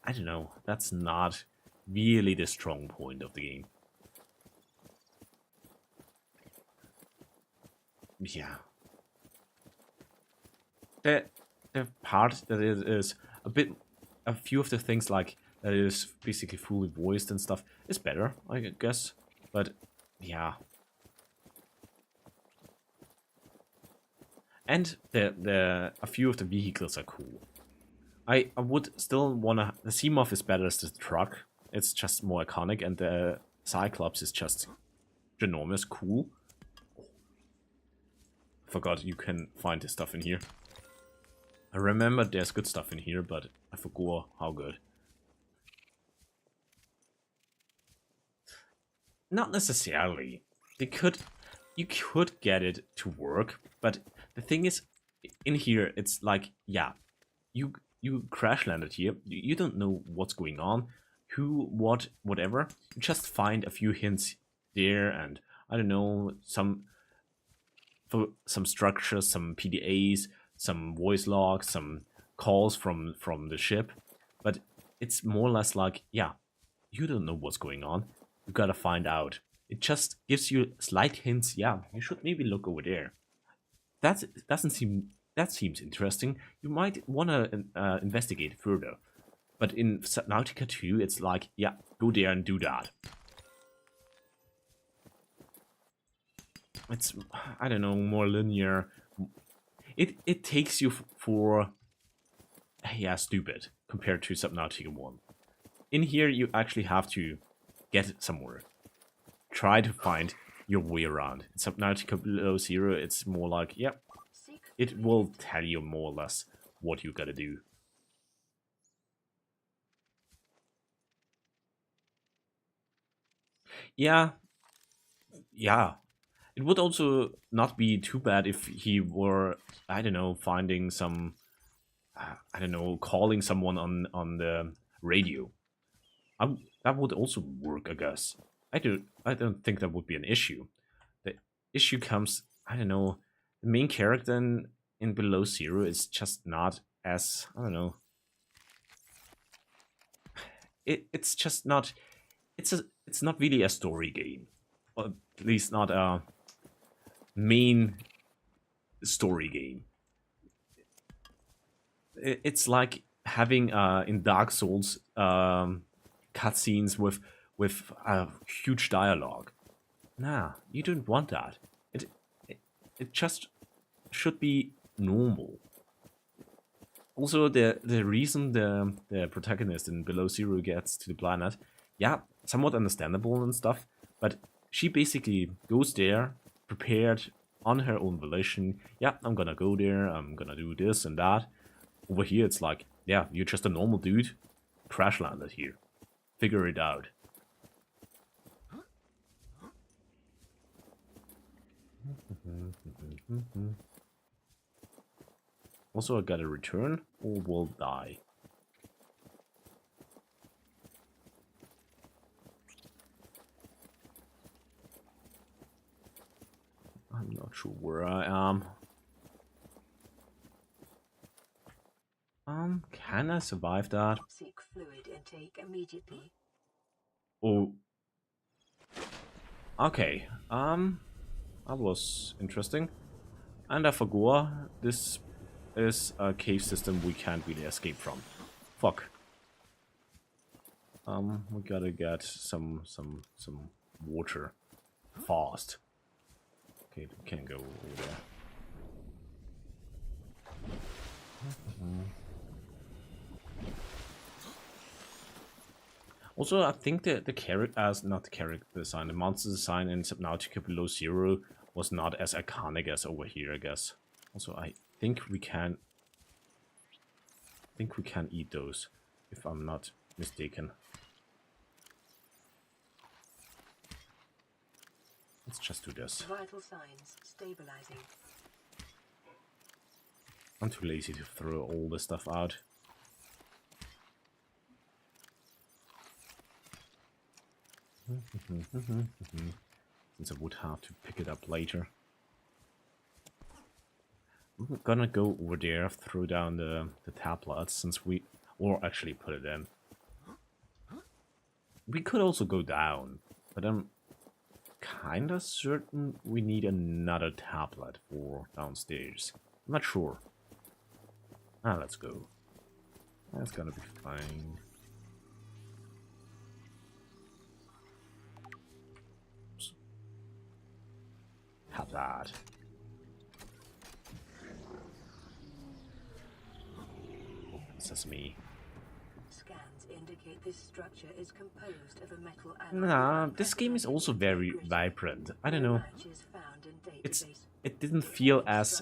I don't know, that's not really the strong point of the game. Yeah. The part that it is a few of the things like that is basically fully voiced and stuff is better, I guess. But yeah. And a few of the vehicles are cool. I would still wanna, the Seamoth is better as the truck. It's just more iconic, and the Cyclops is just ginormous cool. Forgot you can find this stuff in here. I remember there's good stuff in here, but I forgot how good. Not necessarily. You could get it to work, but the thing is, in here, it's like, yeah, you crash landed here. You don't know what's going on, who, what, whatever. You just find a few hints there, and I don't know, some structures, some PDAs, some voice logs, some calls from the ship, but it's more or less like, yeah, you don't know what's going on. You gotta find out. It just gives you slight hints. Yeah, you should maybe look over there. That seems interesting. You might wanna investigate further. But in Subnautica 2, it's like, yeah, go there and do that. It's, I don't know, more linear. It takes you for, yeah, stupid compared to Subnautica 1. In here, you actually have to get somewhere. Try to find your way around. In Subnautica Below Zero, it's more like, yep, it will tell you more or less what you gotta do. Yeah. It would also not be too bad if he were, I don't know, finding some, I don't know, calling someone on the radio. That would also work, I guess. I don't think that would be an issue. The issue comes, I don't know, the main character in Below Zero is just not as, I don't know. It's just not, it's not really a story game. Or at least not a main story game. It's like having in Dark Souls cutscenes with huge dialogue. Nah, you don't want that. It just should be normal. Also, the reason the protagonist in Below Zero gets to the planet, yeah, somewhat understandable and stuff, but she basically goes there prepared on her own volition. Yeah, I'm gonna go there, I'm gonna do this and that. Over here, it's like, yeah, you're just a normal dude, crash landed here. Figure it out. Also, I gotta return or will die. I'm not sure where I am. Can I survive that? Toxic fluid intake immediately. Oh. Okay. That was interesting. And I forgot this is a cave system we can't really escape from. Fuck. We gotta get some water fast. Okay, we can't go over there. Also, I think the character, not the character design, the monster design in Subnautica Below Zero was not as iconic as over here, I guess. Also, I think we can eat those, if I'm not mistaken. Let's just do this. Vital signs stabilizing. I'm too lazy to throw all the stuff out. Since I would have to pick it up later. We're gonna go over there, throw down the tablets, since we... or actually put it in. We could also go down, but I'm kinda certain we need another tablet for downstairs. I'm not sure. Let's go. That's gonna be fine. Have that. Open sesame. Scans indicate this structure is composed of a metal alloy. Nah, this game is also very vibrant. I don't know. It didn't feel as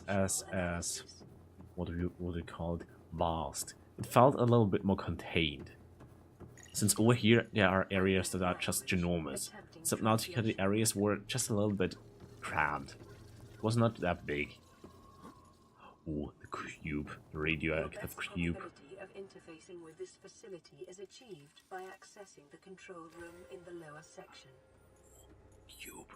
what do you call it, vast. It felt a little bit more contained. Since over here there are areas that are just ginormous. Subnautica, the areas were just a little bit cramped. It was not that big. Oh, the cube, the radioactive cube. Of interfacing with this facility is achieved by accessing the control room in the lower section. Cube.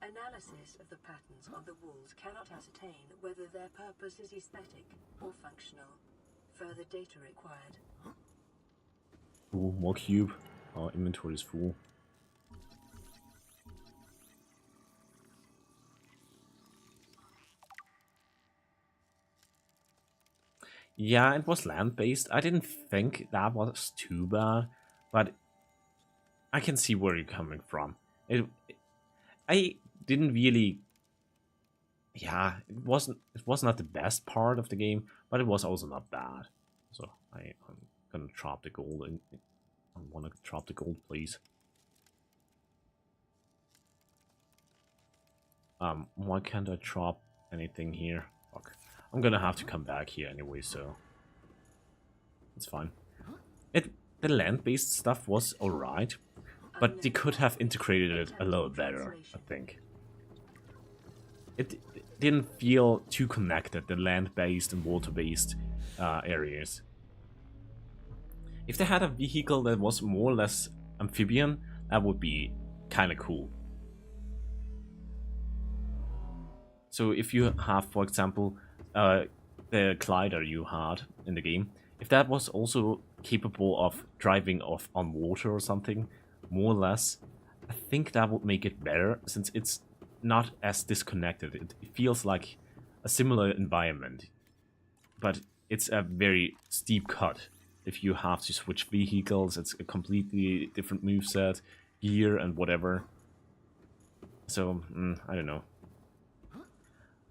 Analysis of the patterns on the walls cannot ascertain whether their purpose is aesthetic or functional. Further data required. Oh, more cube. Our inventory is full. Yeah, it was land-based. I didn't think that was too bad, but I can see where you're coming from. I didn't really... Yeah, it was not the best part of the game, but it was also not bad. So I'm gonna drop the gold. I wanna drop the gold, please. Why can't I drop anything here? Fuck. I'm gonna have to come back here anyway, so it's fine. The land-based stuff was alright, but they could have integrated it a little better, I think. It didn't feel too connected, the land-based and water-based areas. If they had a vehicle that was more or less amphibian, that would be kind of cool. So if you have, for example, the glider you had in the game, if that was also capable of driving off on water or something, more or less, I think that would make it better, since it's not as disconnected. It feels like a similar environment, but it's a very steep cut. If you have to switch vehicles, it's a completely different moveset, gear, and whatever. So, I don't know.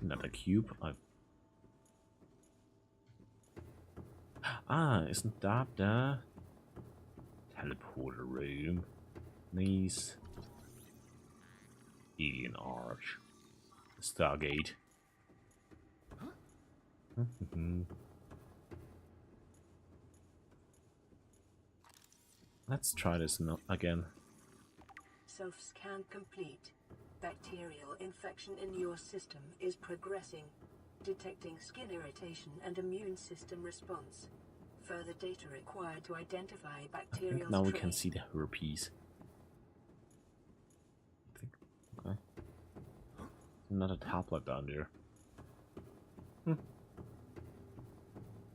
Another cube. Isn't that the teleporter room? Nice. Alien Arch. Stargate. Let's try this again. Self-scan complete. Bacterial infection in your system is progressing, detecting skin irritation and immune system response. Further data required to identify bacterial. Now we can see the herpes. Okay. Another tablet down there.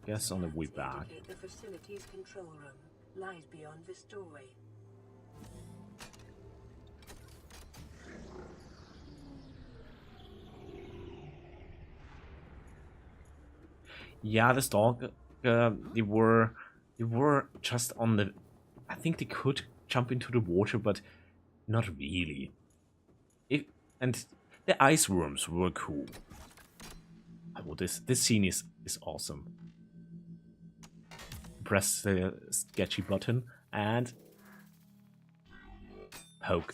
Guess on the way back. The facility's control room lies beyond this doorway. Yeah, the stalker, they were just on the... I think they could jump into the water, but not really. And the ice worms were cool. Oh, this scene is is awesome. Press the sketchy button and poke.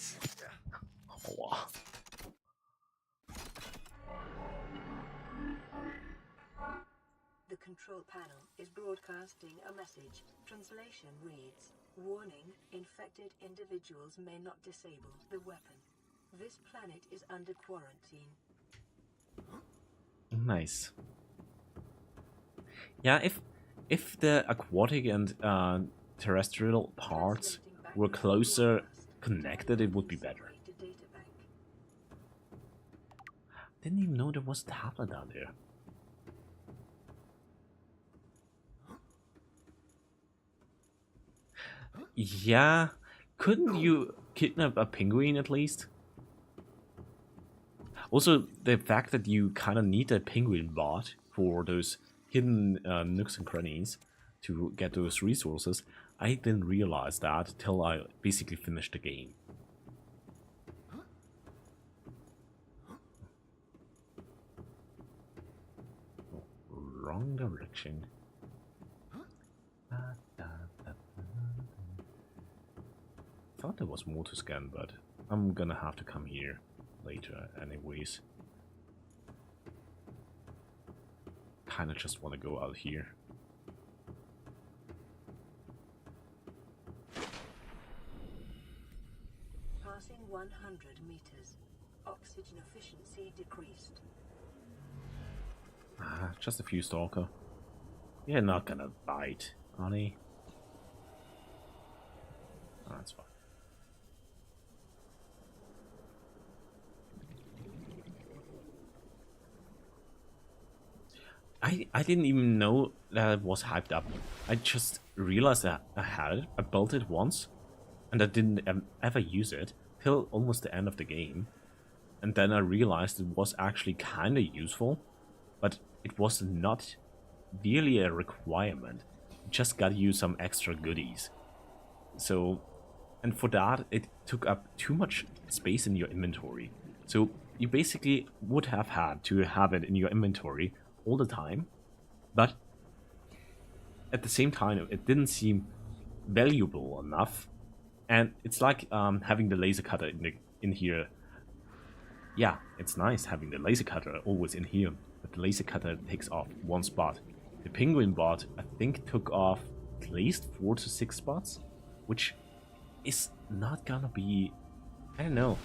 Oh, wow. The control panel is broadcasting a message. Translation reads, "Warning, infected individuals may not disable the weapon. This planet is under quarantine." Nice. Yeah, if the aquatic and terrestrial parts were closer connected, it would be better. Didn't even know there was a tablet down there. Yeah, couldn't you kidnap a penguin at least? Also, the fact that you kind of need a penguin bot for those hidden nooks and crannies to get those resources, I didn't realize that till I basically finished the game. Oh, wrong direction. Thought there was more to scan, but I'm gonna have to come here later anyways. Kinda just wanna go out here. Passing 100 meters. Oxygen efficiency decreased. Ah, just a few stalker. You're not gonna bite, are they? Oh, that's fine. I didn't even know that it was hyped up. I just realized that I had it. I built it once, and I didn't ever use it till almost the end of the game. And then I realized it was actually kind of useful, but it was not really a requirement. You just gotta use some extra goodies. So, and for that, it took up too much space in your inventory. So you basically would have had to have it in your inventory all the time, but at the same time it didn't seem valuable enough. And it's like having the laser cutter in here. Yeah, it's nice having the laser cutter always in here, but the laser cutter takes off one spot. The penguin bot, I think, took off at least 4 to 6 spots, which is not gonna be, I don't know,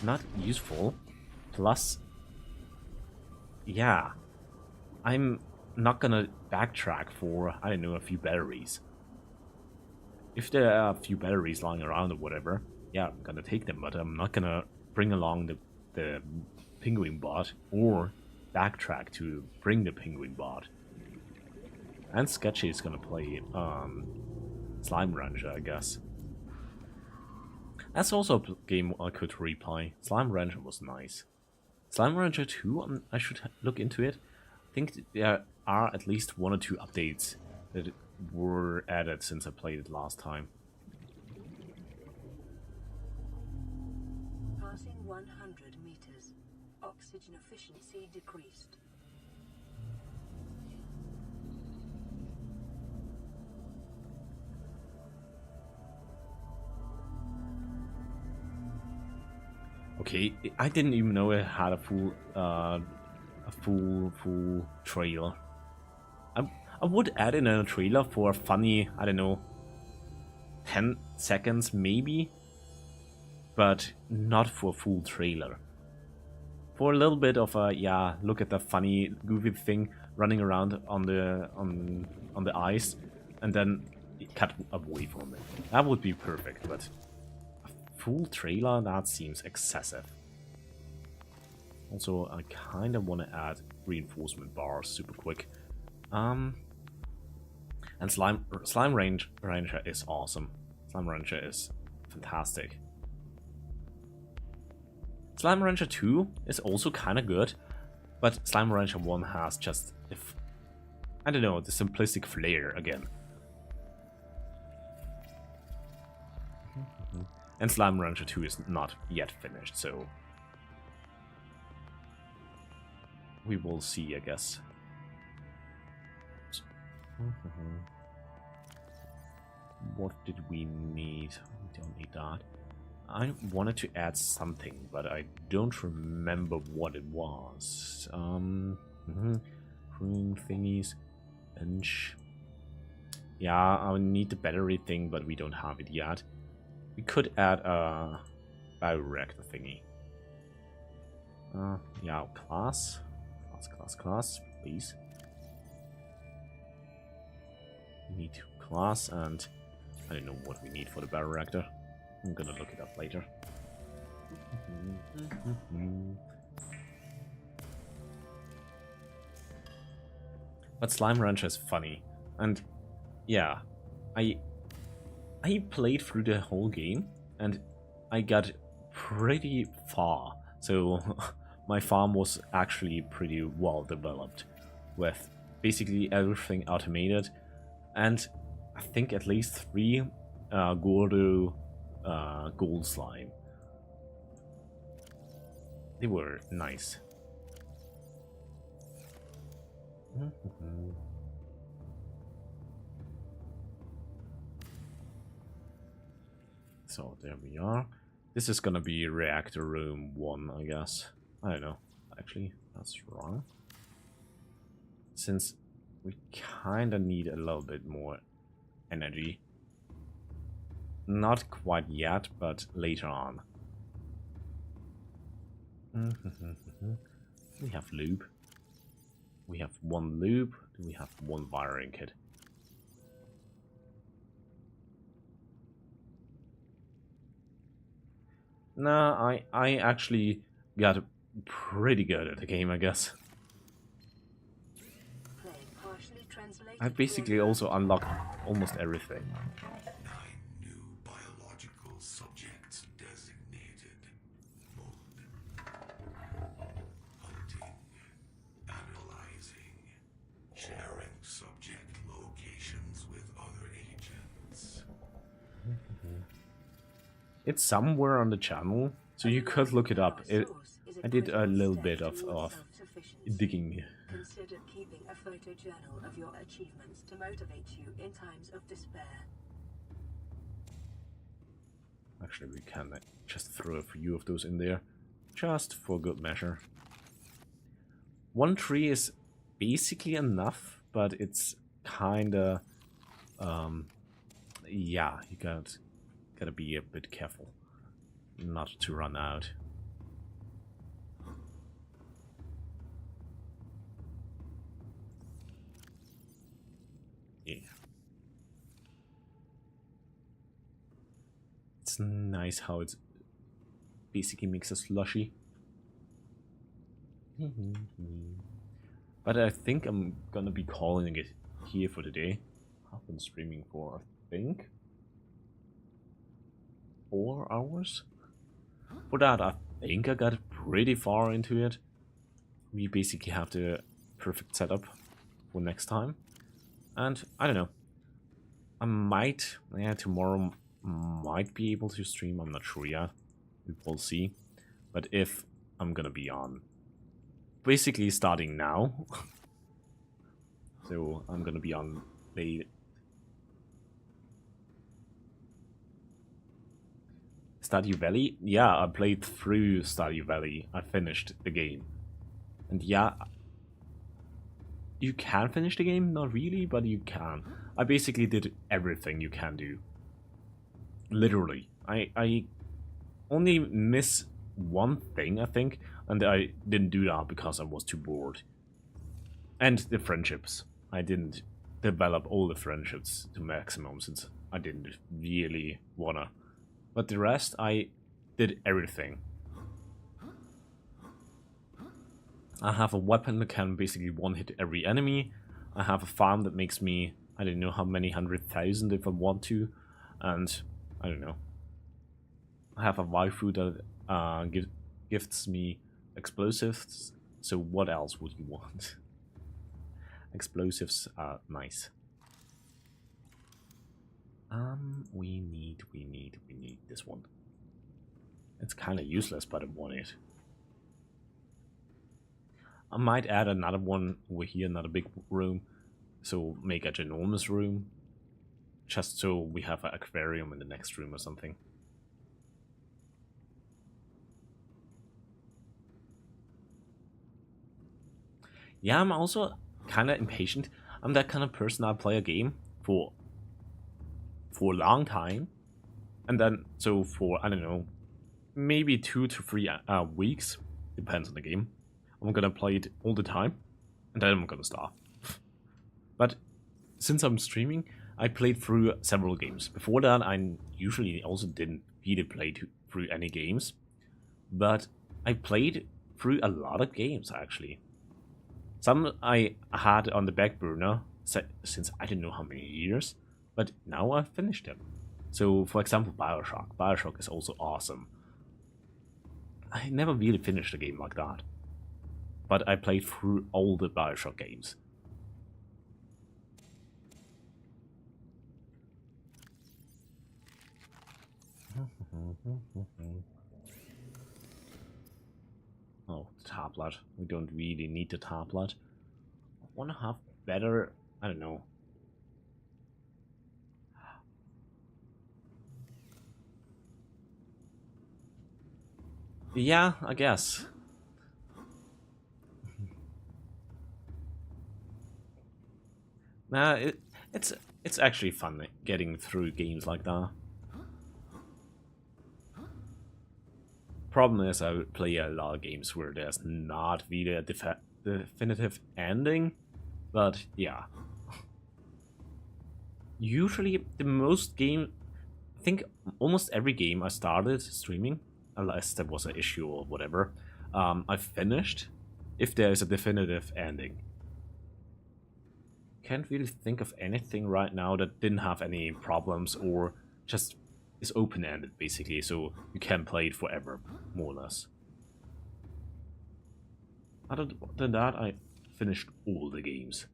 not useful. Plus, yeah, I'm not gonna backtrack for, I don't know, a few batteries. If there are a few batteries lying around or whatever, yeah, I'm gonna take them, but I'm not gonna bring along the penguin bot or backtrack to bring the penguin bot. And Sketchy is gonna play Slime Rancher, I guess. That's also a game I could replay. Slime Rancher was nice. Slime Rancher 2, I should look into it. I think there are at least 1 or 2 updates that were added since I played it last time. Passing 100 meters. Oxygen efficiency decreased. Okay, I didn't even know it had a full trailer. I would add in a trailer for a funny, I don't know, 10 seconds maybe, but not for a full trailer. For a little bit of a, yeah, look at the funny, goofy thing running around on the ice, and then cut away from it. That would be perfect, but a full trailer, that seems excessive. Also, I kind of want to add reinforcement bars super quick. And Slime Ranger is awesome. Slime Ranger is fantastic. Slime Ranger 2 is also kind of good, but Slime Ranger 1 has just, I don't know, the simplistic flair again. And Slime Rancher 2 is not yet finished, so we will see, I guess. What did we need? We don't need that. I wanted to add something, but I don't remember what it was. Green thingies. Bench. Yeah, I need the battery thing, but we don't have it yet. We could add a bioreactor thingy. Yeah, class, please. We need class, and I don't know what we need for the bioreactor. I'm gonna look it up later. But Slime Rancher is funny, and yeah, I played through the whole game, and I got pretty far. So my farm was actually pretty well developed, with basically everything automated, and I think at least 3 Gordo gold slime. They were nice. So there we are. This is gonna be reactor room 1, I guess. I don't know. Actually, that's wrong. Since we kinda need a little bit more energy. Not quite yet, but later on. We have lube. We have 1 lube. We have 1 wiring kit. Nah, I actually got pretty good at the game, I guess. I basically also unlocked almost everything. 9 new biological subjects designated. Hunting, analyzing, sharing subject locations with other agents. It's somewhere on the channel, so you could look it up. I did a little bit of digging. Consider keeping a photo journal of your achievements to motivate you in times of despair. Actually, we can just throw a few of those in there, just for good measure. 1 tree is basically enough, but it's kinda, yeah, you gotta be a bit careful not to run out. Yeah. It's nice how it basically makes a slushy. But I think I'm gonna be calling it here for today. I've been streaming for, I think, 4 hours? For that, I think I got pretty far into it. We basically have the perfect setup for next time. And I don't know. I might, yeah, tomorrow might be able to stream. I'm not sure yet. We will see. But if I'm gonna be on, basically starting now. So I'm gonna be on late. Stardew Valley? Yeah, I played through Stardew Valley. I finished the game. And yeah, you can finish the game? Not really, but you can. I basically did everything you can do. Literally. I only miss 1 thing, I think, and I didn't do that because I was too bored. And the friendships. I didn't develop all the friendships to maximum since I didn't really wanna. But the rest, I did everything. I have a weapon that can basically one-hit every enemy. I have a farm that makes me, I don't know how many 100,000 if I want to. And, I don't know. I have a waifu that gifts me explosives. So what else would you want? Explosives are nice. We need this one. It's kind of useless, but I want it. I might add another one over here, another big room, So make a ginormous room, just so we have an aquarium in the next room or something. Yeah, I'm also kind of impatient. I'm that kind of person that play a game for a long time, and then so for, I don't know, maybe 2 to 3 weeks, depends on the game, I'm gonna play it all the time, and then I'm gonna stop. But since I'm streaming, I played through several games. Before that, I usually also didn't really play through any games, but I played through a lot of games actually. Some I had on the back burner since I don't know how many years, but now I've finished them. So, for example, Bioshock. Bioshock is also awesome. I never really finished a game like that, but I played through all the Bioshock games. Oh, the tablet. We don't really need the tablet. I want to have better, I don't know. Yeah, I guess. Nah, it's actually fun getting through games like that. Problem is, I play a lot of games where there's not really a definitive ending, but yeah. Usually, the most game, I think almost every game I started streaming, unless there was an issue or whatever, I finished if there is a definitive ending. Can't really think of anything right now that didn't have any problems or just is open-ended, basically, so you can play it forever, more or less. Other than that, I finished all the games.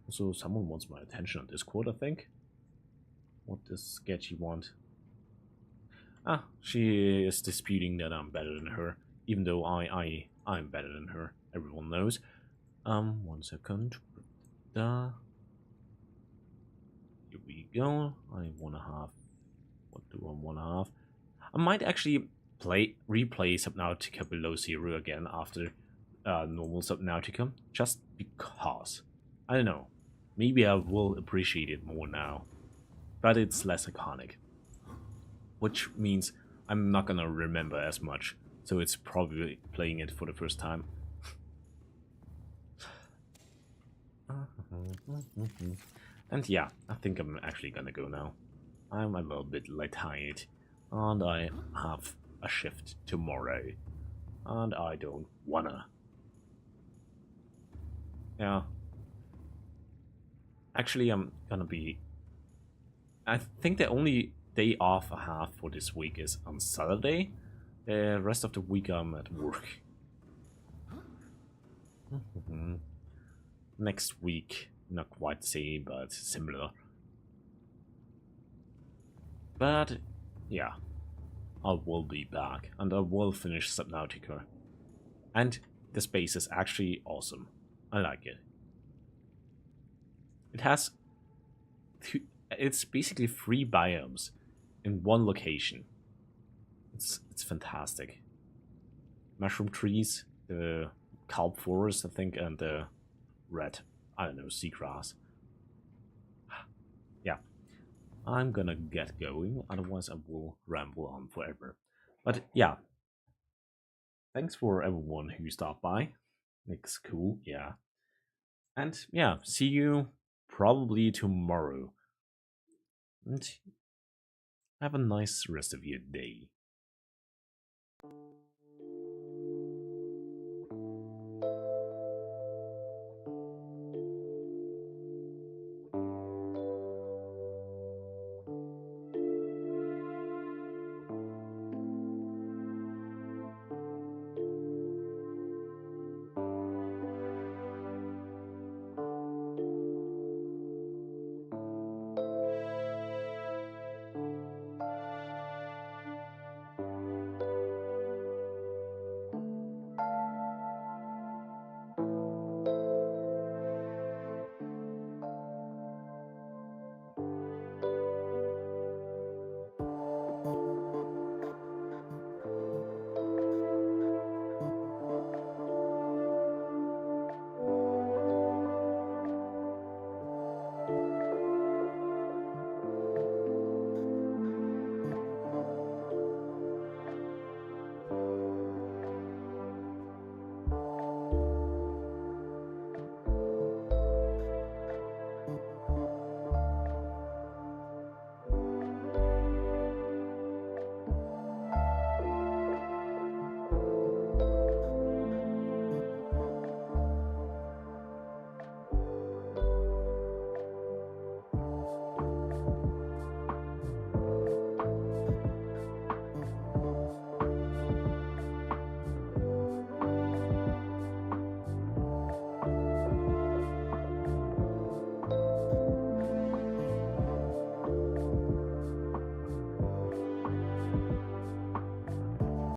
Also, someone wants my attention on Discord, I think. What does Sketchy want? Ah, she is disputing that I'm better than her, even though I'm better than her. Everyone knows. 1 second. Here we go. I wanna have. What do I wanna have? I might actually replay Subnautica Below Zero again after normal Subnautica, just because. I don't know. Maybe I will appreciate it more now, but it's less iconic, which means I'm not gonna remember as much. So it's probably playing it for the first time. And yeah, I think I'm actually gonna go now. I'm a little bit tired, and I have a shift tomorrow, and I don't wanna. Yeah. Actually, I'm gonna be... I think the only day off I have for this week is on Saturday. The rest of the week I'm at work. Next week, not quite the same, but similar. But yeah, I will be back, and I will finish Subnautica. And the space is actually awesome. I like it. It has... It's basically 3 biomes in one location. It's fantastic. Mushroom trees, the kelp forest, I think, and the red, I don't know, seagrass. Yeah, I'm gonna get going, otherwise I will ramble on forever. But yeah, thanks for everyone who stopped by. It's cool, yeah. And yeah, see you probably tomorrow. And have a nice rest of your day.